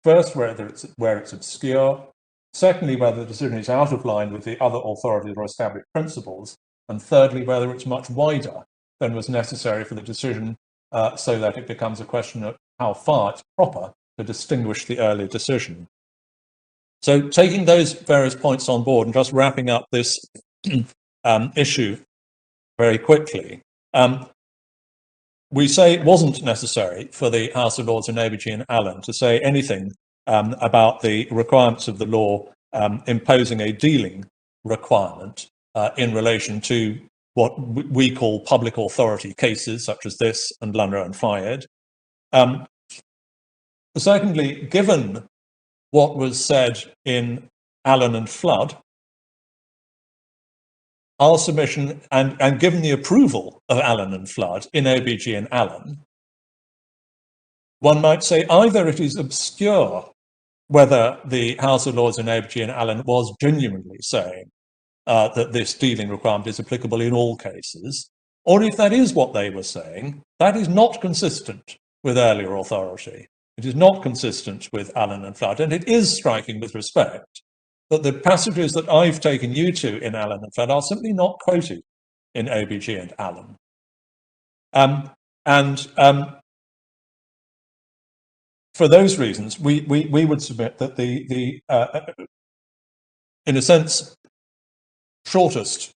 First, where it's obscure. Secondly, whether the decision is out of line with the other authorities or established principles. And thirdly, whether it's much wider than was necessary for the decision, so that it becomes a question of how far it's proper to distinguish the earlier decision." So taking those various points on board and just wrapping up this issue very quickly, we say it wasn't necessary for the House of Lords in ABG and Allen to say anything about the requirements of the law imposing a dealing requirement in relation to what we call public authority cases, such as this and Lunro and Fayed. Secondly, given what was said in Allen and Flood, our submission, and given the approval of Allen and Flood in OBG and Allen, one might say either it is obscure whether the House of Lords in OBG and Allen was genuinely saying that this dealing requirement is applicable in all cases, or if that is what they were saying, that is not consistent with earlier authority. It is not consistent with Allen and Flood, and it is striking with respect that the passages that I've taken you to in Allen and Flood are simply not quoted in OBG and Allen. For those reasons, we would submit that the in a sense, shortest,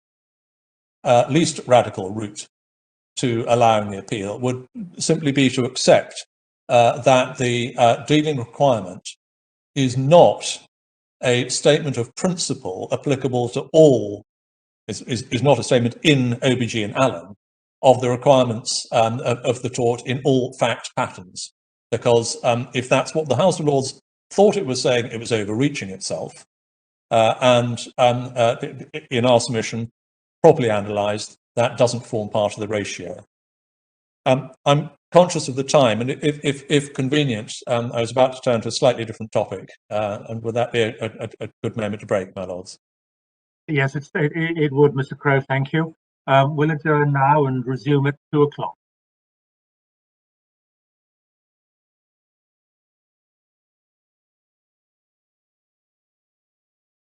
least radical route to allowing the appeal would simply be to accept that the dealing requirement is not a statement of principle applicable to all, is not a statement in OBG and Allen of the requirements of the tort in all fact patterns. Because if that's what the House of Lords thought it was saying, it was overreaching itself. And in our submission, properly analysed, that doesn't form part of the ratio. I'm conscious of the time, and if convenient, I was about to turn to a slightly different topic. And would that be a good moment to break, my lords? Yes, it would, Mr. Crowe, thank you. We'll adjourn now and resume at 2 o'clock.